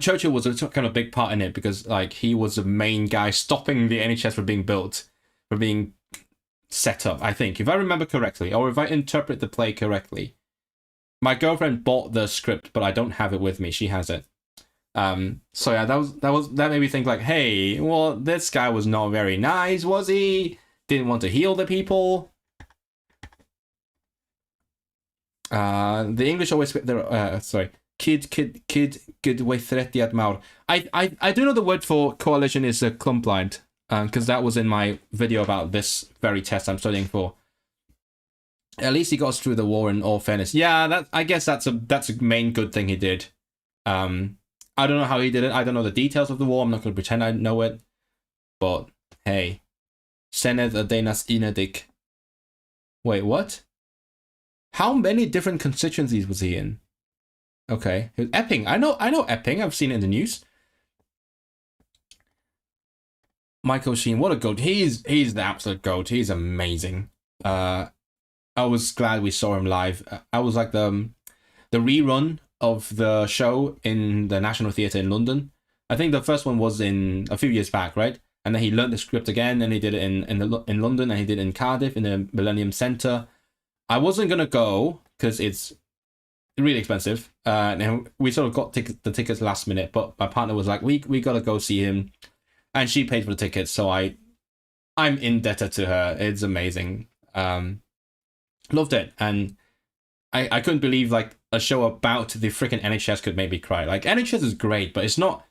Churchill was a kind of big part in it because like he was the main guy stopping the NHS from being built, from being set up. I think, if I remember correctly, or if I interpret the play correctly. My girlfriend bought the script, but I don't have it with me. She has it. So yeah, that made me think like, hey, well, this guy was not very nice, was he? Didn't want to heal the people. The English always Gydweithrediad mawr. I do know the word for coalition is a clwmplaid, because that was in my video about this very test I'm studying for. At least he got us through the war, in all fairness. Yeah, I guess that's a main good thing he did. I don't know how he did it. I don't know the details of the war. I'm not going to pretend I know it. But, hey. Senedd a Deunas Unedig. Wait, what? How many different constituencies was he in? Okay. Epping. I know Epping. I've seen it in the news. Michael Sheen, what a goat. He's the absolute goat. He's amazing. I was glad we saw him live. I was like the rerun of the show in the National Theatre in London. I think the first one was in a few years back, right? And then he learned the script again, and he did it in London, and he did it in Cardiff in the Millennium Centre. I wasn't gonna go because it's really expensive. And we sort of got the tickets last minute, but my partner was like, "We gotta go see him," and she paid for the tickets, so I'm indebted to her. It's amazing. Loved it, and I couldn't believe like a show about the freaking NHS could make me cry. Like NHS is great, but it's not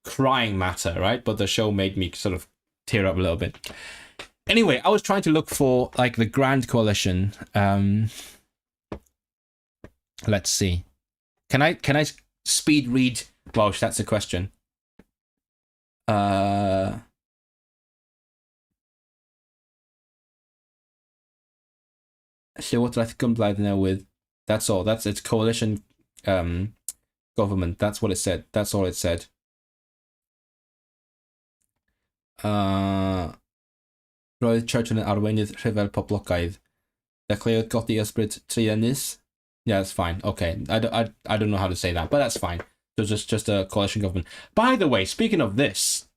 crying matter, right? But the show made me sort of tear up a little bit. Anyway, I was trying to look for like the Grand Coalition. Let's see. Can I speed read Welsh? That's the question. So Llywodraeth Gymraeg now with. That's all. That's its coalition government. That's what it said. That's all it said. Roedd Churchill yn arweinydd rhyfel poblogaidd. Dechreuodd godi ysbryd Triennus. Yeah, that's fine. Okay, I don't know how to say that, but that's fine. So just a coalition government. By the way, speaking of this,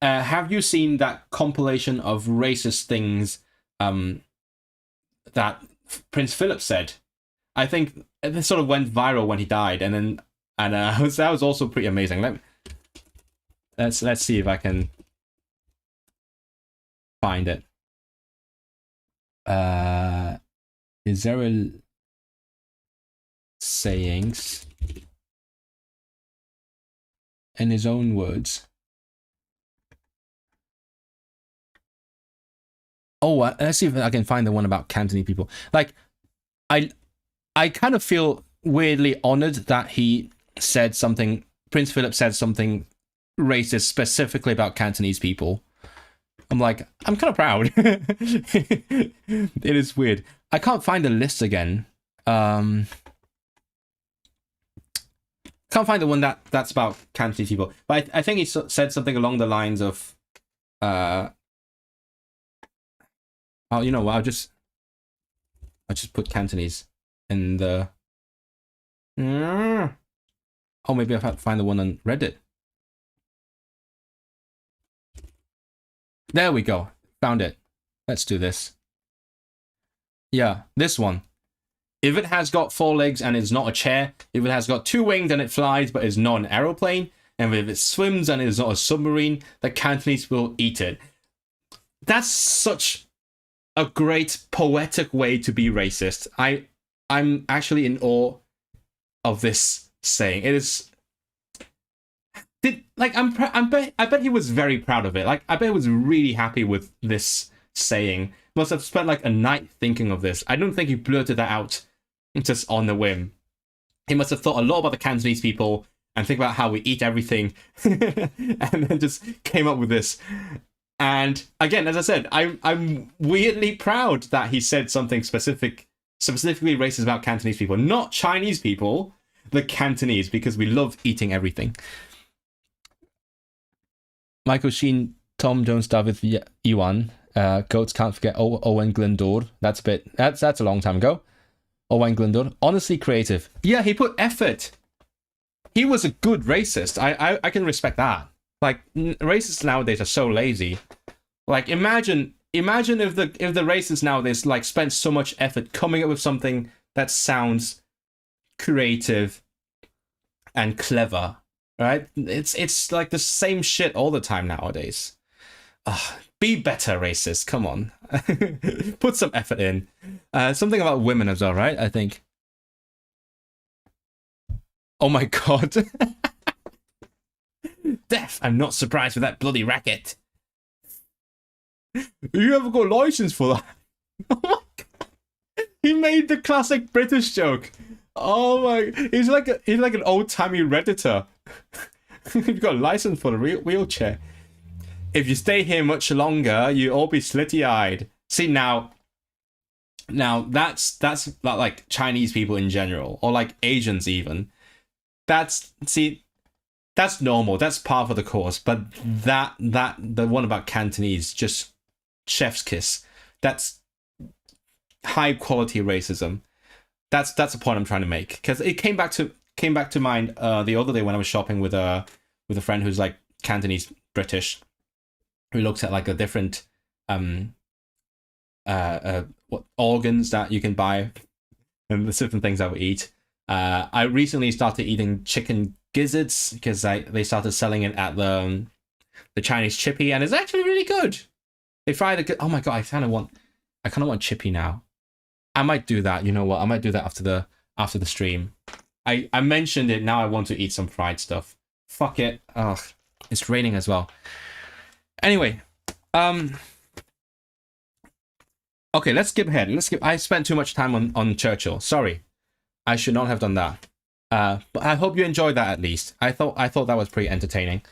have you seen that compilation of racist things that Prince Philip said? I think it sort of went viral when he died, and that was also pretty amazing. Let's see if I can find it. Is there a sayings in his own words? Oh, let's see if I can find the one about Cantonese people. Like, I kind of feel weirdly honored that he said something. Prince Philip said something racist specifically about Cantonese people. I'm like, I'm kind of proud. It is weird. I can't find the list again. Can't find the one that's about Cantonese people. But I think he said something along the lines of, oh, you know what? I'll just put Cantonese in the. Oh, maybe I'll find the one on Reddit. There we go. Found it. Let's do this. Yeah, this one. If it has got 4 legs and is not a chair, if it has got 2 wings and it flies but is not an aeroplane, and if it swims and it is not a submarine, the Cantonese will eat it. That's such a great poetic way to be racist. I'm actually in awe of this saying. It is. I bet he was very proud of it. Like, I bet he was really happy with this saying. Must have spent like a night thinking of this. I don't think he blurted that out just on the whim. He must have thought a lot about the Cantonese people and think about how we eat everything, and then just came up with this. And again, as I said, I'm weirdly proud that he said something specifically racist about Cantonese people, not Chinese people, the Cantonese, because we love eating everything. Michael Sheen, Tom Jones, David Iwan, Goats Can't Forget Owen Glyndwr. That's a long time ago. Owen Glyndwr, honestly creative. Yeah, he put effort. He was a good racist. I can respect that. Like, racists nowadays are so lazy. Like, imagine if the racists nowadays like spent so much effort coming up with something that sounds creative and clever. Right? It's like the same shit all the time nowadays. Be better, racist. Come on. Put some effort in. Something about women as well, right? I think. Oh my god. Death, I'm not surprised with that bloody racket. You haven't got a license for that. Oh my god. He made the classic British joke. Oh my, he's like an old-timey Redditor. You've got a license for the wheelchair. If you stay here much longer, you all be slitty-eyed. See, now that's like Chinese people in general, or like Asians even. That's normal. That's part of the course. But the one about Cantonese, just chef's kiss. That's high quality racism. That's the point I'm trying to make, because it came back to mind the other day when I was shopping with a friend who's like Cantonese British, who looked at like the different what organs that you can buy and the different things I would eat. I recently started eating chicken gizzards because they started selling it at the Chinese chippy, and it's actually really good. They fry the oh my god, I kind of want chippy now. I might do that. You know what? I might do that after the stream. I mentioned it. Now I want to eat some fried stuff. Fuck it. Ugh, it's raining as well. Anyway, okay, let's skip ahead. I spent too much time on Churchill. Sorry, I should not have done that. But I hope you enjoyed that at least. I thought that was pretty entertaining.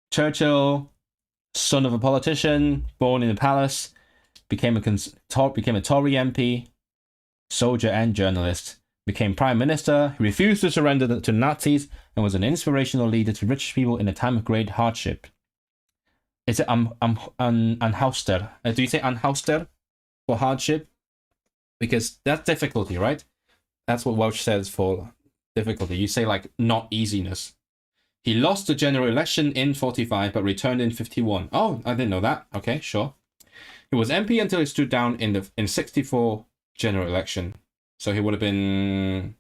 Churchill, son of a politician, born in a palace. Became a Tory MP, soldier and journalist. Became Prime Minister. He refused to surrender to Nazis and was an inspirational leader to rich people in a time of great hardship. Is it unhauster? Do you say unhauster for hardship? Because that's difficulty, right? That's what Welsh says for difficulty. You say like not easiness. He lost the general election in 45 but returned in 51. Oh, I didn't know that. Okay, sure. He was MP until he stood down in 64 general election. So he would have been,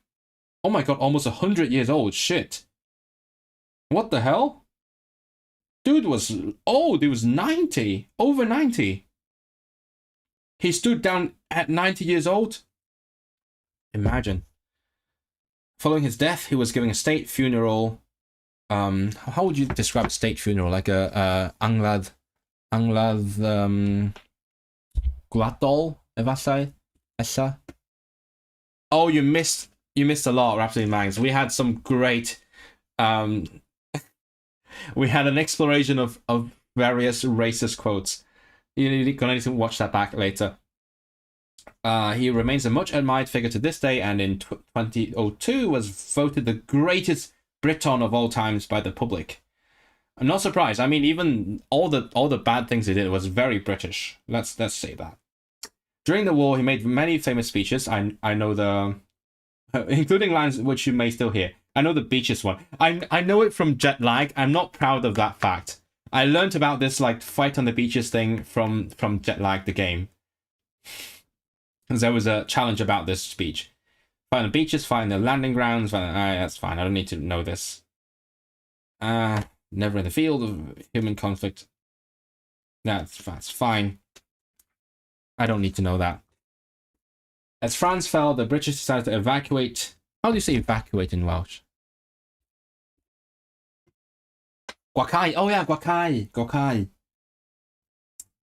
oh my god, almost 100 years old. Shit. What the hell? Dude was old. He was 90. Over 90. He stood down at 90 years old. Imagine. Following his death, he was giving a state funeral. How would you describe a state funeral? Like a anglad Gladol, Essa. Oh, you missed a lot, Rhapsody Minds. We had some great we had an exploration of various racist quotes. You're gonna need to watch that back later. He remains a much admired figure to this day, and in 2002 was voted the greatest Briton of all times by the public. I'm not surprised. I mean, even all the bad things he did was very British. Let's say that. During the war, he made many famous speeches. I know the, including lines which you may still hear. I know the beaches one. I know it from Jet Lag. I'm not proud of that fact. I learned about this like fight on the beaches thing from Jet Lag the game. There was a challenge about this speech. Fight on the beaches, fight on the landing grounds. That's fine. I don't need to know this. Never in the field of human conflict. That's fine. I don't need to know that. As France fell, the British decided to evacuate. How do you say evacuate in Welsh? Gwakai. Oh yeah, Gwakai.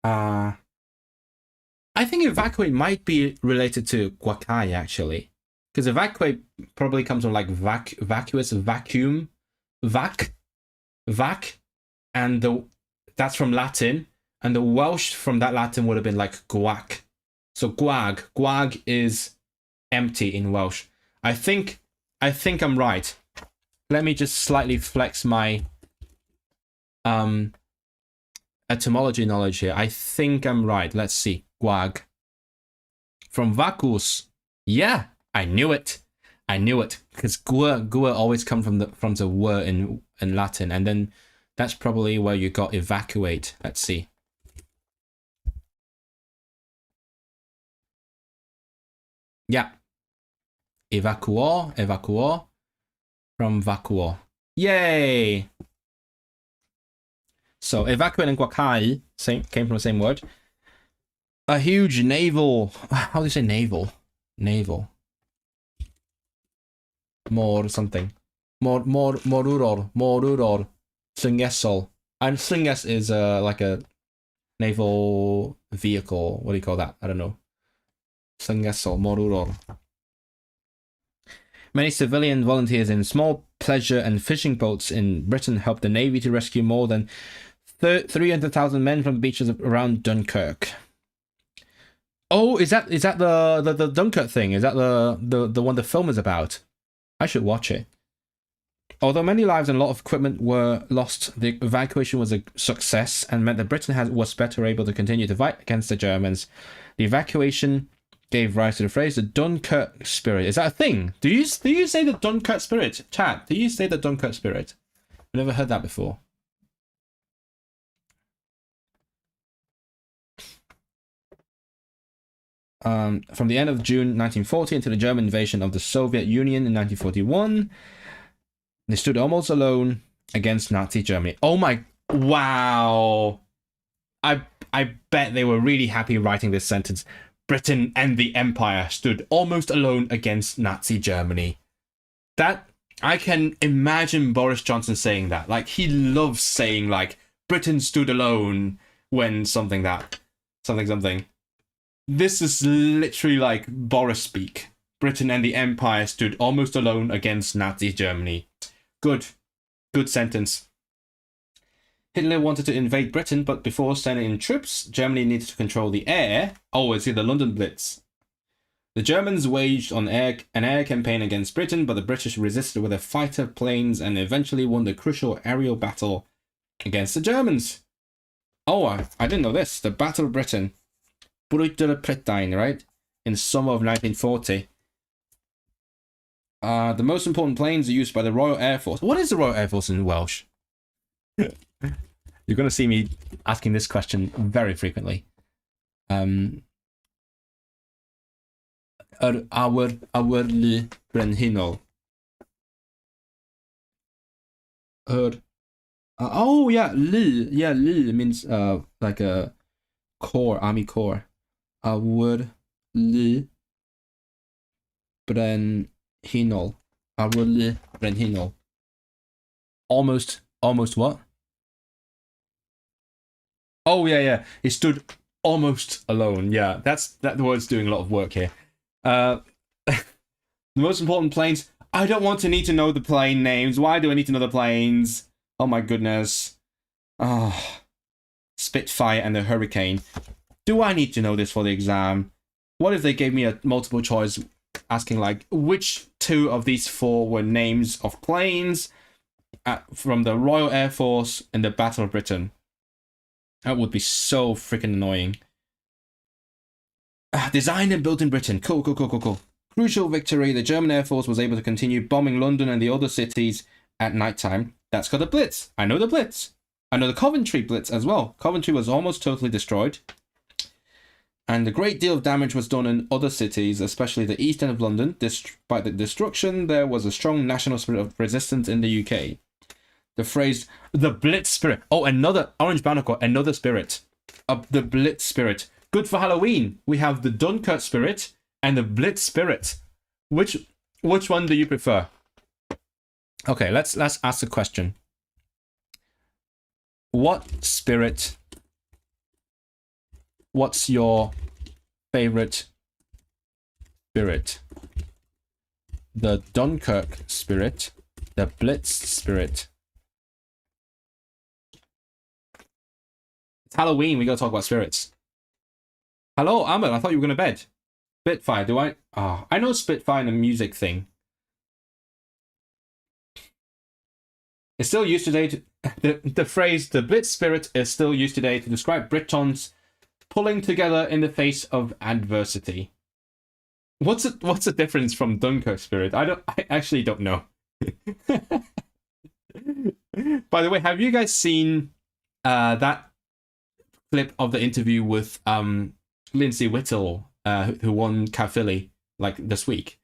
I think evacuate might be related to Gwakai actually, because evacuate probably comes from like vacuous, vacuum, vac, and that's from Latin. And the Welsh from that Latin would have been like gwag. So gwag is empty in Welsh. I think I'm right. Let me just slightly flex my etymology knowledge here. I think I'm right. Let's see. Gwag. From vacuus. Yeah, I knew it. Because gua always come from the word in Latin, and then that's probably where you got evacuate. Let's see. Yeah. Evacuo. From vacuo. Yay! So evacuate and gwakai came from the same word. A huge naval. How do you say naval? Naval. More something. Moruror. Slyngesol. And Slynges is like a naval vehicle. What do you call that? I don't know. Slyngesol. Moruror. Many civilian volunteers in small pleasure and fishing boats in Britain helped the Navy to rescue more than 300,000 men from the beaches around Dunkirk. Oh, is that the Dunkirk thing? Is that the one the film is about? I should watch it. Although many lives and a lot of equipment were lost, the evacuation was a success and meant that Britain was better able to continue to fight against the Germans. The evacuation gave rise to the phrase the Dunkirk spirit. Is that a thing? Do you say the Dunkirk spirit? Chat, do you say the Dunkirk spirit? I've never heard that before. From the end of June 1940 until the German invasion of the Soviet Union in 1941, they stood almost alone against Nazi Germany. Oh my, wow. I bet they were really happy writing this sentence. Britain and the Empire stood almost alone against Nazi Germany. That, I can imagine Boris Johnson saying that. Like, he loves saying, like, Britain stood alone when something. This is literally like Boris speak. Britain and the Empire stood almost alone against Nazi Germany. Good sentence. Hitler wanted to invade Britain, but before sending in troops, Germany needed to control the air. Oh, it's the London Blitz. The Germans waged an air campaign against Britain, but the British resisted with their fighter planes and eventually won the crucial aerial battle against the Germans. Oh, I didn't know this. The Battle of Britain. Britain, right? In summer of 1940. The most important planes are used by the Royal Air Force. What is the Royal Air Force in Welsh? You're going to see me asking this question very frequently. Awyr Brenhinol. Oh yeah, Li. Yeah, Li means like a corps, army corps. Awyr Brenhinol. Awyr Brenhinol. Almost what? Oh yeah. He stood almost alone. Yeah, that word's doing a lot of work here. The most important planes. I don't want to need to know the plane names. Why do I need to know the planes? Oh my goodness. Spitfire and the Hurricane. Do I need to know this for the exam? What if they gave me a multiple choice asking like which two of these four were names of planes from the Royal Air Force in the Battle of Britain? That would be so freaking annoying. Designed and built in Britain. Cool. Crucial victory. The German Air Force was able to continue bombing London and the other cities at nighttime. That's called the Blitz. I know the Blitz. I know the Coventry Blitz as well. Coventry was almost totally destroyed. And a great deal of damage was done in other cities, especially the east end of London. Despite the destruction, there was a strong national spirit of resistance in the UK. The phrase, the Blitz spirit. Oh, another Orange Barnacle, another spirit. The Blitz spirit. Good for Halloween. We have the Dunkirk spirit and the Blitz spirit. Which one do you prefer? Okay, let's ask the question. What spirit? What's your favorite spirit? The Dunkirk spirit, the Blitz spirit. It's Halloween, we gotta talk about spirits. Hello, Ahmed, I thought you were going to bed. Spitfire, do I? I know Spitfire and the music thing. It's still used today the phrase the Blitz spirit is still used today to describe Britons pulling together in the face of adversity. What's the difference from Dunkirk spirit? I actually don't know. By the way, have you guys seen that clip of the interview with Lindsay Whittle, who won Caerphilly like this week?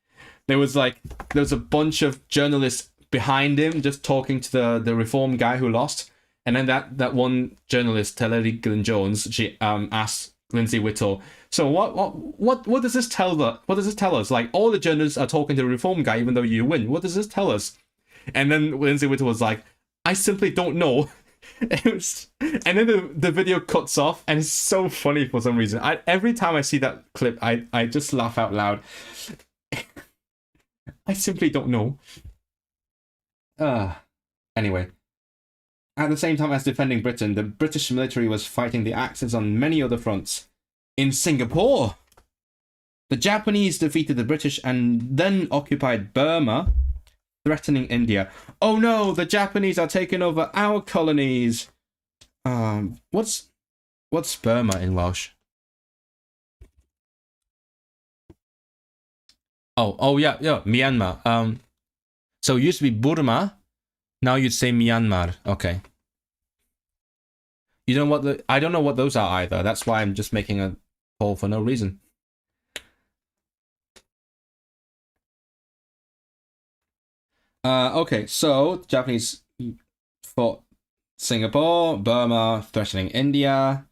There was a bunch of journalists behind him just talking to the Reform guy who lost, and then that one journalist, Telly Glyn Jones, she asked Lindsay Whittle. So what does this tell us? What does this tell us? Like, all the journalists are talking to the reform guy, even though you win. What does this tell us? And then Lindsay Whittle was like, I simply don't know. And then the video cuts off, and it's so funny for some reason. Every time I see that clip, I just laugh out loud. I simply don't know. Anyway. At the same time as defending Britain, the British military was fighting the Axis on many other fronts. In Singapore, the Japanese defeated the British and then occupied Burma, threatening India. Oh no, the Japanese are taking over our colonies. What's Burma in Welsh? Oh yeah, Myanmar. So it used to be Burma. Now you'd say Myanmar. Okay. You know what I don't know what those are either. That's why I'm just making a poll for no reason. Okay, so the Japanese fought Singapore, Burma, threatening India.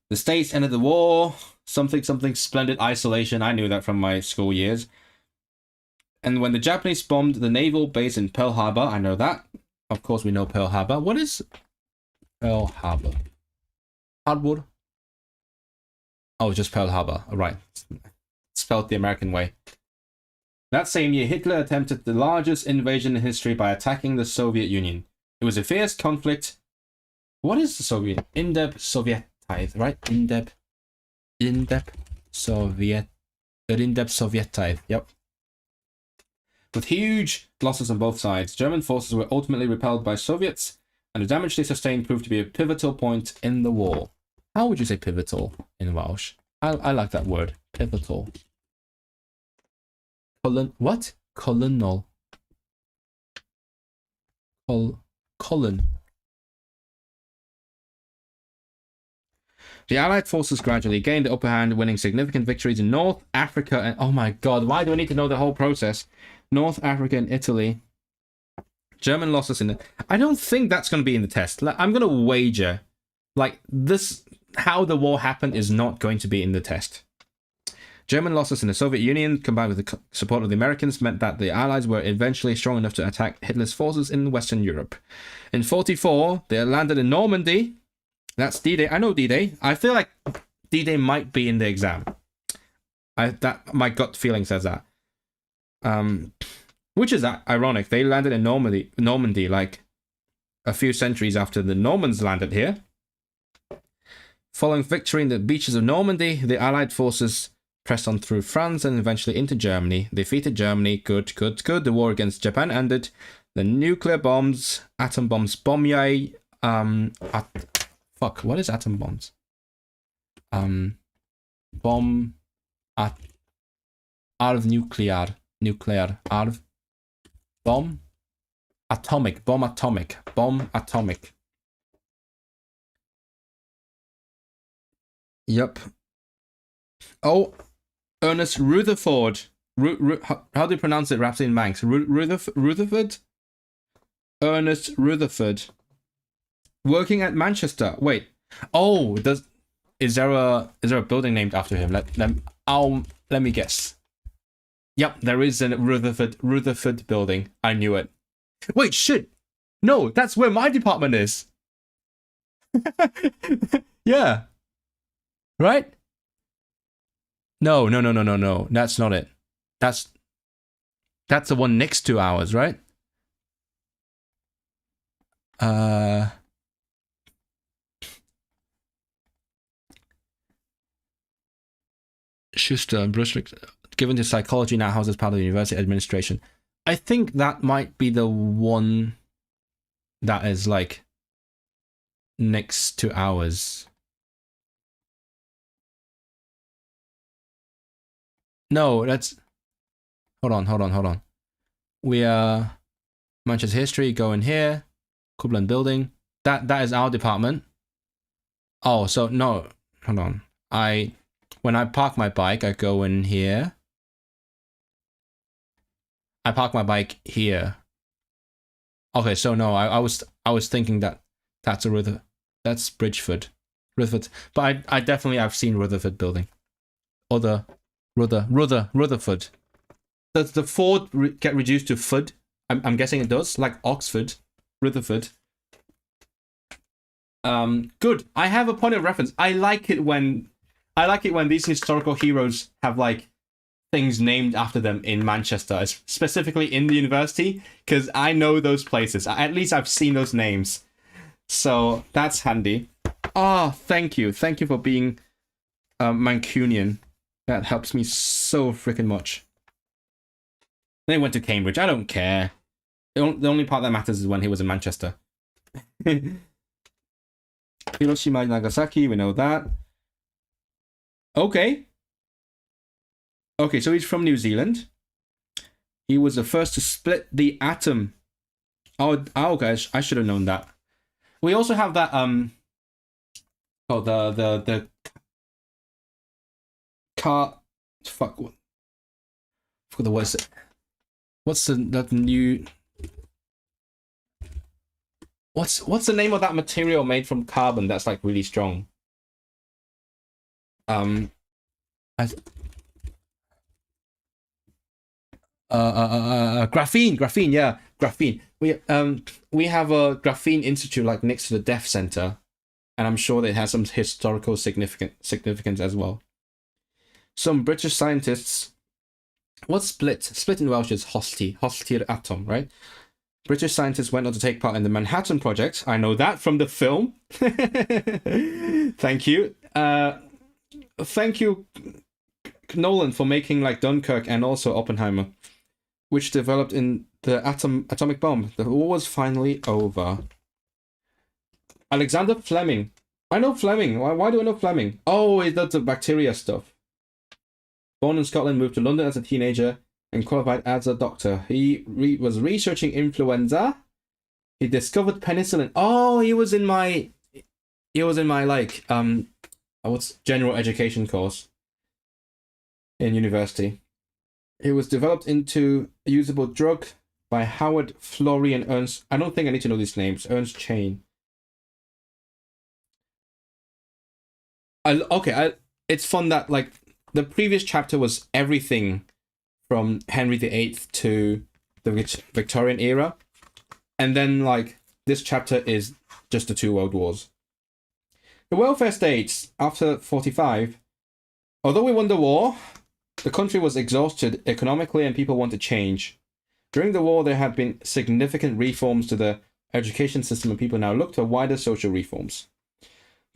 The States ended the war. Something splendid isolation. I knew that from my school years. And when the Japanese bombed the naval base in Pearl Harbor, I know that. Of course, we know Pearl Harbor. What is Pearl Harbor? Hardwood? Oh, just Pearl Harbor. All right. Spelled the American way. That same year, Hitler attempted the largest invasion in history by attacking the Soviet Union. It was a fierce conflict. What is the Soviet? In-depth Soviet tithe, right? In-depth Soviet. In-depth Soviet tithe. Yep. With huge losses on both sides, German forces were ultimately repelled by Soviets, and the damage they sustained proved to be a pivotal point in the war. How would you say pivotal in Welsh? I like that word. Pivotal. What? Colonel. Colon. The Allied forces gradually gained the upper hand, winning significant victories in North Africa and... Oh my god, why do I need to know the whole process? North Africa and Italy. German losses in the... I don't think that's going to be in the test. I'm going to wager. Like, this... How the war happened is not going to be in the test. German losses in the Soviet Union, combined with the support of the Americans, meant that the Allies were eventually strong enough to attack Hitler's forces in Western Europe. In 1944, they landed in Normandy. That's D-Day. I know D-Day. I feel like D-Day might be in the exam. My gut feeling says that. Which is ironic. They landed in Normandy like a few centuries after the Normans landed here. Following victory in the beaches of Normandy, the Allied forces pressed on through France and eventually into Germany. They defeated Germany. Good. The war against Japan ended. The nuclear bombs, atom bombs, fuck, what is atom bombs? Bomb at arv nuclear, arv bomb atomic. Yep. Oh, Ernest Rutherford. How do you pronounce it? Rhapsody in Manx. Rutherford? Ernest Rutherford. Working at Manchester. Wait. Oh, is there a building named after him? Let me guess. Yep, there is a Rutherford building. I knew it. Wait, shit. No, that's where my department is. Yeah. Right? No. That's not it. That's the one next to ours, right? Schuster and Brunswick, given to psychology, now houses part of the university administration. I think that might be the one that is like next to ours. No, that's... Hold on. We are... Manchester History, go in here. Cumberland Building. That is our department. Oh, so no. Hold on. When I park my bike, I go in here. I park my bike here. Okay, so no, I was thinking that's Bridgeford. Rutherford. But I definitely I've seen Rutherford building. Or Rutherford. Does the Ford get reduced to Fud? I'm guessing it does, like Oxford, Rutherford. Good. I have a point of reference. I like it when these historical heroes have like things named after them in Manchester, specifically in the university, because I know those places. At least I've seen those names. So that's handy. Oh, thank you. Thank you for being Mancunian. That helps me so freaking much. Then he went to Cambridge. I don't care. The only part that matters is when he was in Manchester. Hiroshima, Nagasaki, we know that. Okay. Okay, so he's from New Zealand. He was the first to split the atom. Oh guys, I should have known that. We also have that the car. Fuck. What? For the words. What's that new? What's the name of that material made from carbon that's like really strong? Graphene, yeah, graphene. We have a graphene institute like next to the Deaf Center, and I'm sure it has some historical significance as well. Some British scientists. What's split? Split in Welsh is hosti'r atom, right? British scientists went on to take part in the Manhattan Project. I know that from the film. Thank you. Thank you, Nolan, for making like Dunkirk and also Oppenheimer, which developed in the atomic bomb. The war was finally over. Alexander Fleming. I know Fleming. Why do I know Fleming? Oh, he does the bacteria stuff. Born in Scotland, moved to London as a teenager and qualified as a doctor. He was researching influenza. He discovered penicillin. Oh, he was in my like what's general education course in university. It was developed into a usable drug by Howard Florey and Ernst. I don't think I need to know these names. Ernst Chain. It's fun that like the previous chapter was everything from Henry VIII to the Victorian era, and then like this chapter is just the 2 world wars. The welfare states after 45. Although we won the war, the country was exhausted economically and people wanted change. During the war, there had been significant reforms to the education system and people now look to wider social reforms.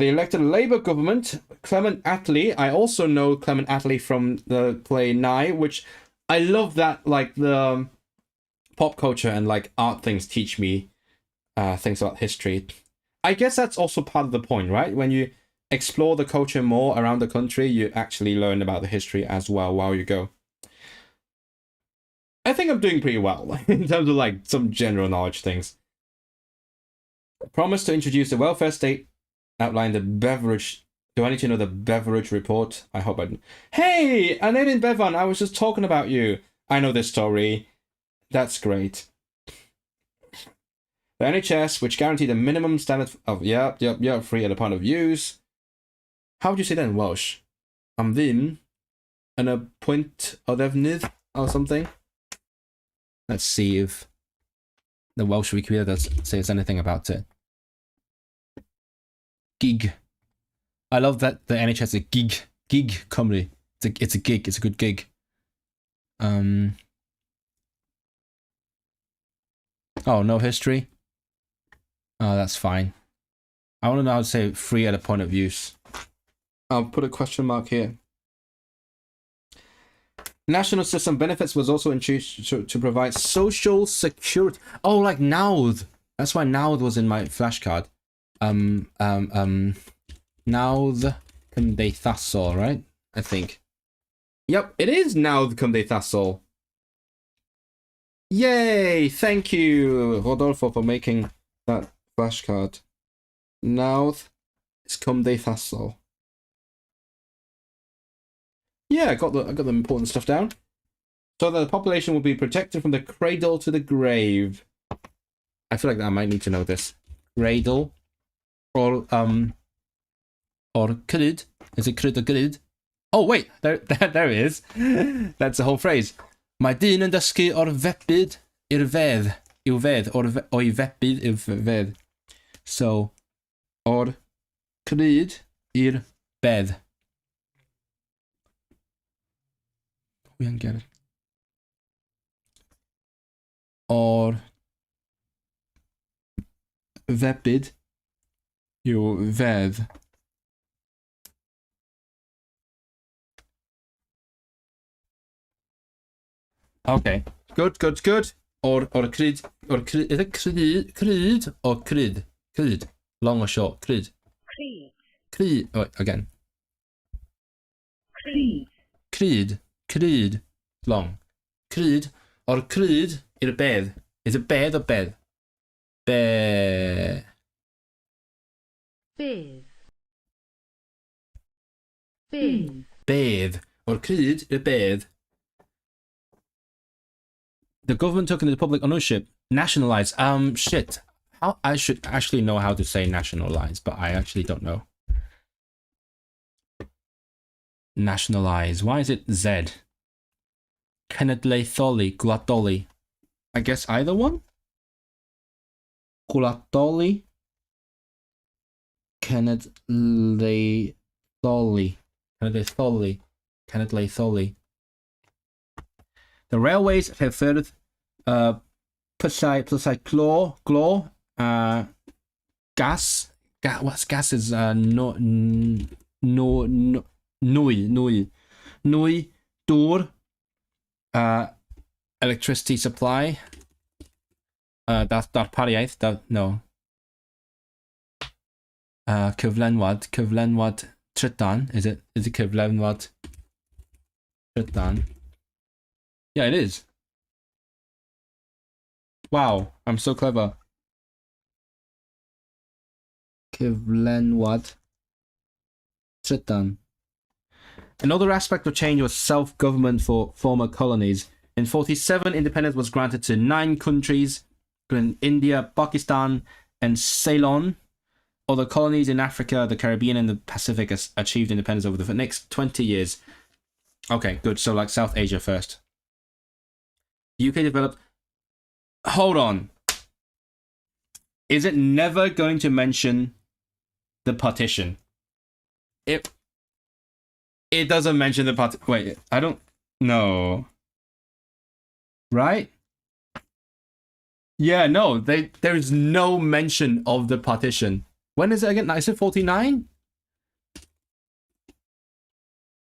They elected a Labour government. Clement Attlee. I also know Clement Attlee from the play Nye, which I love that like the pop culture and like art things teach me things about history. I guess that's also part of the point, right? When you explore the culture more around the country, you actually learn about the history as well while you go. I think I'm doing pretty well in terms of like some general knowledge things. Promise to introduce the welfare state. Outline the beverage. Do I need to know the beverage report? I hope I do. Hey, Anedin Bevan, I was just talking about you. I know this story. That's great. The NHS, which guaranteed a minimum standard of free at the point of use. How would you say that in Welsh? Then an a point o ddefnydd or something. Let's see if the Welsh Wikipedia says anything about it. Gig. I love that the NHS is a gig comedy. It's a gig. It's a good gig. Oh, no history. Oh, that's fine. I want to know how to say free at a point of use. I'll put a question mark here. National system benefits was also introduced to provide social security. Oh, like NAWD. That's why NAWD was in my flashcard. NAWD Cymdeithasol, right? I think. Yep, it is NAWD Cymdeithasol. Yay! Thank you, Rodolfo, for making that flashcard. NAWD is Cymdeithasol. Yeah, I got the important stuff down. So that the population will be protected from the cradle to the grave. I feel like I might need to know this. Cradle. Or or kryd. Is it kryd or gryd? Oh wait, there it is. That's the whole phrase. Mae dyn yn dysgu o'r febyd i'r fedd. I'w fedd, o'i febyd i'r fedd. So, o'r kryd i'r bedd. We don't get it. O'r febyd i'w fedd. Okay, good. Or cryd, is it cryd or cryd? Cryd, long or short, cryd. Cryd, oh, again. Cryd, long. Cryd, or cryd, i'r bedd. Is it bedd or bedd? Bedd. Bedd, or cryd, i'r bedd. The government took into public ownership. Nationalize. Shit. I should actually know how to say nationalize, but I actually don't know. Nationalize. Why is it Z? Cenedlaetholi, gwladoli. I guess either one? Gwladoli. Cenedlaetholi. Cenedlaetholi. The railways have furthered plysiau glor, gas. What's gas is nwy, dŵr, electricity supply. Darpariaeth, no. Cyflenwad trydan. Is it cyflenwad trydan? Yeah, it is. Wow, I'm so clever. Cyflenwad trydan. Another aspect of change was self-government for former colonies. In 1947, independence was granted to 9 countries, including India, Pakistan, and Ceylon. Other colonies in Africa, the Caribbean, and the Pacific achieved independence over the next 20 years. Okay, good. So like South Asia first. The UK developed... Hold on. Is it never going to mention the partition? It doesn't mention the partition. Wait, I don't know. Right? Yeah, no. There is no mention of the partition. When is it again? Is it 49?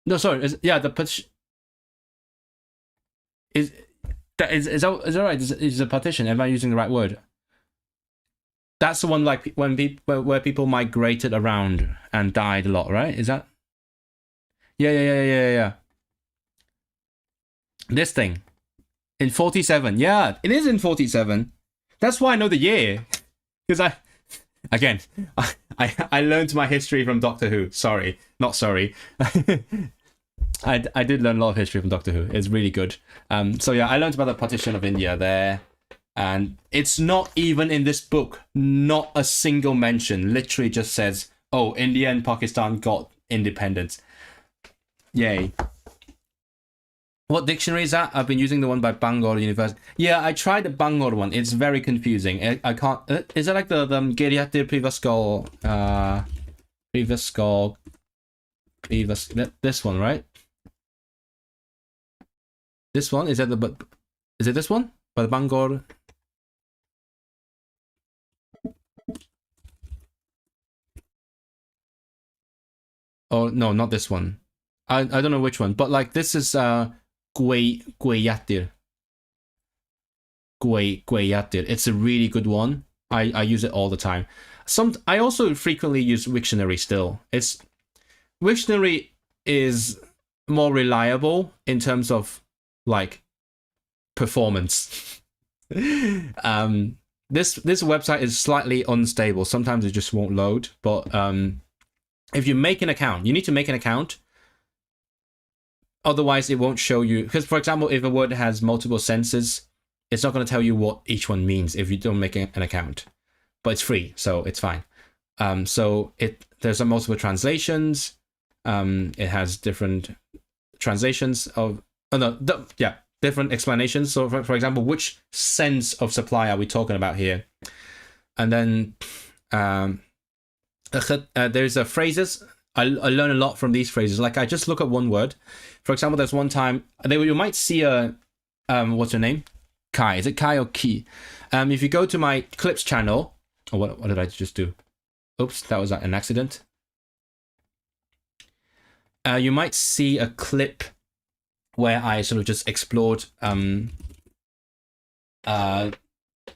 No, sorry. The partition... Is that right? Is a partition? Am I using the right word? That's the one like where people migrated around and died a lot, right? Is that? Yeah. This thing in 47. Yeah, it is in 47. That's why I know the year, because I learned my history from Doctor Who. Sorry, not sorry. I did learn a lot of history from Doctor Who. It's really good. So yeah, I learned about the partition of India there. And it's not even in this book. Not a single mention. Literally just says, oh, India and Pakistan got independence. Yay. What dictionary is that? I've been using the one by Bangor University. Yeah, I tried the Bangor one. It's very confusing. I can't... Is it like the Geiriadur Prifysgol... This one, right? This one? Is it this one? By the Bangor... Oh, no, not this one. I don't know which one, but like this is Gweyatir. It's a really good one. I use it all the time. I also frequently use Wiktionary still. Wiktionary is more reliable in terms of like performance. This website is slightly unstable. Sometimes it just won't load, but if you make an account, you need to make an account. Otherwise, it won't show you. Because, for example, if a word has multiple senses, it's not going to tell you what each one means if you don't make an account. But it's free, so it's fine. So there's multiple translations. It has different translations of different explanations. So for example, which sense of supply are we talking about here? And then there's phrases. I learn a lot from these phrases. Like I just look at one word. For example, there's one time you might see a what's her name? Kai. Is it Kai or Ki? If you go to my clips channel, what did I just do? Oops, that was an accident. You might see a clip where I sort of just explored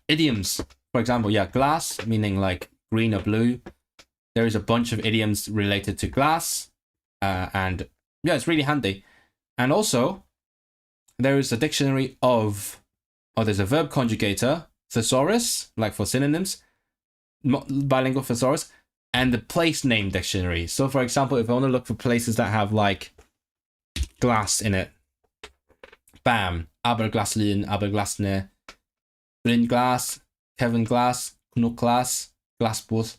idioms. For example, glass, meaning like green or blue. There is a bunch of idioms related to glass. And it's really handy. And also, there is a dictionary there's a verb conjugator, thesaurus, like for synonyms, bilingual thesaurus, and the place name dictionary. So for example, if I want to look for places that have like glass in it, bam, Aberglaslyn, Aberglasne, Bryn Glass, Kevin Glass, Knut Glass, Glasbooth,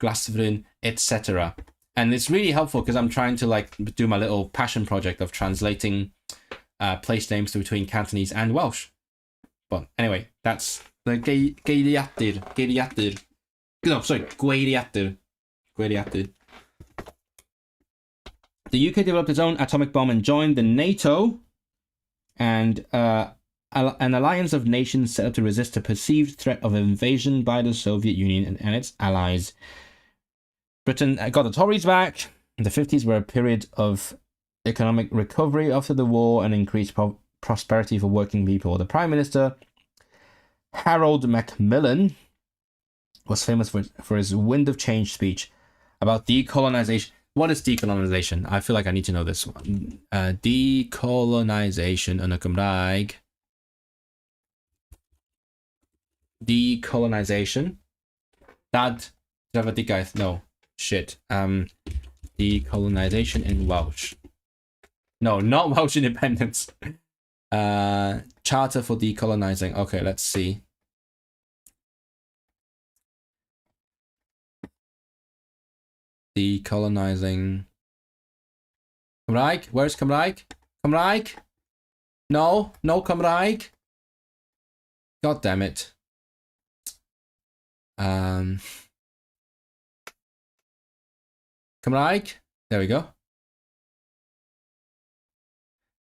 Glasfryn, etc. And it's really helpful because I'm trying to like do my little passion project of translating place names between Cantonese and Welsh. But anyway, that's the geiriadur. No, sorry, gweiriadur. The UK developed its own atomic bomb and joined the NATO, and an alliance of nations set up to resist a perceived threat of invasion by the Soviet Union and its allies. Britain got the Tories back. The 50s were a period of economic recovery after the war and increased prosperity for working people. The Prime Minister, Harold Macmillan, was famous for his Wind of Change speech about decolonization. What is decolonization? I feel like I need to know this one. Decolonization yn y Gymraeg. Decolonization. Drafodigaeth. No. Shit. Decolonization in Welsh. No, not Welsh independence. Charter for decolonizing. Okay, let's see. Decolonizing. Cymraeg? Where's Cymraeg? Cymraeg? No Cymraeg. God damn it. Cymraeg? There we go.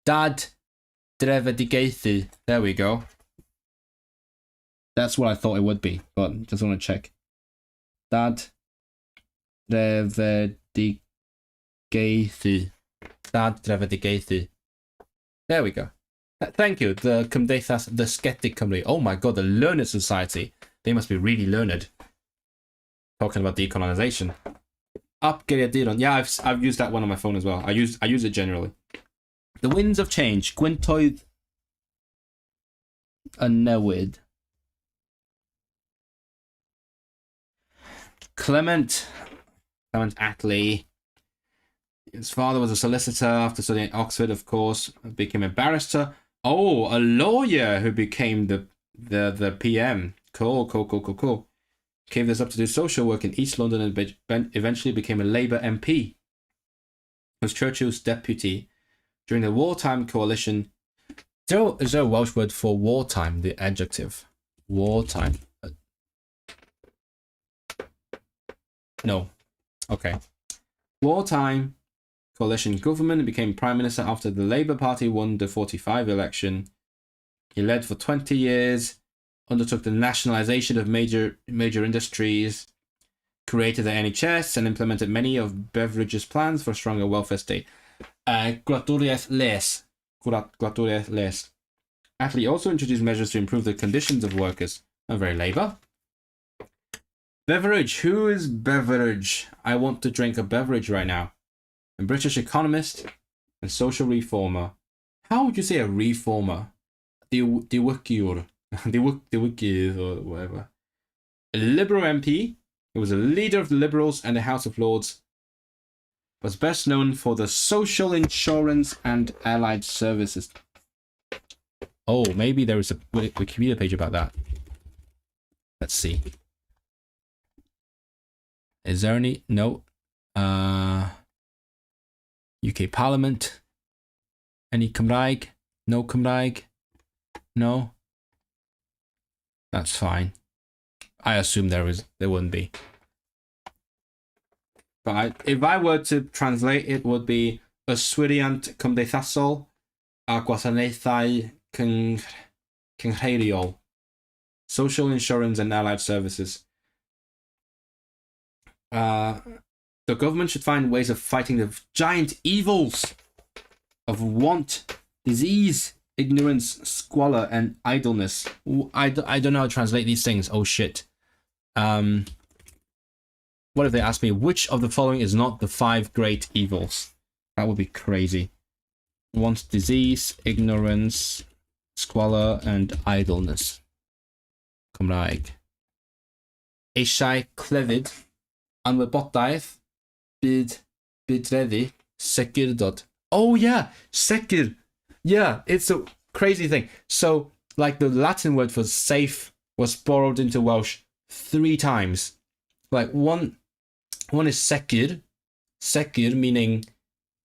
Dad drefedigaethu. There we go. That's what I thought it would be, but just want to check. Dad drefedigaethu. Dad drefedigaethu. There we go. Thank you, the Cymdeithas, the Skeptic Cymru. Oh my god, the Learned Society. They must be really learned. Talking about decolonization. Up Geiriaduron. Yeah, I've used that one on my phone as well. I use it generally. The Winds of Change. Gwyntoedd y Newid. Clement Attlee. His father was a solicitor. After studying at Oxford, of course, became a barrister. Oh, a lawyer who became the PM. Cool. Gave this up to do social work in East London and eventually became a Labour MP. Was Churchill's deputy during the wartime coalition. Is there a Welsh word for wartime? The adjective. Wartime. No. Okay. Wartime coalition government and became Prime Minister after the Labour Party won the 45 election. He led for 20 years, undertook the nationalisation of major industries, created the NHS and implemented many of Beveridge's plans for a stronger welfare state. Gwladwriaeth Les. Attlee also introduced measures to improve the conditions of workers. Not very Labour. Beveridge. Who is Beveridge? I want to drink a beverage right now. A British economist and social reformer. How would you say a reformer? Diwygwr. Diwygwr or whatever. A Liberal MP. He was a leader of the Liberals and the House of Lords. Was best known for the social insurance and allied services. Oh, maybe there is a Wikipedia page about that. Let's see. Is there any? No. UK Parliament. Any Cymraeg? No Cymraeg? No. That's fine. I assume there wouldn't be. But if I were to translate, it would be yswiriant cymdeithasol a gwasanaethau cynghreiriol. Social insurance and allied services. The government should find ways of fighting the giant evils of want, disease, ignorance, squalor, and idleness. I don't know how to translate these things. Oh shit. What if they ask me which of the following is not the 5 great evils? That would be crazy. Want, disease, ignorance, squalor, and idleness. Cymraeg. Eisiau clefyd, anwybodaeth, bydreddu, segurdod. Oh yeah, segur. Yeah, it's a crazy thing. So, like, the Latin word for safe was borrowed into Welsh 3 times. Like, one is segur meaning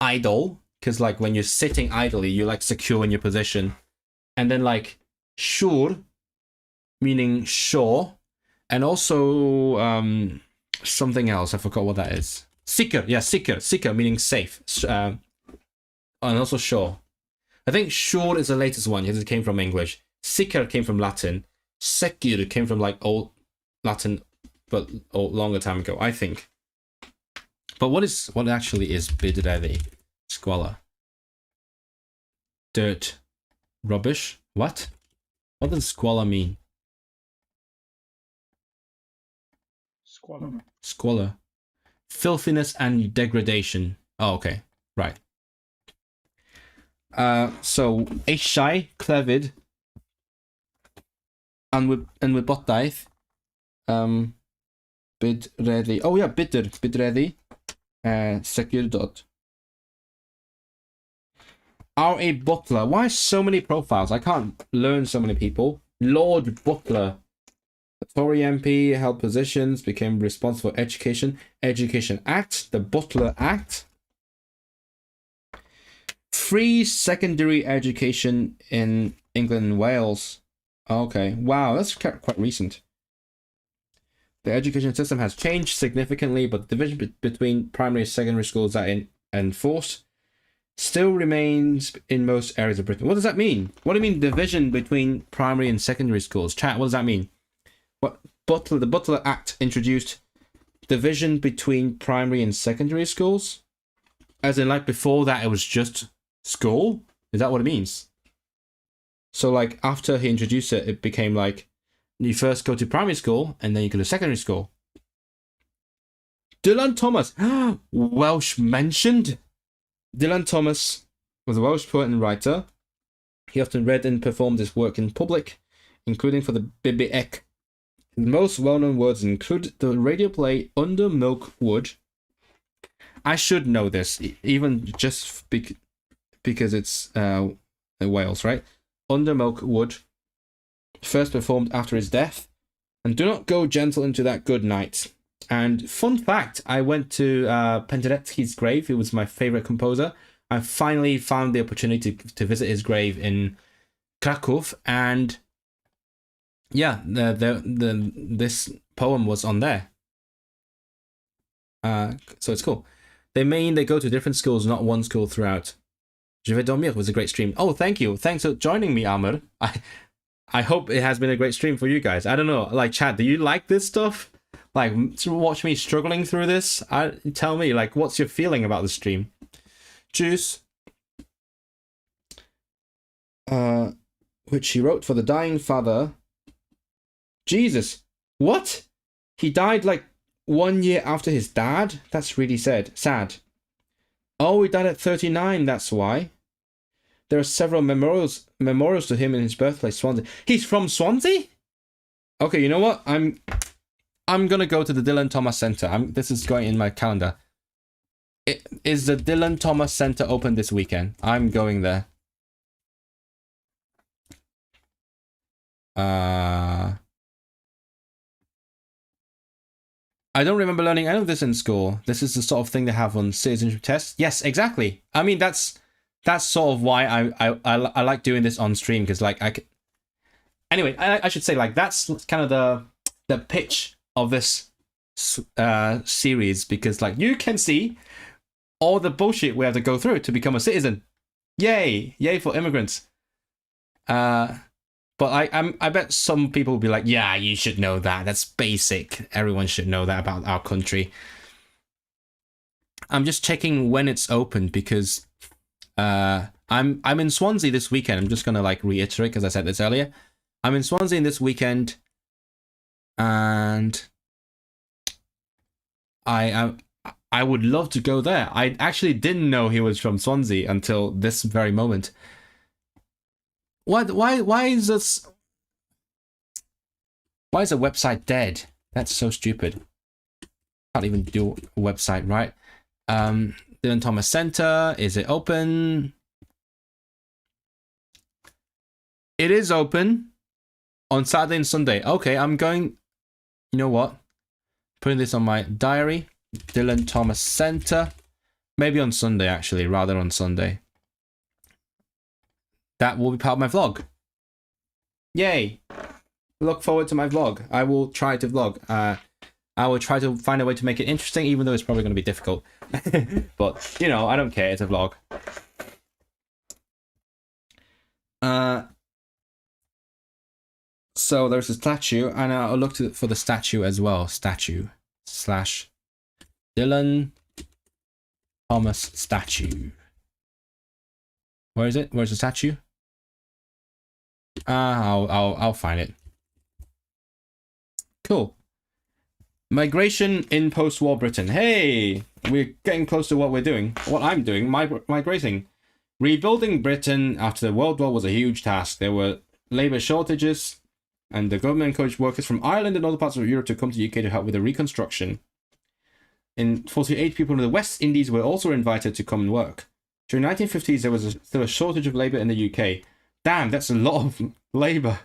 idle, because like when you're sitting idly, you're like secure in your position. And then like sure meaning sure, and also something else. I forgot what that is. Sicker, yeah, sicker meaning safe, and also sure. I think sure is the latest one because it came from English. Sicker came from Latin. Secure came from like old Latin, but longer time ago, I think. But what actually is bydreddu? Squalor. Dirt. Rubbish. What? What does squalor mean? Squalor. Filthiness and degradation. Oh, okay. Right. So eisiau clefyd anwybodaeth bydreddu. Oh yeah, bydreddu. Segurdod. R.A. Butler. Why so many profiles? I can't learn so many people. Lord Butler. The Tory MP, held positions, became responsible for education. Education Act. The Butler Act. Free secondary education in England and Wales. Okay. Wow, that's quite recent. The education system has changed significantly, but the division between primary and secondary schools that are enforced still remains in most areas of Britain. What does that mean? What do you mean division between primary and secondary schools? Chat, what does that mean? The Butler Act introduced division between primary and secondary schools? As in, like, before that it was just school? Is that what it means? So, like, after he introduced it, it became like, you first go to primary school, and then you go to secondary school. Dylan Thomas. Welsh mentioned. Dylan Thomas was a Welsh poet and writer. He often read and performed his work in public, including for the BBEC. His most well-known words include the radio play Under Milk Wood. I should know this, even just because it's Wales, right? Under Milk Wood, first performed after his death, and Do Not Go Gentle Into That Good Night. And fun fact, I went to Penderecki's grave. He was my favorite composer. I finally found the opportunity to visit his grave in Krakow, and yeah, this poem was on there. So it's cool. They go to different schools, not one school throughout. Je vais dormir was a great stream. Oh, thank you. Thanks for joining me, Amr. I hope it has been a great stream for you guys. I don't know, like, chat, do you like this stuff? Like, to watch me struggling through this? Tell me, like, what's your feeling about the stream? Juice. Which he wrote for the dying father. Jesus. What? He died, like, 1 year after his dad? That's really sad. Oh, he died at 39, that's why. There are several memorials to him in his birthplace, Swansea. He's from Swansea? Okay, you know what? I'm gonna go to the Dylan Thomas Centre. This is going in my calendar. Is the Dylan Thomas Centre open this weekend? I'm going there. I I don't remember learning any of this in school. This is the sort of thing they have on citizenship tests. Yes, exactly. I mean, that's sort of why I like doing this on stream, because like anyway, I should say, like, that's kind of the pitch of this series, because like you can see all the bullshit we have to go through to become a citizen. Yay for immigrants. But I bet some people will be like, yeah, you should know that. That's basic. Everyone should know that about our country. I'm just checking when it's open, because I'm in Swansea this weekend. I'm just gonna like reiterate, because I said this earlier. I'm in Swansea this weekend, and I would love to go there. I actually didn't know he was from Swansea until this very moment. What? Why is this? Why is the website dead? That's so stupid. Can't even do a website, right? Dylan Thomas Center, is it open? It is open on Saturday and Sunday. Okay, I'm going. You know what? Putting this on my diary. Dylan Thomas Center. Maybe on Sunday, actually, rather on Sunday. That will be part of my vlog. Yay! Look forward to my vlog. I will try to vlog. I will try to find a way to make it interesting, even though it's probably going to be difficult. But, you know, I don't care. It's a vlog. So there's a statue, and I looked for the statue as well. Statue / Dylan Thomas statue. Where is it? Where's the statue? I'll find it. Cool. Migration in post-war Britain. Hey, we're getting close to what we're doing. What I'm doing, migrating. Rebuilding Britain after the World War was a huge task. There were labour shortages, and the government encouraged workers from Ireland and other parts of Europe to come to the UK to help with the reconstruction. In 48, people in the West Indies were also invited to come and work. During the 1950s, there was still a shortage of labour in the UK. Damn, that's a lot of labour.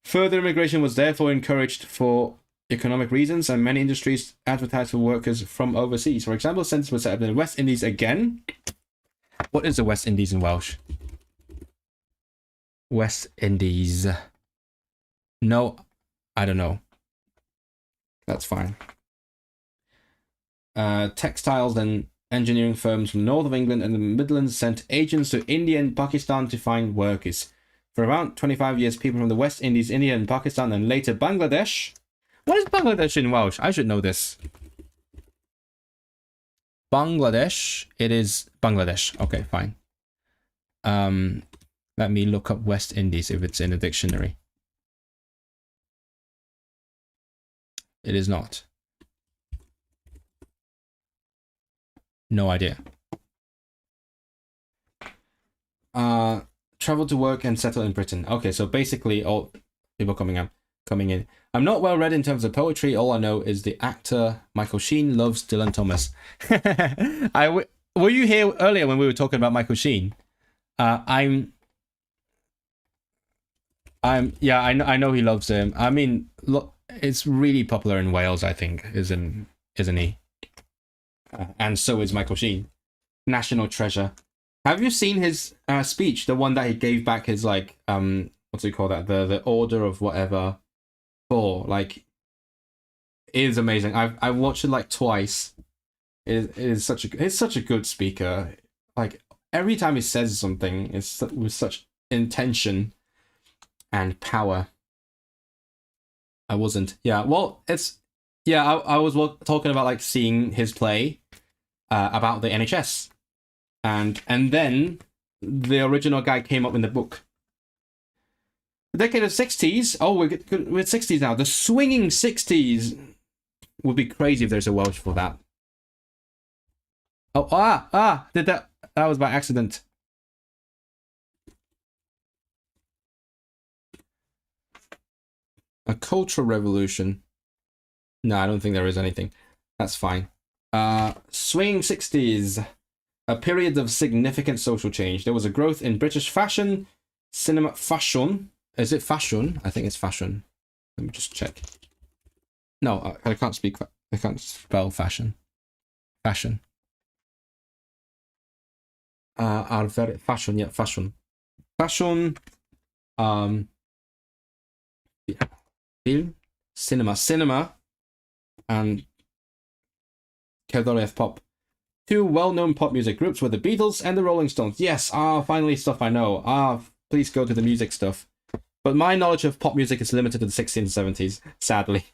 Further immigration was therefore encouraged for economic reasons, and many industries advertised for workers from overseas. For example, centres were set up in the West Indies again. What is the West Indies in Welsh? West Indies. No, I don't know. That's fine. Textiles and engineering firms from the north of England and the Midlands sent agents to India and Pakistan to find workers. For around 25 years, people from the West Indies, India and Pakistan, and later Bangladesh. What is Bangladesh in Welsh? I should know this. Bangladesh. It is Bangladesh. Okay, fine. Let me look up West Indies if it's in a dictionary. It is not. No idea. Travel to work and settle in Britain. Okay, so basically all people coming in. I'm not well read in terms of poetry. All I know is the actor Michael Sheen loves Dylan Thomas. Were you here earlier when we were talking about Michael Sheen? I know he loves him. I mean, look, it's really popular in Wales, I think, isn't he? And so is Michael Sheen. National treasure. Have you seen his speech? The one that he gave back his, like, what's he call that? The order of whatever for, like, it is amazing. I've watched it like twice. He's such a good speaker. Like, every time he says something, it's with such intention and power. I wasn't. Yeah, well, it's... Yeah, I was talking about, like, seeing his play about the NHS. And then the original guy came up in the book. The decade of 60s. Oh, we're 60s now. The swinging 60s would be crazy if there's a Welsh for that. Oh, did that... That was by accident. A cultural revolution. No, I don't think there is anything. That's fine. Swinging 60s. A period of significant social change. There was a growth in British fashion, cinema, fashion. Is it fashion? I think it's fashion. Let me just check. No, I can't speak. I can't spell fashion. Fashion. Are very fashion, yeah, fashion. Fashion, yeah. Film, cinema, and Iorwerth pop. Two well-known pop music groups were the Beatles and the Rolling Stones. Yes, finally stuff I know. Please go to the music stuff. But my knowledge of pop music is limited to the 60s and 70s, sadly.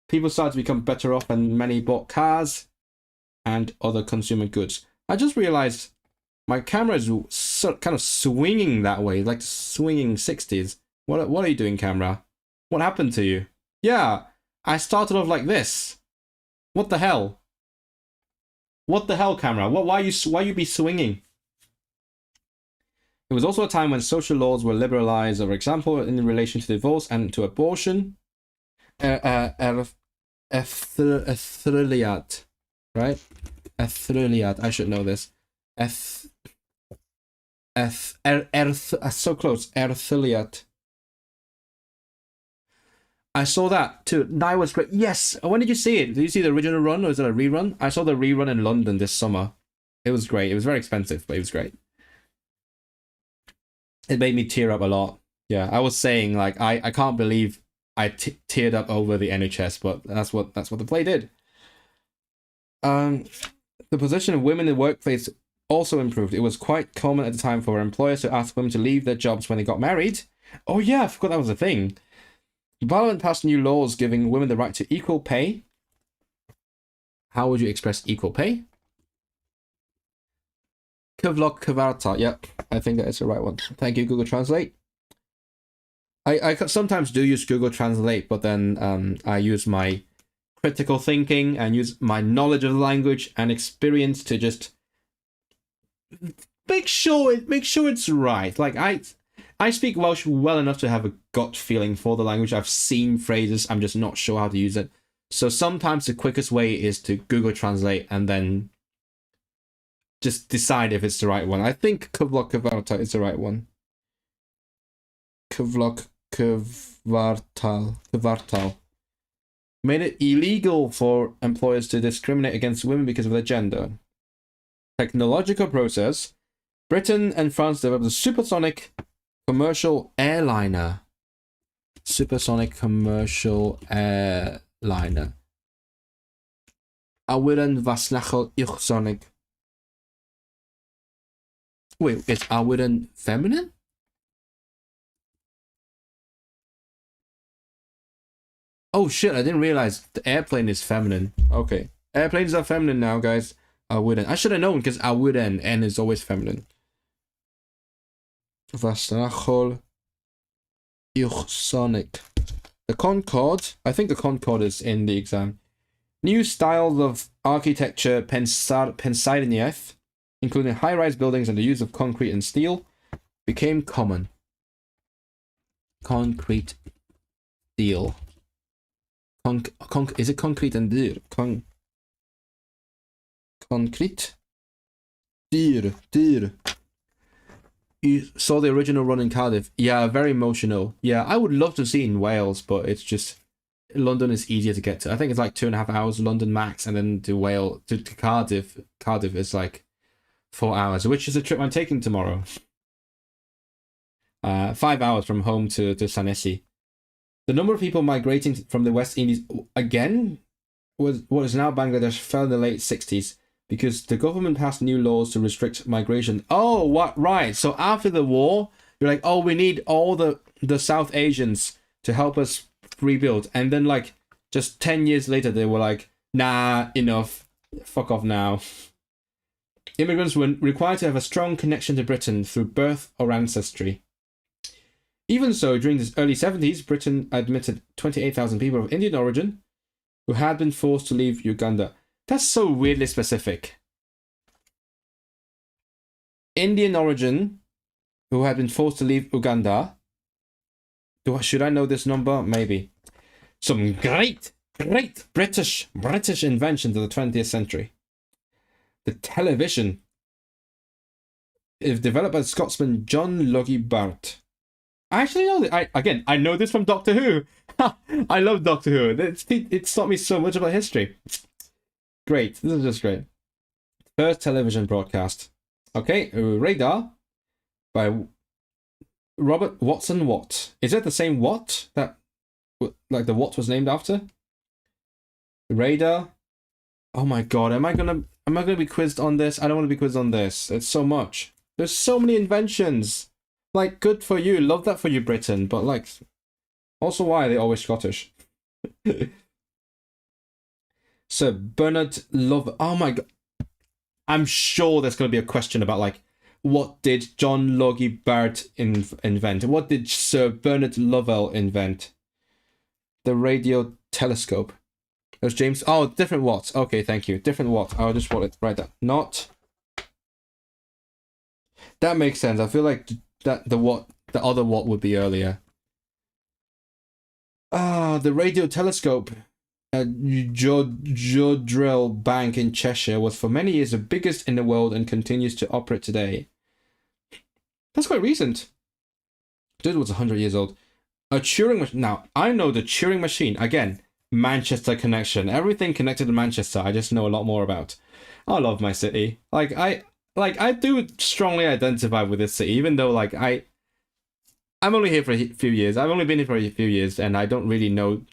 People started to become better off and many bought cars and other consumer goods. I just realized my camera is kind of swinging that way, like swinging 60s. What are you doing, camera? What happened to you? Yeah, I started off like this. What the hell? What the hell, camera? Why you be swinging? It was also a time when social laws were liberalized, for example, in relation to divorce and to abortion. Interlinear, right? Interlinear. I should know this. So close. Interlinear. I saw that too. That was great. Yes. When did you see it? Did you see the original run or is it a rerun? I saw the rerun in London this summer. It was great. It was very expensive, but it was great. It made me tear up a lot. Yeah, I was saying like I can't believe I teared up over the NHS, but that's what the play did. The position of women in the workplace also improved. It was quite common at the time for employers to ask women to leave their jobs when they got married. Oh yeah, I forgot that was a thing. Parliament passed new laws giving women the right to equal pay. How would you express equal pay? Kavlok Kavarta. Yep, I think that is the right one. Thank you, Google Translate. I sometimes do use Google Translate, but then I use my critical thinking and use my knowledge of the language and experience to just make sure it's right. Like I speak Welsh well enough to have a gut feeling for the language. I've seen phrases, I'm just not sure how to use it. So sometimes the quickest way is to Google Translate and then just decide if it's the right one. I think Kavlok Kavarta is the right one. Kavlok Kavartal. Made it illegal for employers to discriminate against women because of their gender. Technological process. Britain and France developed a supersonic commercial airliner. Supersonic commercial airliner. Awyren fasnachol uwchsonic. Wait, is Awyren feminine? Oh shit, I didn't realize the airplane is feminine. Okay. Airplanes are feminine now, guys. Awyren. I should have known because Awyren, N is always feminine. Fasnachol uwchsonic. The Concorde. I think the Concorde is in the exam. New styles of architecture Pennsylvania, including high-rise buildings and the use of concrete and steel, became common. Concrete, steel. Is it concrete and dyr? Concrete? Dyr. You saw the original run in Cardiff. Yeah, very emotional. Yeah, I would love to see it in Wales, but it's just London is easier to get to. I think it's like 2.5 hours London max, and then to Cardiff. Cardiff is like 4 hours, which is a trip I'm taking tomorrow. 5 hours from home to Sanesi. The number of people migrating from the West Indies again was what is now Bangladesh fell in the late 60s because the government passed new laws to restrict migration. Oh, what? Right. So after the war, you're like, oh, we need all the South Asians to help us rebuild. And then like just 10 years later, they were like, nah, enough. Fuck off now. Immigrants were required to have a strong connection to Britain through birth or ancestry. Even so, during the early 70s, Britain admitted 28,000 people of Indian origin who had been forced to leave Uganda. That's so weirdly specific. Indian origin who had been forced to leave Uganda. Should I know this number? Maybe. Some great British inventions of the 20th century. The television is developed by the Scotsman John Logie Bart. I actually know that. I know this from Doctor Who. I love Doctor Who. It's taught me so much about history. Great. This is just great. First television broadcast. Okay, Radar by Robert Watson Watt. Is it the same Watt that, like, the Watt was named after? Radar. Oh my god, am I gonna be quizzed on this? I don't want to be quizzed on this. It's so much. There's so many inventions. Like, good for you. Love that for you, Britain. But, like, also why are they always Scottish? Sir Bernard Love. Oh my god. I'm sure there's going to be a question about, like, what did John Logie Baird invent? What did Sir Bernard Lovell invent? The radio telescope. It was James. Oh, different Watts. Okay, thank you. Different Watt. I'll just write that. Not. That makes sense. I feel like that the other Watt would be earlier. The radio telescope at Jodrell Bank in Cheshire was for many years the biggest in the world and continues to operate today. That's quite recent. Dude was 100 years old. A Turing machine. Now, I know the Turing machine. Again, Manchester connection. Everything connected to Manchester, I just know a lot more about. I love my city. I do strongly identify with this city, even though, like, I'm only here for a few years. I've only been here for a few years, and I don't really know.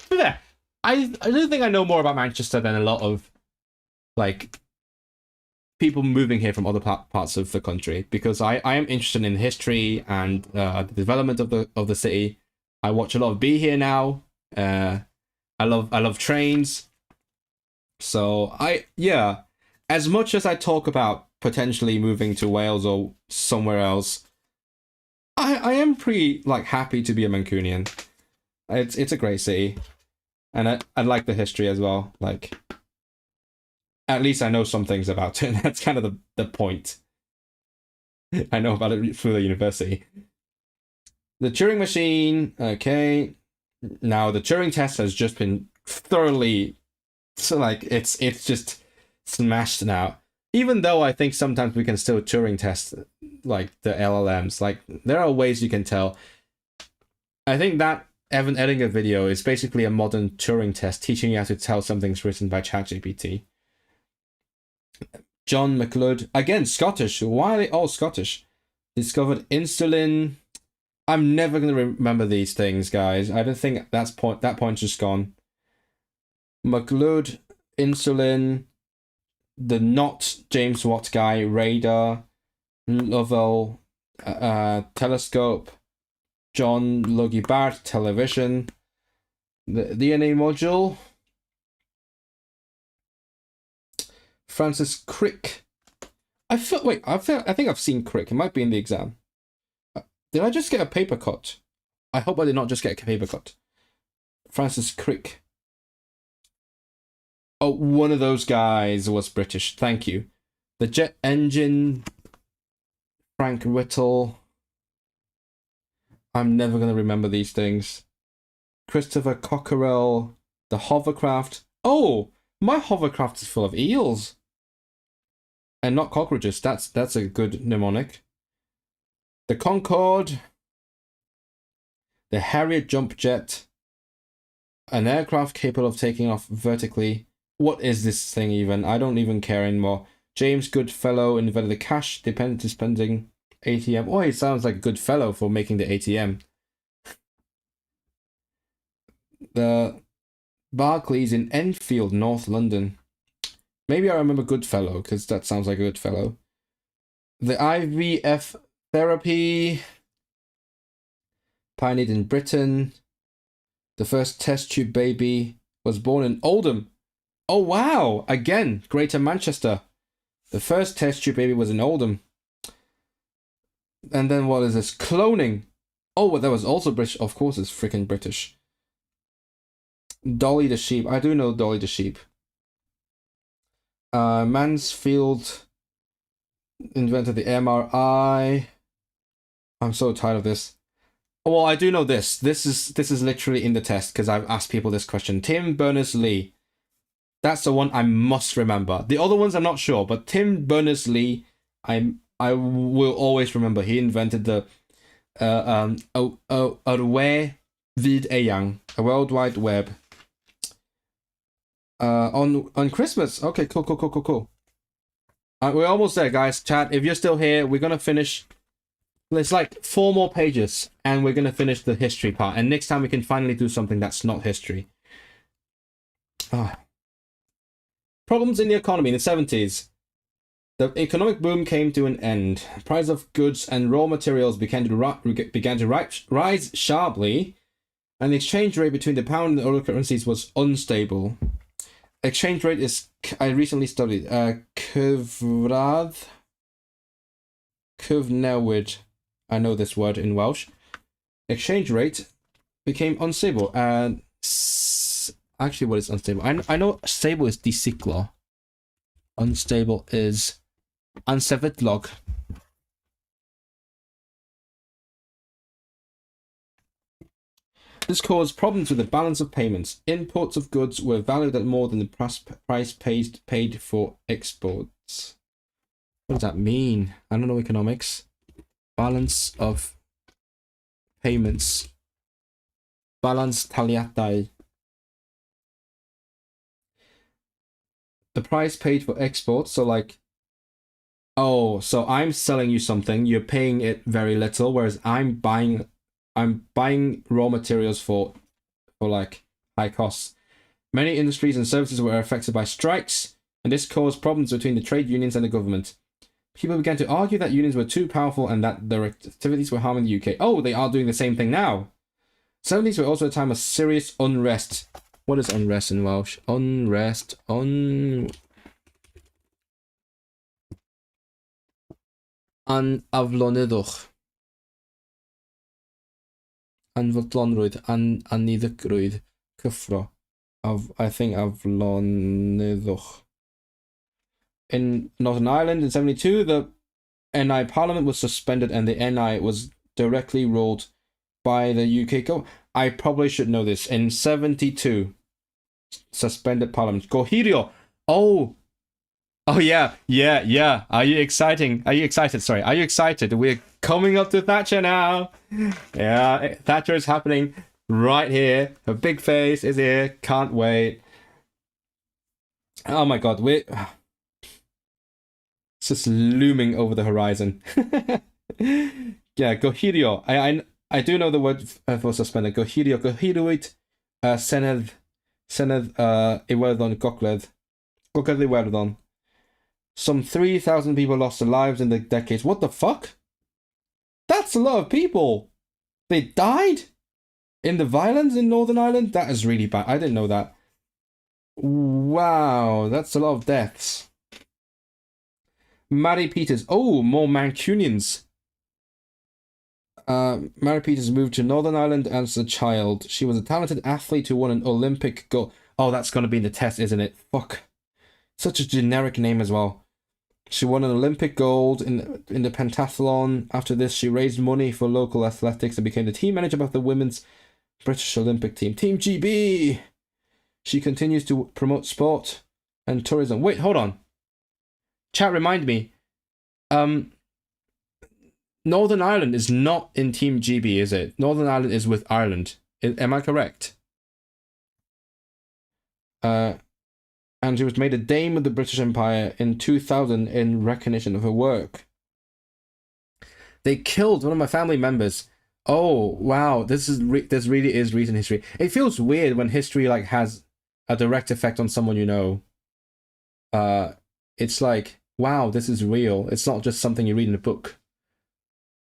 Yeah, I do think I know more about Manchester than a lot of, like, people moving here from other parts of the country, because I am interested in history and the development of the city. I watch a lot of Be Here Now. I love trains. So as much as I talk about potentially moving to Wales or somewhere else, I am pretty, like, happy to be a Mancunian. It's a great city, and I like the history as well. Like, at least I know some things about it. That's kind of the point. I know about it through the university. The Turing machine. Okay, now the Turing test has just been thoroughly, so, like, it's just smashed now. Even though I think sometimes we can still Turing test, like, the LLMs. Like, there are ways you can tell. I think that Evan Edinger video is basically a modern Turing test teaching you how to tell something's written by ChatGPT. John McLeod, again, Scottish. Why are they all Scottish? Discovered insulin. I'm never going to remember these things, guys. I don't think that point's just gone. McLeod, insulin. The not James Watt guy, radar, Lovell, telescope, John Logie Baird, television, the DNA module, Francis Crick. I think I've seen Crick. It might be in the exam. Did I just get a paper cut? I hope I did not just get a paper cut. Francis Crick. Oh, one of those guys was British. Thank you. The jet engine. Frank Whittle. I'm never going to remember these things. Christopher Cockerell. The hovercraft. Oh, my hovercraft is full of eels. And not cockroaches. That's a good mnemonic. The Concorde. The Harrier jump jet. An aircraft capable of taking off vertically. What is this thing even? I don't even care anymore. James Goodfellow invented the cash dispensing ATM. Oh, he sounds like a good fellow for making the ATM. The Barclays in Enfield, North London. Maybe I remember Goodfellow, because that sounds like a good fellow. The IVF therapy. Pioneered in Britain. The first test tube baby was born in Oldham. Oh, wow. Again, Greater Manchester. The first test tube baby was in Oldham. And then what is this? Cloning. Oh, well, that was also British. Of course, it's freaking British. Dolly the sheep. I do know Dolly the sheep. Mansfield invented the MRI. I'm so tired of this. Well, I do know this. This is literally in the test because I've asked people this question. Tim Berners-Lee. That's the one I must remember. The other ones I'm not sure, but Tim Berners-Lee, I will always remember. He invented the Aware vid eyang, a World Wide Web. On Christmas. Okay, cool. We're almost there, guys. Chat, if you're still here, we're gonna finish. There's like 4 more pages, and we're gonna finish the history part. And next time we can finally do something that's not history. Problems in the economy in the 70s. The economic boom came to an end. Price of goods and raw materials began to rise sharply, and the exchange rate between the pound and other currencies was unstable. Exchange rate is, I recently studied, cyfradd, cyfnewid. I know this word in Welsh. Exchange rate became unstable. Actually, what is unstable? I know stable is disiclo. Unstable is ansefydlog. This caused problems with the balance of payments. Imports of goods were valued at more than the price paid for exports. What does that mean? I don't know economics. Balance of payments. Balance taliadau. The price paid for exports, so like, oh, so I'm selling you something, you're paying it very little, whereas I'm buying raw materials for like high costs. Many industries and services were affected by strikes, and this caused problems between the trade unions and the government. People began to argue that unions were too powerful and that their activities were harming the UK. Oh, they are doing the same thing now. 70s were also a time of serious unrest. What is unrest in Welsh? Unrest, Anaflonyddwch. Anfodlonrwydd, aniddigrwydd, cyffro. I think aflonyddwch. In Northern Ireland in 72, the NI Parliament was suspended and the NI was directly ruled by the UK government. I probably should know this. In 72, suspended Parliament. Kazuhiro. Oh yeah. Are you excited? Sorry. Are you excited? We're coming up to Thatcher now. Yeah, Thatcher is happening right here. Her big face is here. Can't wait. Oh my god, it's just looming over the horizon. Yeah, Kazuhiro. I do know the word for suspended. Kazuhiroid Senedd Iwerth Gogledd Iwerth. Some 3,000 people lost their lives in the decades. What the fuck? That's a lot of people. They died in the violence in Northern Ireland? That is really bad. I didn't know that. Wow, that's a lot of deaths. Mary Peters. Oh, more Mancunians. Mary Peters moved to Northern Ireland as a child. She was a talented athlete who won an Olympic gold. Oh, that's going to be in the test, isn't it? Fuck. Such a generic name as well. She won an Olympic gold in the pentathlon. After this, she raised money for local athletics and became the team manager of the women's British Olympic team, Team GB. She continues to promote sport and tourism. Wait, hold on. Chat, remind me. Northern Ireland is not in Team GB, is it? Northern Ireland is with Ireland. Am I correct? And she was made a Dame of the British Empire in 2000 in recognition of her work. They killed one of my family members. Oh, wow. This really is recent history. It feels weird when history like has a direct effect on someone you know. It's like, wow, this is real. It's not just something you read in a book.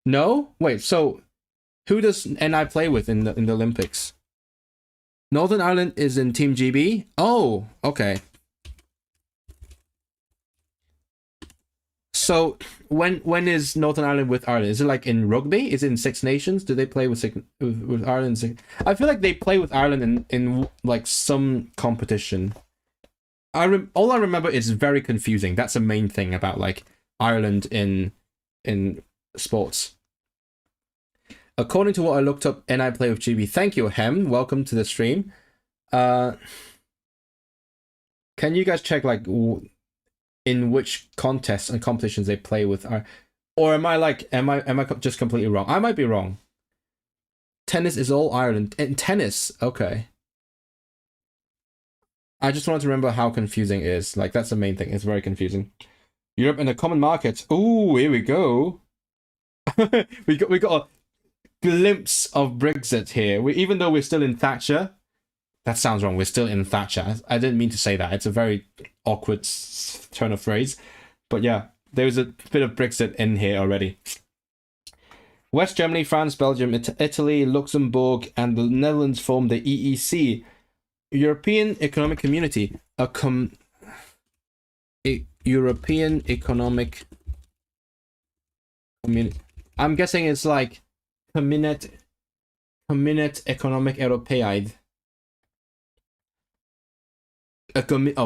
No? Wait, so who does NI play with in the Olympics? Northern Ireland is in Team GB? Oh, okay. So when is Northern Ireland with Ireland? Is it like in rugby? Is it in Six Nations? Do they play with Ireland? I feel like they play with Ireland in like some competition. All I remember is very confusing. That's the main thing about like Ireland in sports. According to what I looked up, NI play with GB. Thank you, Hem. Welcome to the stream. Can you guys check like in which contests and competitions they play with? Or am I just completely wrong? I might be wrong. Tennis is all Ireland. And tennis, okay. I just wanted to remember how confusing it is. Like, that's the main thing. It's very confusing. Europe and the common market. Ooh, here we go. we got a glimpse of Brexit here. Even though we're still in Thatcher. That sounds wrong. We're still in Thatcher. I didn't mean to say that. It's a very awkward turn of phrase. But yeah, there's a bit of Brexit in here already. West Germany, France, Belgium, Italy, Luxembourg, and the Netherlands formed the EEC, European Economic Community, European Economic Community. I'm guessing it's like Community Economic Europeaid.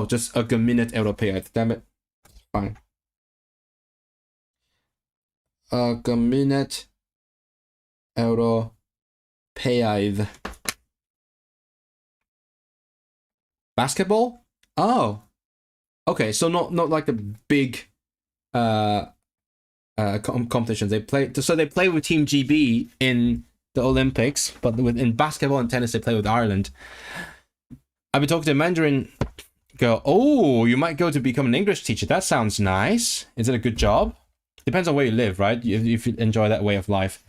Just a Community Europeaid. Damn it. Fine. A Community Europeaid. Basketball? Oh. Okay, so not like the big competitions. They play with Team GB in the Olympics, but in basketball and tennis they play with Ireland. I've been talking to a Mandarin girl. Oh, you might go to become an English teacher. That sounds nice. Is it a good job? Depends on where you live, right? If you enjoy that way of life.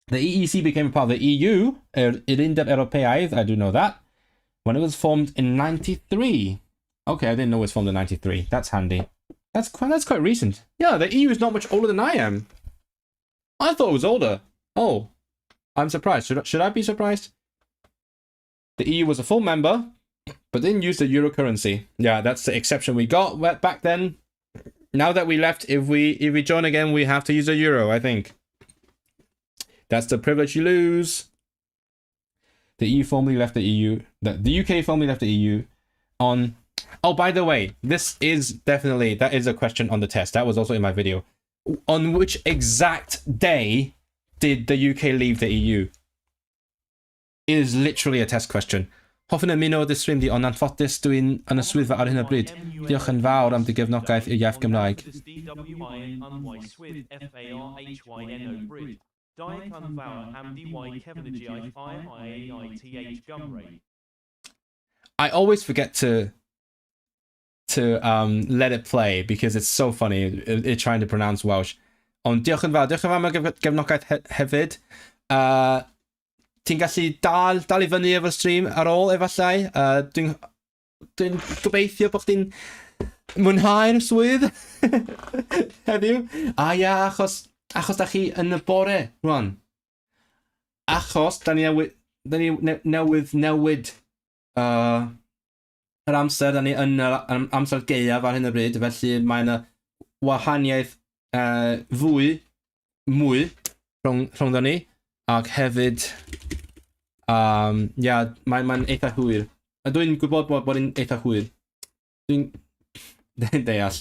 The EEC became a part of the EU, Irindeb Europeaid, I do know that, when it was formed in 93. Okay, I didn't know it was formed in 93. That's handy. That's quite recent. Yeah, the EU is not much older than I am. I thought it was older. Oh, I'm surprised. Should I be surprised? The EU was a full member, but didn't use the euro currency. Yeah, that's the exception we got back then. Now that we left, if we join again, we have to use a euro, I think. That's the privilege you lose. The EU formally left the EU. The UK formally left the EU on... Oh, by the way, that is a question on the test. That was also in my video. On which exact day did the UK leave the EU? It is literally a test question. Hoffwn ymuno dy stream di, ond anffodus dwi'n yn y swyddfa ar hyn o bryd. Diolch yn fawr am dy gefnogaeth i'r iaith Gymraeg. I always forget to let it play because it's so funny it trying to pronounce Welsh. Ond diolch yn fawr am y gefnogaeth hefyd. Ti'n gallu dal I fyny efo'r stream ar ôl efallai. Dwi'n gobeithio bod chdi'n mwynhau'r swydd heddiw. Ia, achos da chi yn y bore, Rhun. Achos da ni newydd newid yr amser, da ni yn yr amser gaeaf ar hyn o bryd, felly mae yna wahaniaeth mwy rhwng ni, ac hefyd, mae'n eitha hwyr. Dwi'n gwybod bod yn eitha hwyr. Dwi'n deall.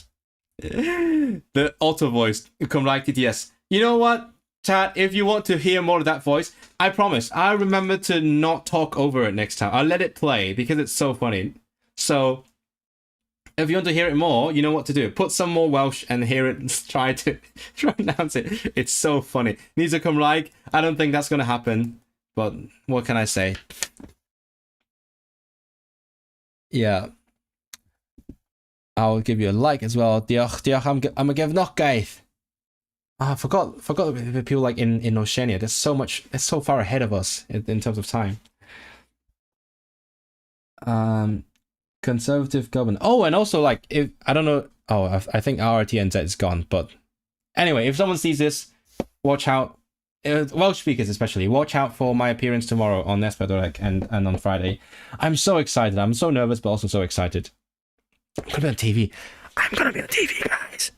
The auto voice, Cymraeg TTS. You know what, chat, if you want to hear more of that voice, I promise, I'll remember to not talk over it next time. I'll let it play because it's so funny. So, if you want to hear it more, you know what to do. Put some more Welsh and hear it and try to pronounce it. It's so funny. Needs a Cymraeg. I don't think that's going to happen. But what can I say? Yeah. I'll give you a like as well. Diolch am y gefnogaeth. I forgot the people like in Oceania. There's so far ahead of us in terms of time. Conservative government. Oh, and also like if I don't know. Oh, I think RTNZ is gone. But anyway, if someone sees this, watch out. Welsh speakers especially, watch out for my appearance tomorrow on Nesbydorec and on Friday. I'm so excited. I'm so nervous, but also so excited. I'm gonna be on TV. I'm gonna be on TV, guys.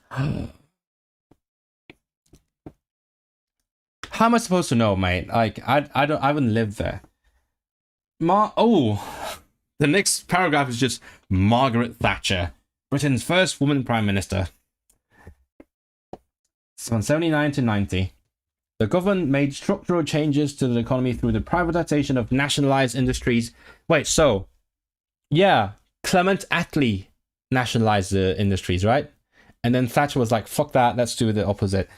How am I supposed to know, mate? Like I wouldn't live there. The next paragraph is just Margaret Thatcher, Britain's first woman prime minister. From 79 to 90. The government made structural changes to the economy through the privatization of nationalized industries. Wait, so, yeah, Clement Attlee nationalized the industries, right? And then Thatcher was like, fuck that, let's do the opposite.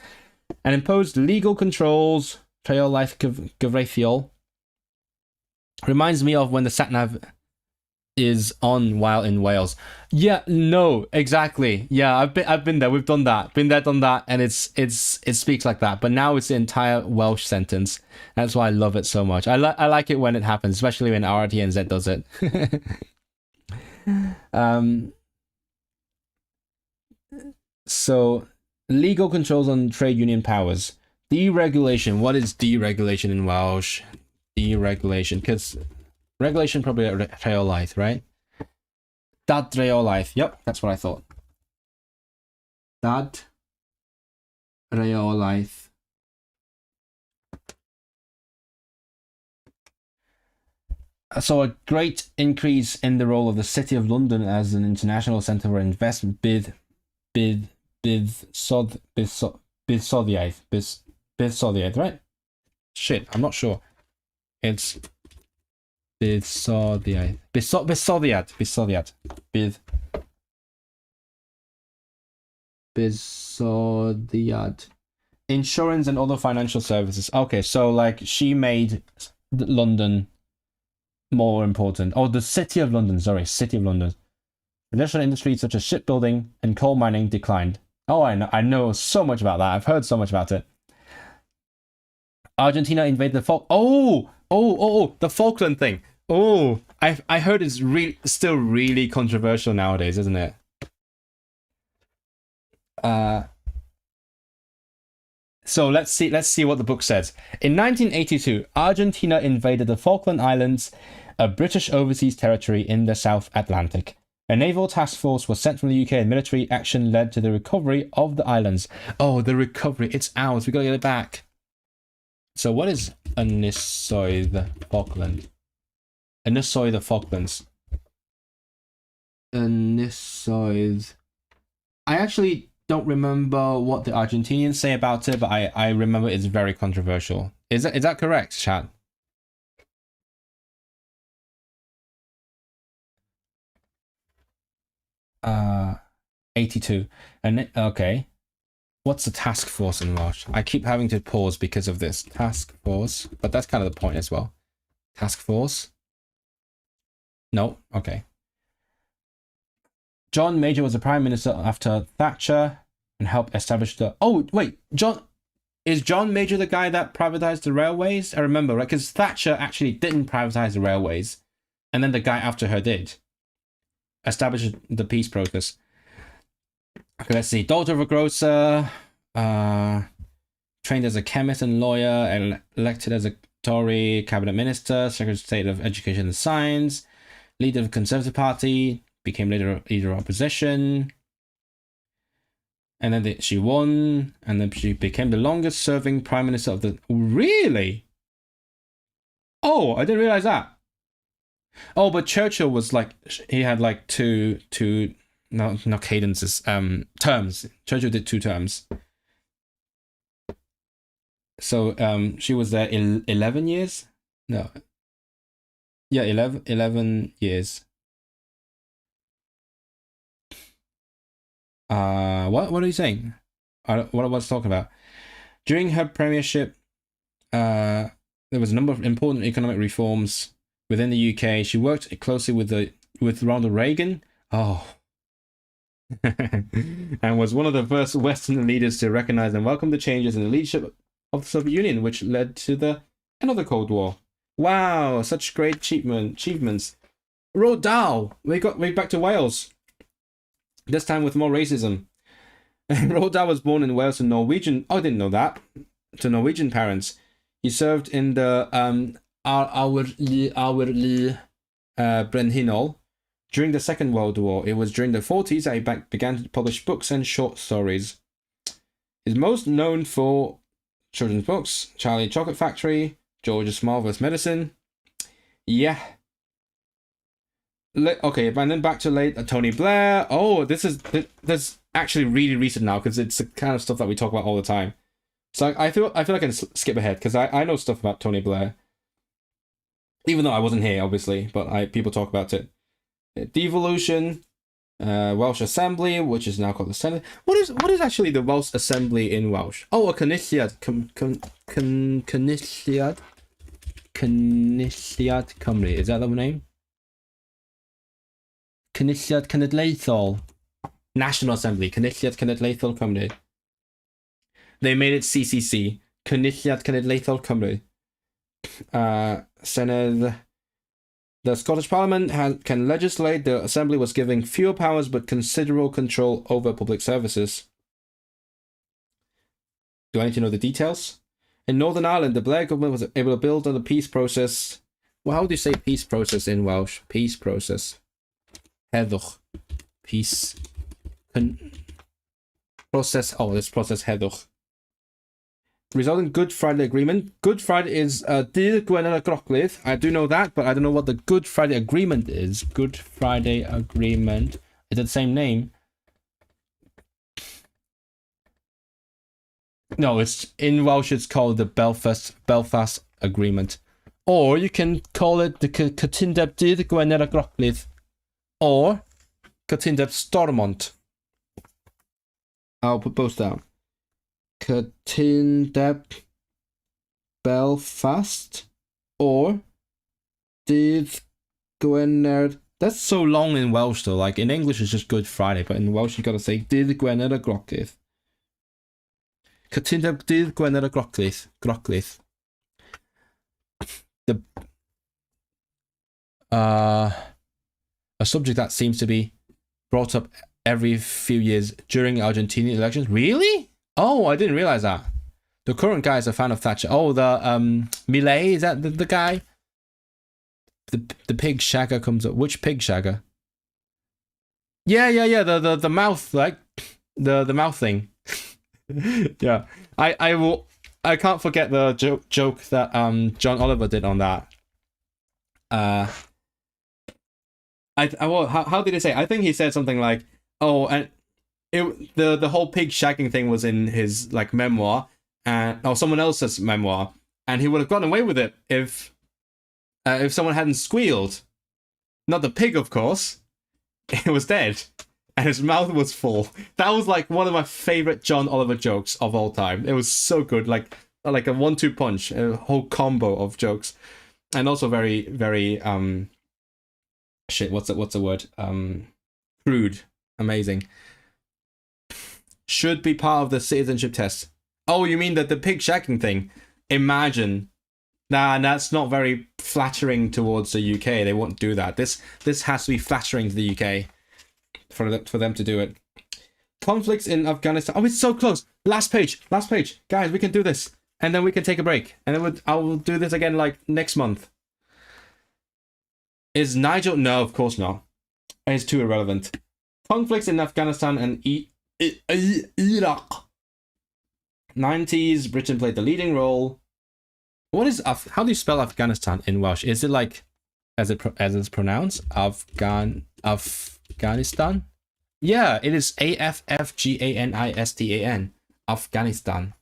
And imposed legal controls rheolaeth gyfreithiol. Reminds me of when the sat-nav is on while in Wales. Yeah, no, exactly. Yeah, I've been there. We've done that. Been there, done that, and it speaks like that. But now it's the entire Welsh sentence. That's why I love it so much. I like it when it happens, especially when RTNZ does it. So legal controls on trade union powers. Deregulation. What is deregulation in Welsh? Deregulation, because regulation probably a rheolaeth, right? Dad rheolaeth. Yep, that's what I thought. Dad rheolaeth. So a great increase in the role of the City of London as an international centre for investment. Bydsoddiaeth, right? Shit, I'm not sure. It's Bydsoddiaeth. Bydsoddiad. Insurance and other financial services. Okay, so like she made London more important. Oh, the City of London. Sorry, City of London. Traditional industries such as shipbuilding and coal mining declined. Oh, I know so much about that. I've heard so much about it. Argentina invaded the the Falkland thing. Oh, I heard it's still really controversial nowadays, isn't it? So let's see what the book says. In 1982, Argentina invaded the Falkland Islands, a British overseas territory in the South Atlantic. A naval task force was sent from the UK and military action led to the recovery of the islands. Oh, the recovery. It's ours. We gotta get it back. So what is Ynysoedd Falkland? Ynysoedd Falklands. Ynysoedd. I actually don't remember what the Argentinians say about it, but I remember it's very controversial. Is that correct, chat? Uh, 82. And okay. What's the task force in Welsh? I keep having to pause because of this. Task force. But that's kind of the point as well. Task force. No? Okay. John Major was the Prime Minister after Thatcher and helped establish the... Oh, wait. Is John Major the guy that privatized the railways? I remember, right? Because Thatcher actually didn't privatize the railways. And then the guy after her did. Established the peace process. Okay, let's see. Daughter of a grocer, trained as a chemist and lawyer, and elected as a Tory cabinet minister, Secretary of State of Education and Science, leader of the Conservative Party, became leader of opposition, and then she won, and then she became the longest serving prime minister of the... Really? Oh, I didn't realize that. Oh, but Churchill was like, he had like two not cadences, terms. Churchill did 2 terms. So she was there 11 years? No. Yeah, 11 years. What are you saying? What I was talking about. During her premiership, there was a number of important economic reforms within the UK. She worked closely with Ronald Reagan. Oh. And was one of the first Western leaders to recognize and welcome the changes in the leadership of the Soviet Union, which led to the end of the Cold War. Wow, such great achievements. Roald Dahl, we're back to Wales. This time with more racism. Roald Dahl was born in Wales to Norwegian... Oh, I didn't know that. To Norwegian parents. He served in the Iorwerth Brenhinol. During the Second World War, it was during the 40s that he began to publish books and short stories. He's most known for children's books, Charlie Chocolate Factory, George's Marvelous Medicine. Yeah. Okay, and then back to late Tony Blair. Oh, this is actually really recent now because it's the kind of stuff that we talk about all the time. So I feel like I can skip ahead because I know stuff about Tony Blair. Even though I wasn't here, obviously, but people talk about it. Devolution, Welsh Assembly, which is now called the Senate. What is actually the Welsh Assembly in Welsh? Oh, a Cynulliad. Cynulliad Cymru. Is that the name? Cynulliad Cenedlaethol. National Assembly. Cynulliad Cenedlaethol Cymru. They made it CCC. Cynulliad Cenedlaethol Cymru. Senedd. The Scottish Parliament can legislate. The Assembly was given fewer powers but considerable control over public services. Do I need to know the details? In Northern Ireland, the Blair government was able to build on the peace process. Well, how do you say peace process in Welsh? Peace process. Heddwch. Peace. Process. Oh, this process heddwch. Resulting Good Friday Agreement. Good Friday is Dydd Gwener y Groglith. I do know that, but I don't know what the Good Friday Agreement is. Good Friday Agreement. Is it the same name? No, it's in Welsh. It's called the Belfast Agreement, or you can call it the Cytundeb Dydd Gwener y Groglith, or Cytundeb Stormont. I'll put both down. Cytundeb Belfast or Dydd Gwener. That's so long in Welsh though. Like in English it's just Good Friday, but in Welsh you gotta say Dydd Gwener y Groglith. Cytundeb Dydd Gwener y Groglith. The a subject that seems to be brought up every few years during Argentinian elections. Really? Oh, I didn't realize that. The current guy is a fan of Thatcher. Oh, the Millet, is that the guy? The Pig-shagger comes up. Which Pig-shagger? Yeah. The mouth, like the mouth thing. Yeah. I can't forget the joke that John Oliver did on that. How did he say? I think he said something like, "Oh, and the whole pig shagging thing was in his like memoir, or someone else's memoir, and he would have gotten away with it if someone hadn't squealed. Not the pig, of course. It was dead, and his mouth was full. That was like one of my favorite John Oliver jokes of all time. It was so good, like a 1-2 punch, a whole combo of jokes, and also very very shit. What's the word? Crude. Amazing. Should be part of the citizenship test. Oh, you mean that the pig shacking thing? Imagine. Nah, that's not very flattering towards the UK. They won't do that. This has to be flattering to the UK for them to do it. Conflicts in Afghanistan. Oh, it's so close. Last page. Guys, we can do this. And then we can take a break. And then I will do this again like next month. Is Nigel? No, of course not. It's too irrelevant. Conflicts in Afghanistan and Iraq. 90s, Britain played the leading role. What is how do you spell Afghanistan in Welsh? Is it like as it's pronounced? Afghanistan? Yeah, it is AFFGANISTAN. Afghanistan.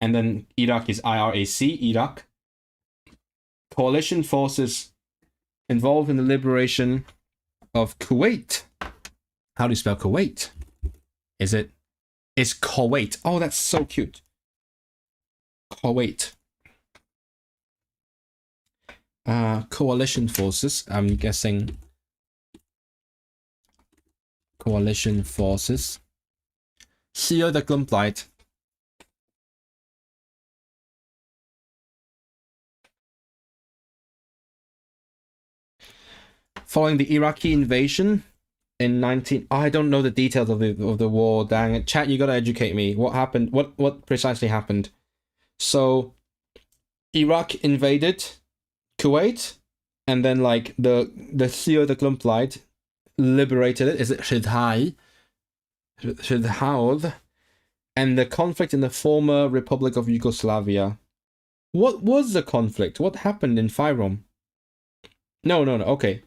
And then Iraq is IRAC, Iraq. Coalition forces involved in the liberation of Kuwait. How do you spell Kuwait? It's Kuwait. Oh, that's so cute. Kuwait. Coalition forces. I'm guessing coalition forces. Here the Glumplight. Following the Iraqi invasion in 19... Oh, I don't know the details of the war. Dang it. Chat, you gotta educate me. What happened? What precisely happened? So, Iraq invaded Kuwait, and then like the Theo the Glumplight liberated it. Is it Shidhai? And the conflict in the former Republic of Yugoslavia. What was the conflict? What happened in Fyrom? No. Okay.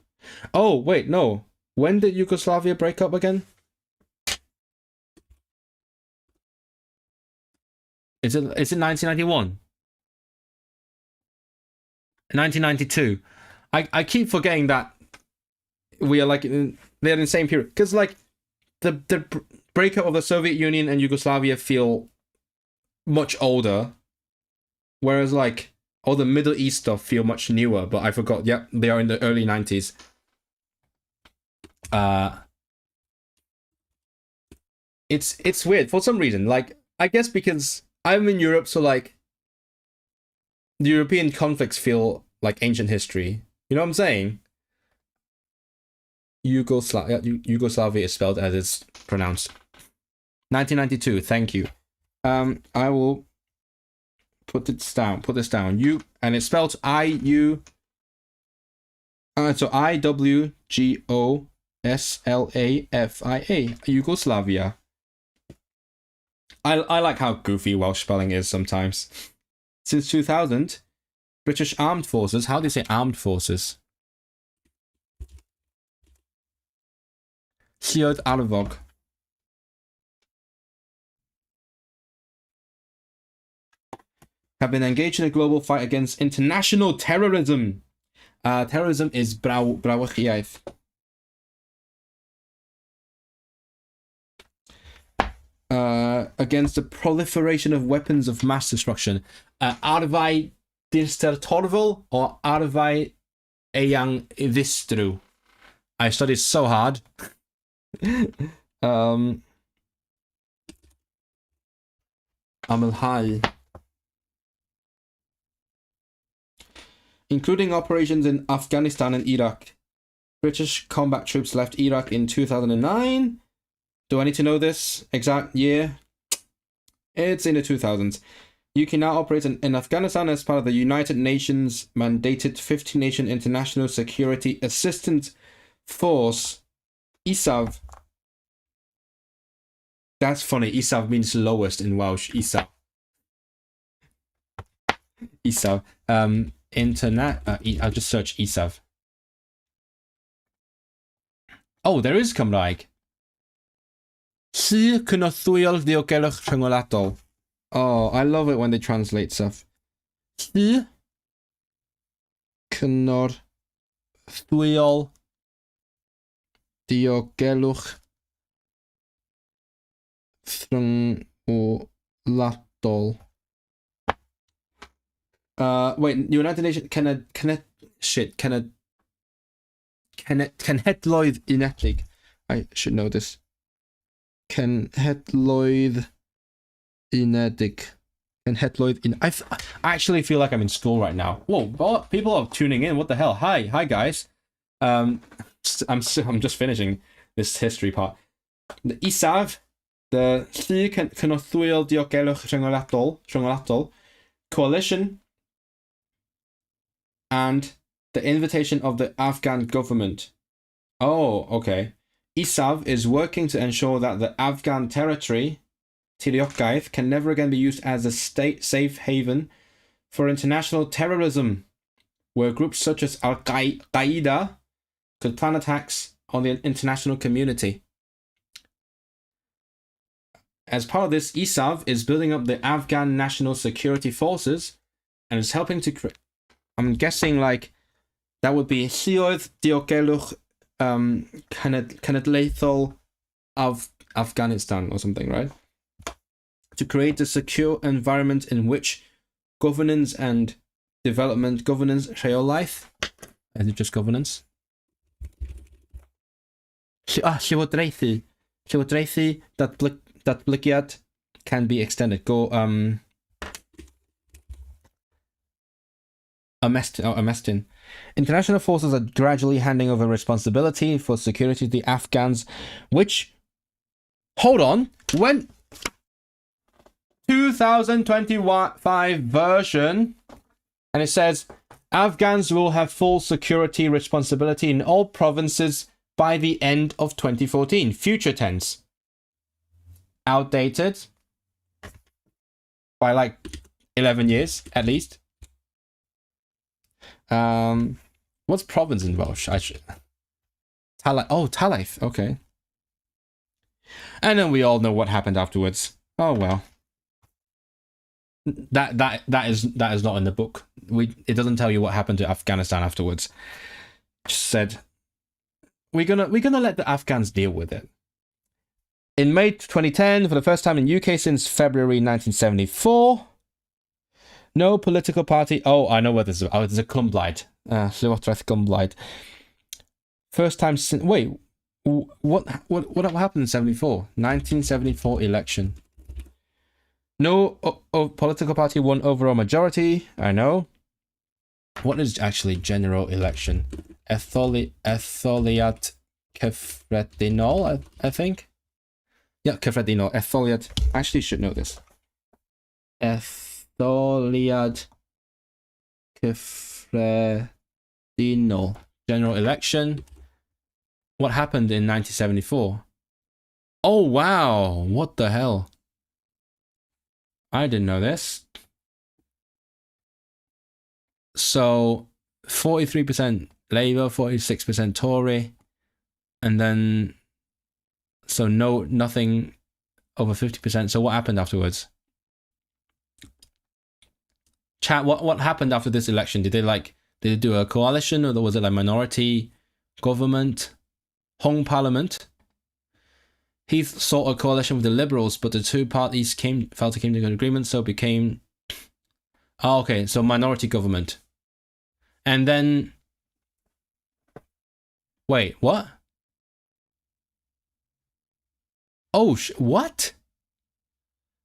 Oh, wait, no. When did Yugoslavia break up again? Is it 1991? 1992. I keep forgetting that we are like they're in the same period, because like the breakup of the Soviet Union and Yugoslavia feel much older, whereas like all the Middle East stuff feel much newer. But I forgot. Yep, they are in the early 90s. It's weird for some reason. Like, I guess because I'm in Europe, so like the European conflicts feel like ancient history. You know what I'm saying? Yugoslavia is spelled as it's pronounced. 1992. Thank you. I will put this down. And it's spelled IU. So IWGOSLAFIA. Yugoslavia. I like how goofy Welsh spelling is sometimes. Since 2000, British Armed Forces. How do you say armed forces? Lludd Arfog. Have been engaged in a global fight against international terrorism. Terrorism is brawychiaeth. Against the proliferation of weapons of mass destruction. Arfau Dirstertorfol or Arfau Eang Ddistru. I studied so hard. Amilhai. Including operations in Afghanistan and Iraq. British combat troops left Iraq in 2009. Do I need to know this exact year? It's in the 2000s. UK now operates in Afghanistan as part of the United Nations mandated 50-nation International Security Assistance Force, ISAF. That's funny. ISAF means lowest in Welsh. ISAF. ISAF. I'll just search ISAF. Oh, there is Cymraeg. Si cynorthwyol ddiogelwch rhyngwladol. Oh, I love it when they translate stuff. Si cynorthwyol ddiogelwch rhyngwladol. Wait, United Nations cenhedloedd unedig. I should know this. Cenhedloedd unedig. I actually feel like I'm in school right now. Whoa, people are tuning in. What the hell? Hi guys. I'm just finishing this history part. The ISAF, the Llu Cynorthwyol Diogelwch Rhyngwladol Coalition, and the invitation of the Afghan government. Oh, okay. ISAF is working to ensure that the Afghan territory, Tiriogaeth, can never again be used as a state safe haven for international terrorism, where groups such as Al-Qaeda could plan attacks on the international community. As part of this, ISAF is building up the Afghan National Security Forces and is helping to create. I'm guessing like that would be Lludd Diogelwch Cenedlaethol of Afghanistan or something, right? To create a secure environment in which governance and development, governance, rheolaeth, is it just governance? Llywodraethu datblygiad can be extended. Go Amestin. International forces are gradually handing over responsibility for security to the Afghans, which, hold on, when 2025 version, and it says Afghans will have full security responsibility in all provinces by the end of 2014. Future tense. Outdated by like 11 years at least. What's province in Welsh? Talaith. Okay. And then we all know what happened afterwards. Oh well. That is not in the book. It doesn't tell you what happened to Afghanistan afterwards. Just said we're gonna let the Afghans deal with it. In May 2010, for the first time in UK since February 1974, no political party. Oh, I know what this is. Oh, it's a Cumblight. Llywodraeth Cumblight. First time since. Wait, what happened in 74? 1974 election. No political party won overall majority. I know. What is actually general election? Etholiad Cyffredinol, I think. Yeah, Cyffredinol. Etholiad. I actually should know this. Etholiad Cyffredinol. General election. What happened in 1974? Oh, wow. What the hell? I didn't know this. So, 43% Labour, 46% Tory, and then, so nothing over 50%. So what happened afterwards? Chat, what happened after this election? Did they do a coalition, or was it like minority government? Hung Parliament. Heath sought a coalition with the Liberals, but the two parties failed to come to an agreement, so became... Oh, okay, so minority government. And then... Wait, what? Oh, what?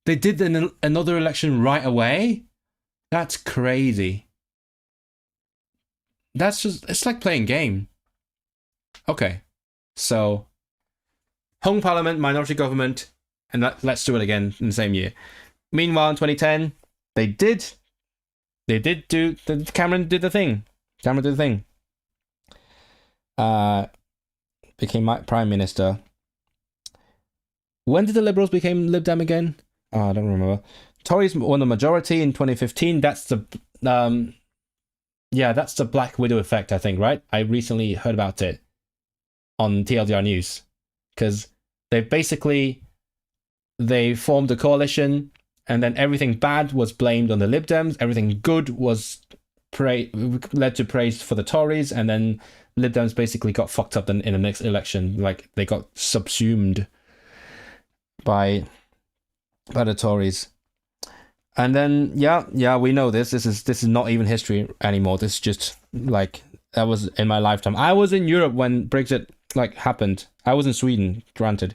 They did another election right away? That's crazy. That's just... It's like playing game. Okay. So... Hung Parliament, minority government, and let's do it again in the same year. Meanwhile, in 2010, Cameron did the thing. Became Prime Minister. When did the Liberals become Lib Dem again? Oh, I don't remember. Tories won the majority in 2015. That's the that's the Black Widow effect, I think, right? I recently heard about it on TLDR News. Because they formed a coalition, and then everything bad was blamed on the Lib Dems, everything good was led to praise for the Tories, and then Lib Dems basically got fucked up in the next election. Like, they got subsumed by the Tories. And then we know this is not even history anymore. This is just like, that was in my lifetime. I was in Europe when Brexit happened. I was in Sweden, granted.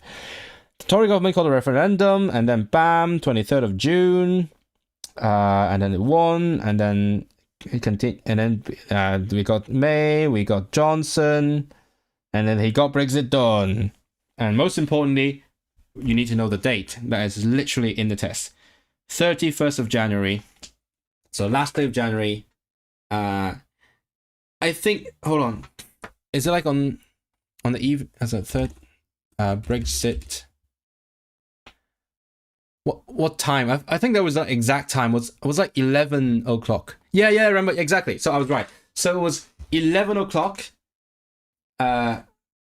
The Tory government called a referendum, and then bam, 23rd of June, and then it won, and then it continued, and then we got May, we got Johnson, and then he got Brexit done. And most importantly, you need to know the date. That is literally in the test. 31st of January. So last day of January. I think, hold on. Is it like on the eve as a third Brexit? What time? I think that was the exact time. It was like 11 o'clock. Yeah, I remember exactly. So I was right. So it was 11 o'clock on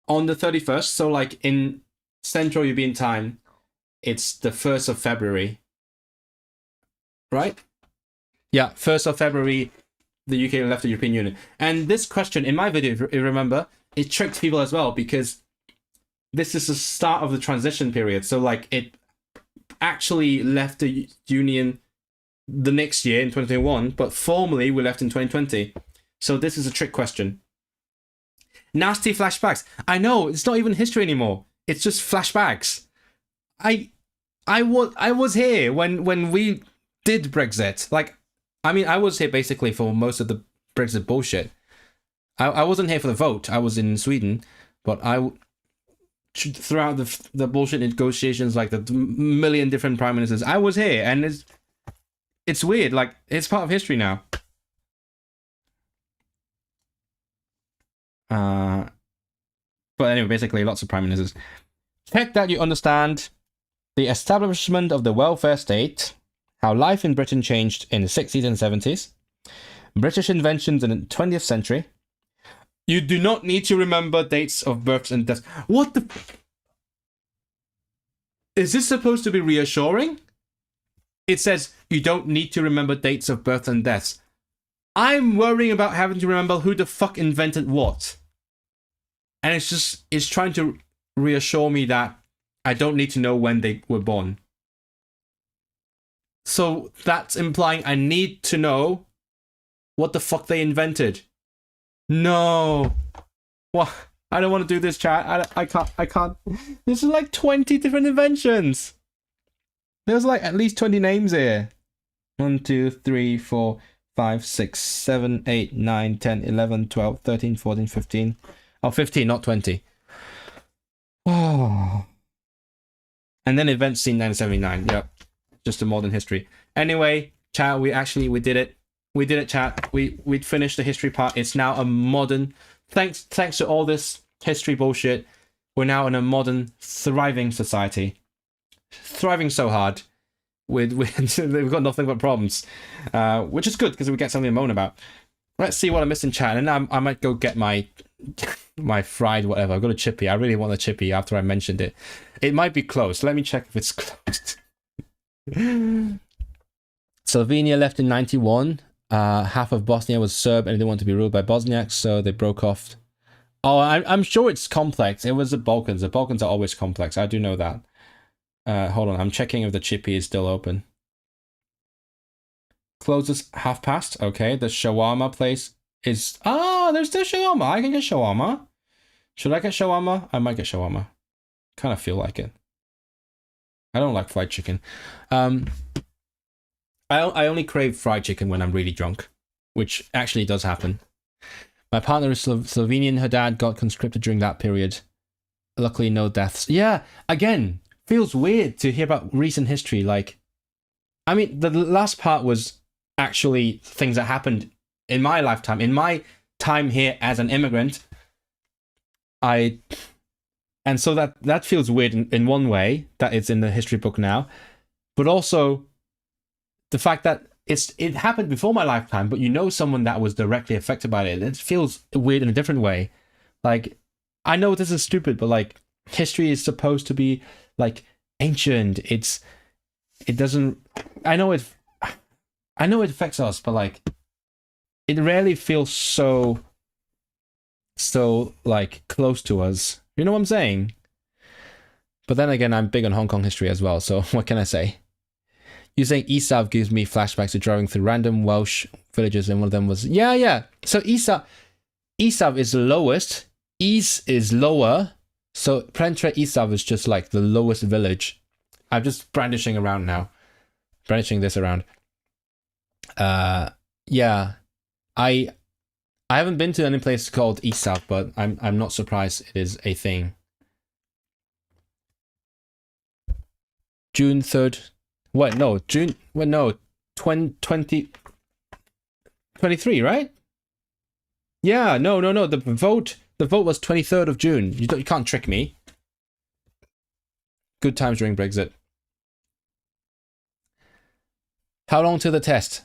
the 31st. So like in Central European time, it's the 1st of February. Right? Yeah, 1st of February, the UK left the European Union. And this question, in my video, if you remember, it tricked people as well, because this is the start of the transition period. So like, it actually left the Union the next year in 2021, but formally we left in 2020. So this is a trick question. Nasty flashbacks. I know, it's not even history anymore. It's just flashbacks. I was here when we did Brexit. Like, I mean, I was here basically for most of the Brexit bullshit. I wasn't here for the vote. I was in Sweden, but throughout the bullshit negotiations, like the million different prime ministers, I was here, and it's weird. Like, it's part of history now. But anyway, basically, lots of prime ministers. Check that you understand the establishment of the welfare state, how life in Britain changed in the 60s and 70s, British inventions in the 20th century. You do not need to remember dates of births and deaths. What the... Is this supposed to be reassuring? It says you don't need to remember dates of birth and deaths. I'm worrying about having to remember who the fuck invented what. And it's trying to reassure me that I don't need to know when they were born. So that's implying I need to know what the fuck they invented. No. What? I don't want to do this, chat. I can't. There's like 20 different inventions. There's like at least 20 names here. 1, 2, 3, 4, 5, 6, 7, 8, 9, 10, 11, 12, 13, 14, 15. Oh, 15, not 20. Oh. And then event scene 1979. Yep. Just a modern history. Anyway, chat, we did it. We did it, chat. We'd finished the history part. It's now a modern... Thanks to all this history bullshit, we're now in a modern, thriving society. Thriving so hard. We've got nothing but problems. Which is good, because we get something to moan about. Let's see what I missed in chat. And I might go get my fried whatever. I've got a chippy. I really want a chippy after I mentioned it. It might be closed. Let me check if it's closed. Slovenia left in 91. Half of Bosnia was Serb and they didn't want to be ruled by Bosniaks, so they broke off. Oh, I'm sure it's complex. It was the Balkans. The Balkans are always complex. I do know that. Hold on. I'm checking if the chippy is still open. Closes past. Okay, the shawarma place is... Ah, there's still shawarma. I can get shawarma. Should I get shawarma? I might get shawarma. Kind of feel like it. I don't like fried chicken. I only crave fried chicken when I'm really drunk, which actually does happen. My partner is Slovenian. Her dad got conscripted during that period. Luckily, no deaths. Yeah, again, feels weird to hear about recent history. Like, I mean, the last part was actually things that happened in my lifetime. In my time here as an immigrant, and so that feels weird in one way, that it's in the history book now, but also the fact that it happened before my lifetime, but you know someone that was directly affected by it. It feels weird in a different way. Like, I know this is stupid, but like, history is supposed to be like ancient. It doesn't. I know it affects us, but like, it rarely feels so like close to us. You know what I'm saying? But then again, I'm big on Hong Kong history as well, so what can I say? You saying Esav gives me flashbacks to driving through random Welsh villages, and one of them was... Yeah. So Esav is the lowest. East is lower. So Prentre Esav is just like the lowest village. I'm just brandishing around now. Brandishing this around. Yeah. I haven't been to any place called Esav, but I'm not surprised it is a thing. June 3rd... What? No, June... Well, no, 2023, right? Yeah, no. The vote was 23rd of June. You can't trick me. Good times during Brexit. How long to the test?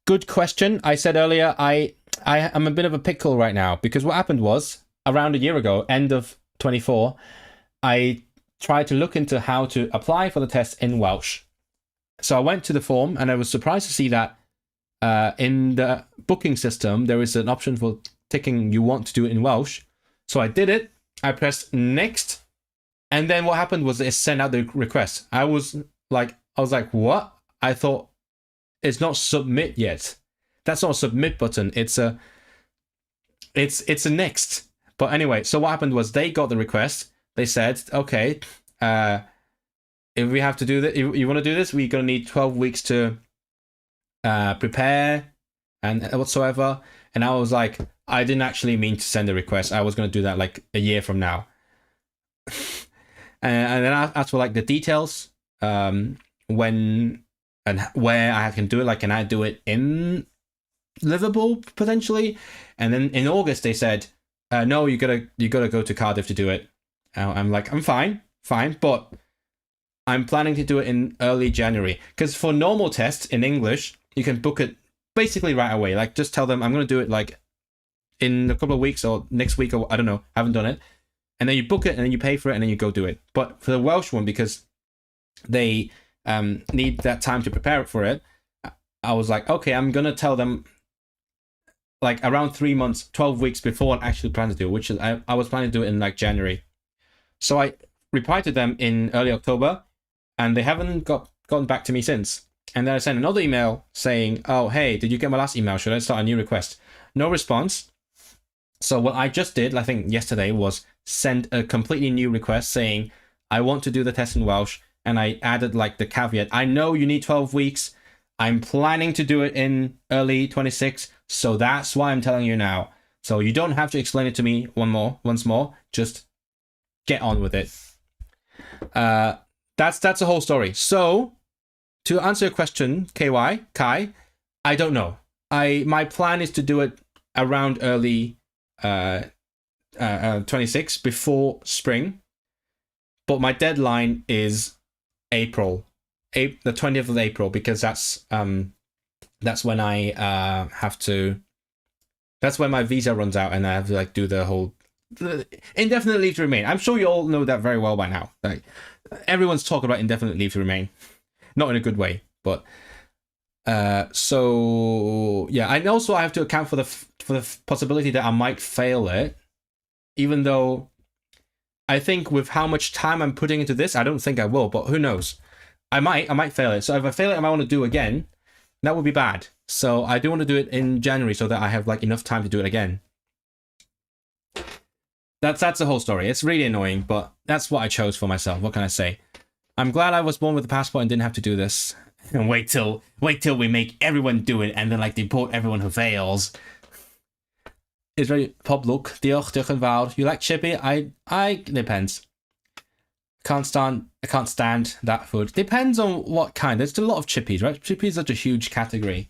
Good question. I said earlier, I'm a bit of a pickle right now, because what happened was, around a year ago, end of 24, I tried to look into how to apply for the test in Welsh. So I went to the form, and I was surprised to see that in the booking system, there is an option for ticking you want to do it in Welsh. So I did it. I pressed next. And then what happened was it sent out the request. I was like, what? I thought it's not submit yet. That's not a submit button. It's a next. But anyway, so what happened was they got the request. They said, okay, if we have to do that, if you want to do this, we're going to need 12 weeks to prepare and whatsoever. And I was like, I didn't actually mean to send a request. I was going to do that like a year from now. And then I asked for like the details, when and where I can do it. Like, can I do it in Liverpool potentially? And then in August they said, no, you gotta go to Cardiff to do it. I'm like, I'm fine, but I'm planning to do it in early January. Because for normal tests in English, you can book it basically right away. Like, just tell them I'm going to do it like in a couple of weeks or next week, or I don't know, haven't done it. And then you book it and then you pay for it and then you go do it. But for the Welsh one, because they need that time to prepare for it, I was like, okay, I'm going to tell them like around 3 months, 12 weeks before I actually planned to do it, which is I was planning to do it in like January. So I replied to them in early October, and they haven't gotten back to me since. And then I sent another email saying, oh, hey, did you get my last email? Should I start a new request? No response. So what I just did, I think yesterday, was send a completely new request saying, I want to do the test in Welsh. And I added like the caveat, I know you need 12 weeks. I'm planning to do it in early 26. So that's why I'm telling you now. So you don't have to explain it to me once more. Just get on with it. That's the whole story. So to answer your question, Kai, I don't know. My plan is to do it around early 26 before spring, but my deadline is April, the 20th of April, because that's when I have to. That's when my visa runs out, and I have to like do the indefinite leave to remain. I'm sure you all know that very well by now. Like everyone's talking about indefinite leave to remain. Not in a good way, but so yeah, and also I have to account for the possibility that I might fail it, even though I think with how much time I'm putting into this, I don't think I will, but who knows? I might fail it. So if I fail it, I might want to do again. That would be bad. So I do want to do it in January so that I have like enough time to do it again. That's the whole story. It's really annoying, but that's what I chose for myself. What can I say? I'm glad I was born with a passport and didn't have to do this. And wait till we make everyone do it and then like deport everyone who fails. It's very pop look. Diolch yn fawr. You like chippy? I depends. I can't stand that food. Depends on what kind. There's a lot of chippies, right? Chippy is such a huge category.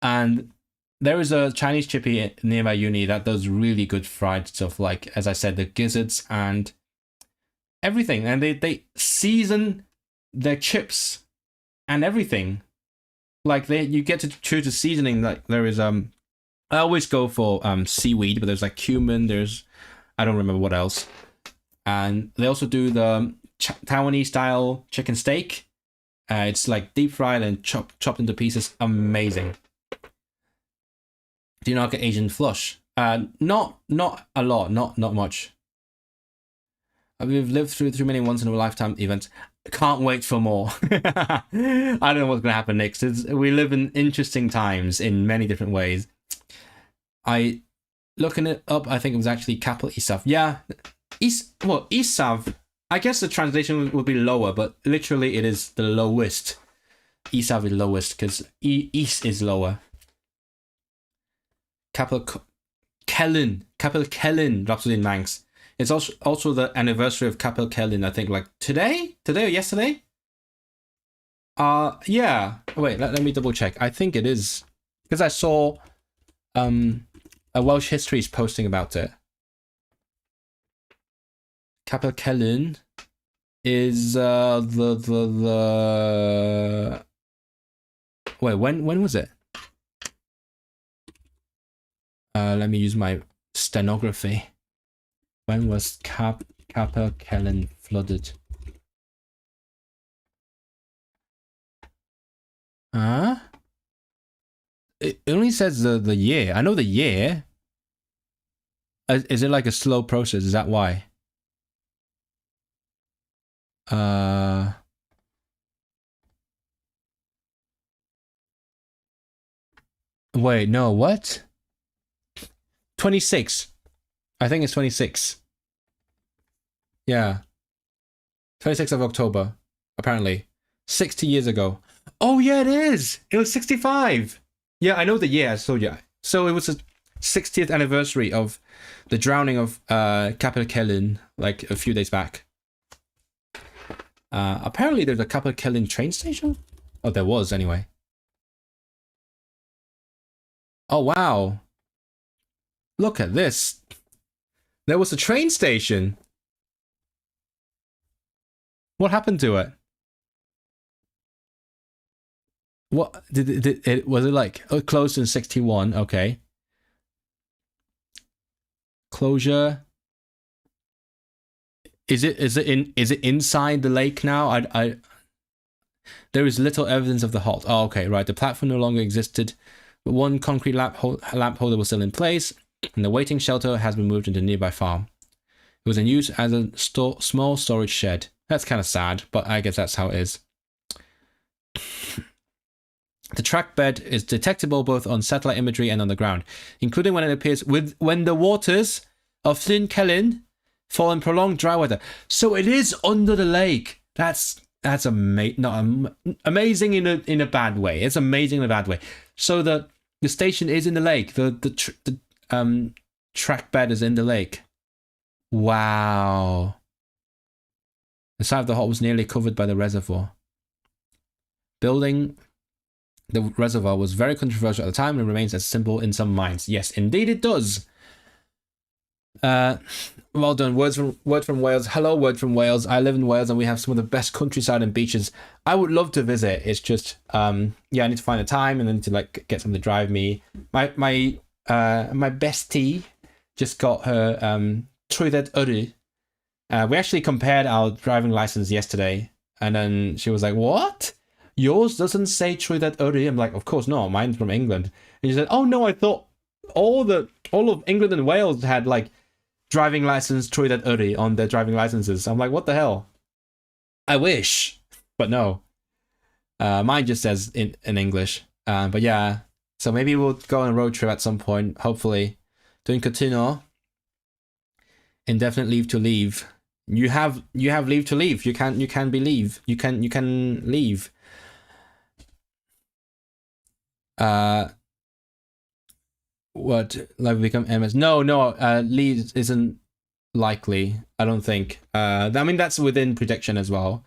And there is a Chinese chippy near my uni that does really good fried stuff, like, as I said, the gizzards and everything. And they season their chips and everything. Like, you get to choose the seasoning. Like, there is, I always go for seaweed, but there's like cumin, I don't remember what else. And they also do the Taiwanese style chicken steak. It's like deep fried and chopped into pieces. Amazing. Do you not get Asian flush? Not a lot, not much. We've lived through too many once in a lifetime events. Can't wait for more. I don't know what's gonna happen next. We live in interesting times in many different ways. Looking it up, I think it was actually capital Isav. Yeah, Isav. I guess the translation would be lower, but literally it is the lowest. Isav is lowest because Is is lower. Capital Kellen, Rhapsody in Manx. It's also the anniversary of Kapel Kellen, I think, like today or yesterday? Yeah. Wait, let me double check. I think it is. Because I saw a Welsh Histories posting about it. Kapel Kellen is the wait, when was it? Let me use my stenography. When was Kapel Kellen flooded? It only says the year. I know the year. Is it like a slow process? Is that why? Wait, no, what? 26. I think it's 26. Yeah. 26th of October, apparently. 60 years ago. Oh, yeah, it is. It was 65. Yeah, I know the year. So, yeah. So, it was the 60th anniversary of the drowning of Kapel Kellen, like a few days back. Apparently, there's a Kapel Kellen train station. Oh, there was, anyway. Oh, wow. Look at this. There was a train station. What happened to it? What did it was it like closed in 61? Okay. Closure. Is it inside the lake now? There is little evidence of the halt. Oh, okay, right. The platform no longer existed but one concrete lamp holder was still in place, and the waiting shelter has been moved into a nearby farm. It was in use as a small storage shed. That's kind of sad, but I guess that's how it is. The track bed is detectable both on satellite imagery and on the ground, including when it appears when the waters of Llyn Celyn fall in prolonged dry weather. So it is under the lake. That's amazing in a bad way. It's amazing in a bad way. So the station is in the lake. The track bed is in the lake. Wow. The side of the hut was nearly covered by the reservoir. Building the reservoir was very controversial at the time and remains as simple in some minds. Yes, indeed it does. Well done. Word from Wales. Hello, Word from Wales. I live in Wales and we have some of the best countryside and beaches. I would love to visit. It's just I need to find a time and then to like get someone to drive me. My bestie just got her Trwydded Yrru. We actually compared our driving license yesterday, and then she was like, "What? Yours doesn't say Trwydded Yrru?" I'm like, "Of course not. Mine's from England." And she said, "Oh no, I thought all of England and Wales had like driving license Trwydded Yrru on their driving licenses." I'm like, "What the hell? I wish, but no. Mine just says in English." But yeah, so maybe we'll go on a road trip at some point. Hopefully, doing Coutinho. Indefinite leave to leave. You have leave to leave. You can leave. You can leave. What like become MS? No. Leave isn't likely. I don't think. I mean that's within prediction as well.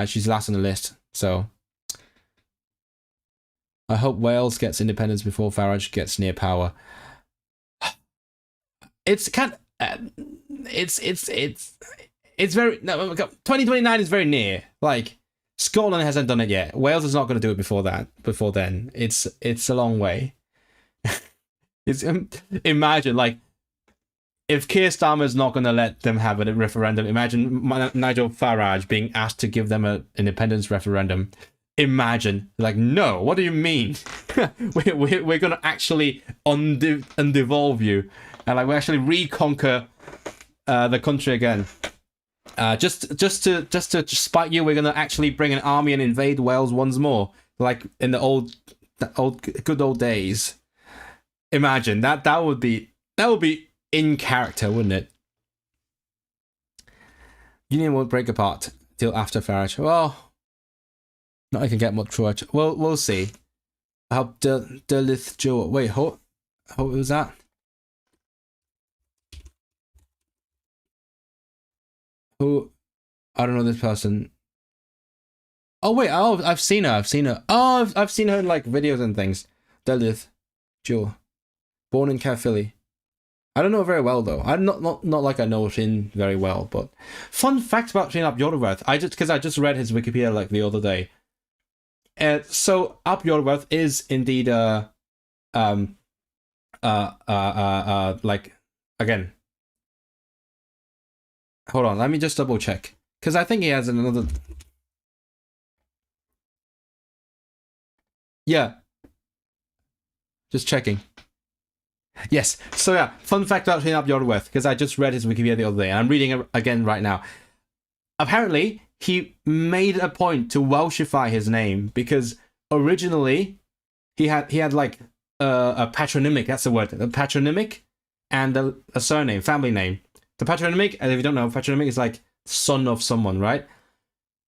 She's last on the list, so. I hope Wales gets independence before Farage gets near power. It's kind. It's very no. 2029 is very near. Like Scotland hasn't done it yet. Wales is not going to do it before that. Before then, it's a long way. It's imagine like if Keir Starmer's not going to let them have a referendum. Imagine Nigel Farage being asked to give them an independence referendum. Imagine like no. What do you mean? we're going to actually undevolve you. And like we actually reconquer the country again. Just to spite you, we're gonna actually bring an army and invade Wales once more, like in the good old days. Imagine that would be in character, wouldn't it? Union won't break apart till after Farage. Well, not I can get much through it. We'll see. I hope Delith Joe. Wait, what was that? Who? I don't know this person. Oh wait, I've seen her. Oh, I've seen her in like videos and things. Delith Joe, born in Caerphilly. I don't know her very well though. I'm not like I know Sheen very well. But fun fact about Sheen ap Iorwerth. I just read his Wikipedia like the other day. So ap Iorwerth is indeed like again. Hold on, let me just double check. Because I think he has another... Yeah. Just checking. Yes, so yeah, fun fact about Sheen ap Iorwerth, because I just read his Wikipedia the other day, and I'm reading it again right now. Apparently, he made a point to Welshify his name, because originally, he had like a patronymic, that's the word, a patronymic, and a surname, family name. The patronymic, and if you don't know, patronymic is like son of someone, right?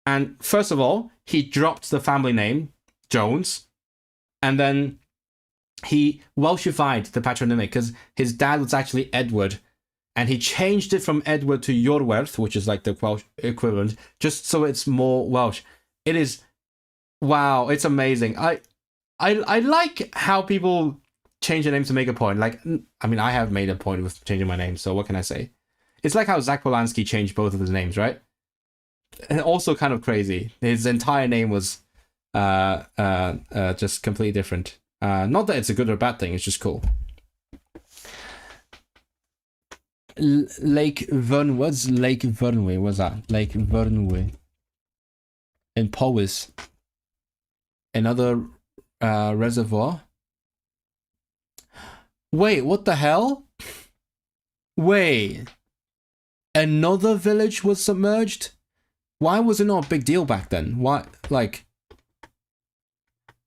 And first of all, he dropped the family name, Jones, and then he Welshified the patronymic because his dad was actually Edward, and he changed it from Edward to Iorwerth, which is like the Welsh equivalent, just so it's more Welsh. It is, wow, it's amazing. I like how people change their names to make a point. Like, I mean, I have made a point with changing my name, so what can I say? It's like how Zach Polanski changed both of his names, right? And also kind of crazy. His entire name was just completely different. Not that it's a good or bad thing, it's just cool. Lake Vyrnwy. What's Lake Vyrnwy? What's that? Lake Vyrnwy. In Powys. Another reservoir. Wait, what the hell? Wait. Another village was submerged? Why was it not a big deal back then? Why, like...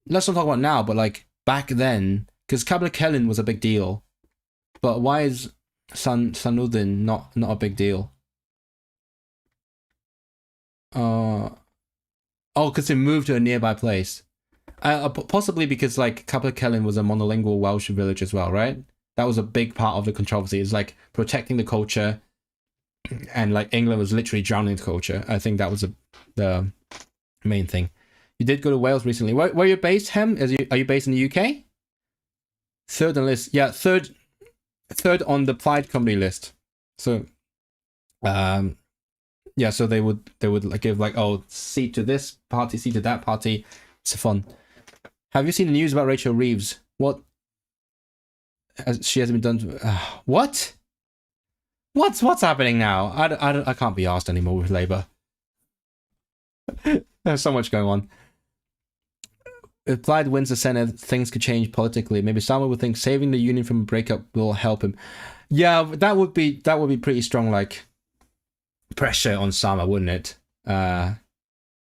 Let's not talk about now, but like, back then... Because Kamil Kajmowski was a big deal. But why is Sanudin not a big deal? Oh, because it moved to a nearby place. Possibly because like Kamil Kajmowski was a monolingual Welsh village as well, right? That was a big part of the controversy. It's like protecting the culture, and like England was literally drowning the culture. I think that was the main thing. You did go to Wales recently. Where are you based, Hem? Are you based in the UK? Third on the list. Yeah, third on the Plaid company list. So, yeah, so they would like give like, oh, seat to this party, seat to that party. It's fun. Have you seen the news about Rachel Reeves? What? She hasn't been done. What? What's happening now? I can't be asked anymore with Labour. There's so much going on. If Plaid wins the Senate, things could change politically. Maybe someone would think saving the union from a breakup will help him. Yeah, that would be pretty strong, like, pressure on Sama, wouldn't it?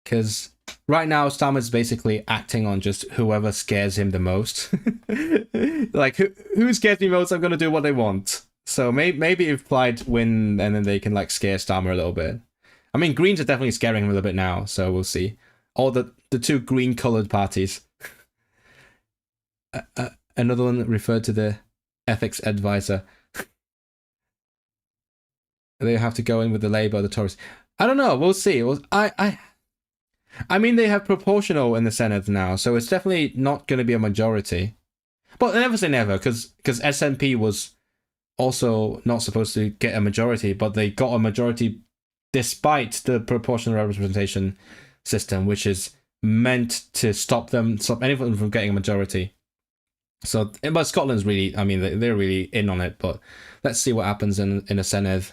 Because right now Sama's basically acting on just whoever scares him the most. Like, who scares me most? I'm gonna do what they want. So maybe if Plaid win, and then they can like scare Starmer a little bit. I mean, Greens are definitely scaring him a little bit now, so we'll see. All the two green-coloured parties. Another one referred to the ethics advisor. They have to go in with the Labour or the Tories. I don't know. We'll see. I mean, they have proportional in the Senate now, so it's definitely not going to be a majority. But never say never, because SNP was also not supposed to get a majority, but they got a majority despite the proportional representation system, which is meant to stop anyone from getting a majority. So, but Scotland's really, I mean, they're really in on it, but let's see what happens in the Senedd.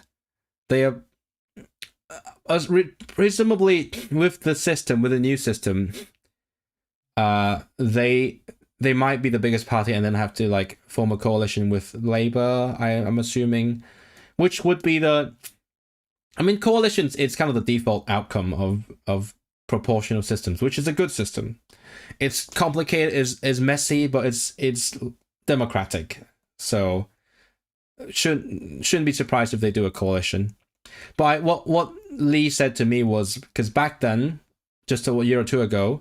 They are, presumably, with the new system, they might be the biggest party and then have to, like, form a coalition with Labour, I'm assuming, which would be I mean, coalitions, it's kind of the default outcome of proportional systems, which is a good system. It's complicated, is messy, but it's democratic. So shouldn't be surprised if they do a coalition. But what Lee said to me was, because back then, just a year or two ago,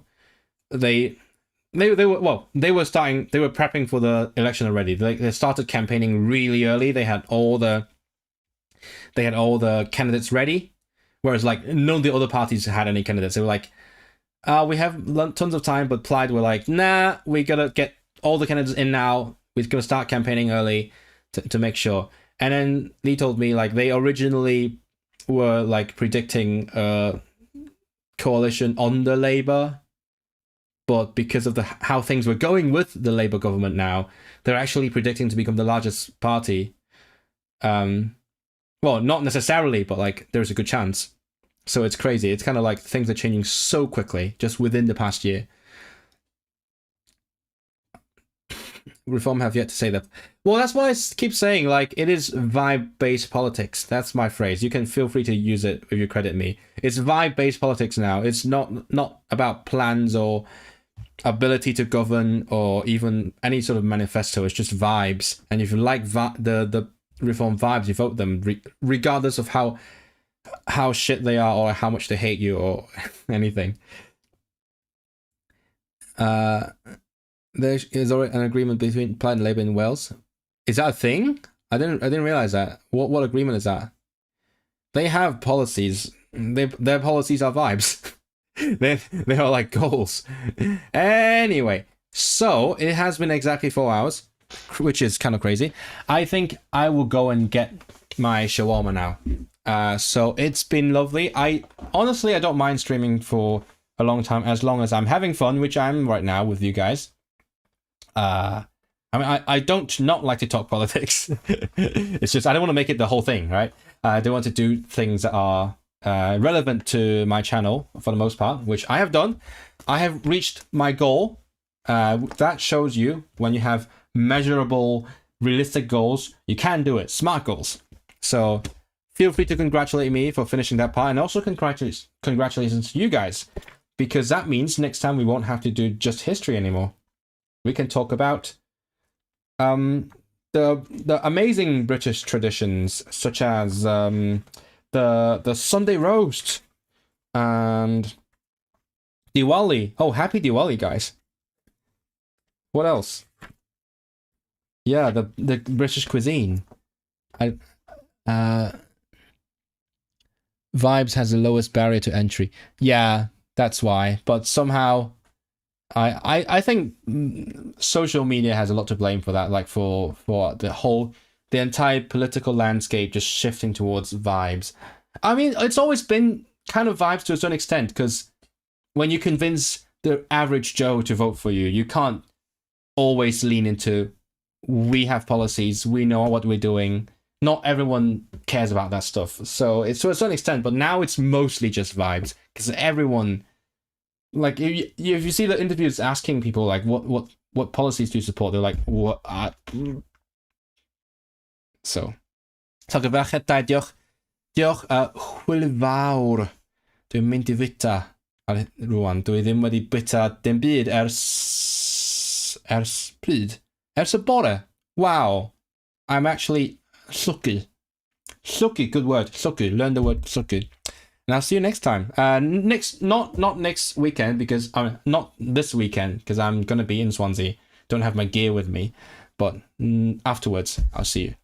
they were prepping for the election already. They started campaigning really early. They had all the candidates ready, whereas like none of the other parties had any candidates. They were like, we have tons of time, but Plaid were like, nah, we gotta get all the candidates in now. We're gonna start campaigning early to make sure. And then Lee told me, like, they originally were like predicting a coalition under Labour, but because of how things were going with the Labour government now, they're actually predicting to become the largest party. Well, not necessarily, but like there's a good chance. So it's crazy. It's kind of like things are changing so quickly just within the past year. Reform have yet to say that. Well, that's what I keep saying. Like, it is vibe-based politics. That's my phrase. You can feel free to use it if you credit me. It's vibe-based politics now. It's not about plans or ability to govern or even any sort of manifesto. It's just vibes. And if you like the Reform vibes, you vote them, regardless of how shit they are or how much they hate you or anything. There is already an agreement between Plaid and Labour in Wales. Is that a thing? I didn't realize that. What agreement is that? They have policies. Their policies are vibes. they are like goals. Anyway, so it has been exactly 4 hours, which is kind of crazy. I think I will go and get my shawarma now. So it's been lovely. I don't mind streaming for a long time, as long as I'm having fun, which I'm right now with you guys. I mean, I don't not like to talk politics. It's just I don't want to make it the whole thing, right? I do want to do things that are relevant to my channel for the most part, which I have done. I have reached my goal. That shows you when you have measurable realistic goals, you can do it. Smart goals. So feel free to congratulate me for finishing that part, and also congratulations to you guys, because that means next time we won't have to do just history anymore. We can talk about the amazing British traditions, such as the Sunday roast and Diwali. Oh, happy Diwali, guys. What else? Yeah, the British cuisine. Vibes has the lowest barrier to entry. Yeah, that's why. But somehow, I think social media has a lot to blame for that. Like for the entire political landscape just shifting towards vibes. I mean, it's always been kind of vibes to a certain extent, because when you convince the average Joe to vote for you, you can't always lean into, we have policies, we know what we're doing. Not everyone cares about that stuff. So it's to a certain extent, but now it's mostly just vibes, because everyone, like, if you see the interviews asking people like what policies do you support, they're like, what? So diolch chwyl fawr. Dwi'n mynd I fita rwan. Dwi ddim wedi bita dim byd ers pryd? Ers y bore. Wow. I'm actually llwgu. Llwgu, good word. Llwgu. Learn the word llwgu. And I'll see you next time. Not next weekend, because not this weekend, because I'm gonna be in Swansea. Don't have my gear with me. But afterwards, I'll see you.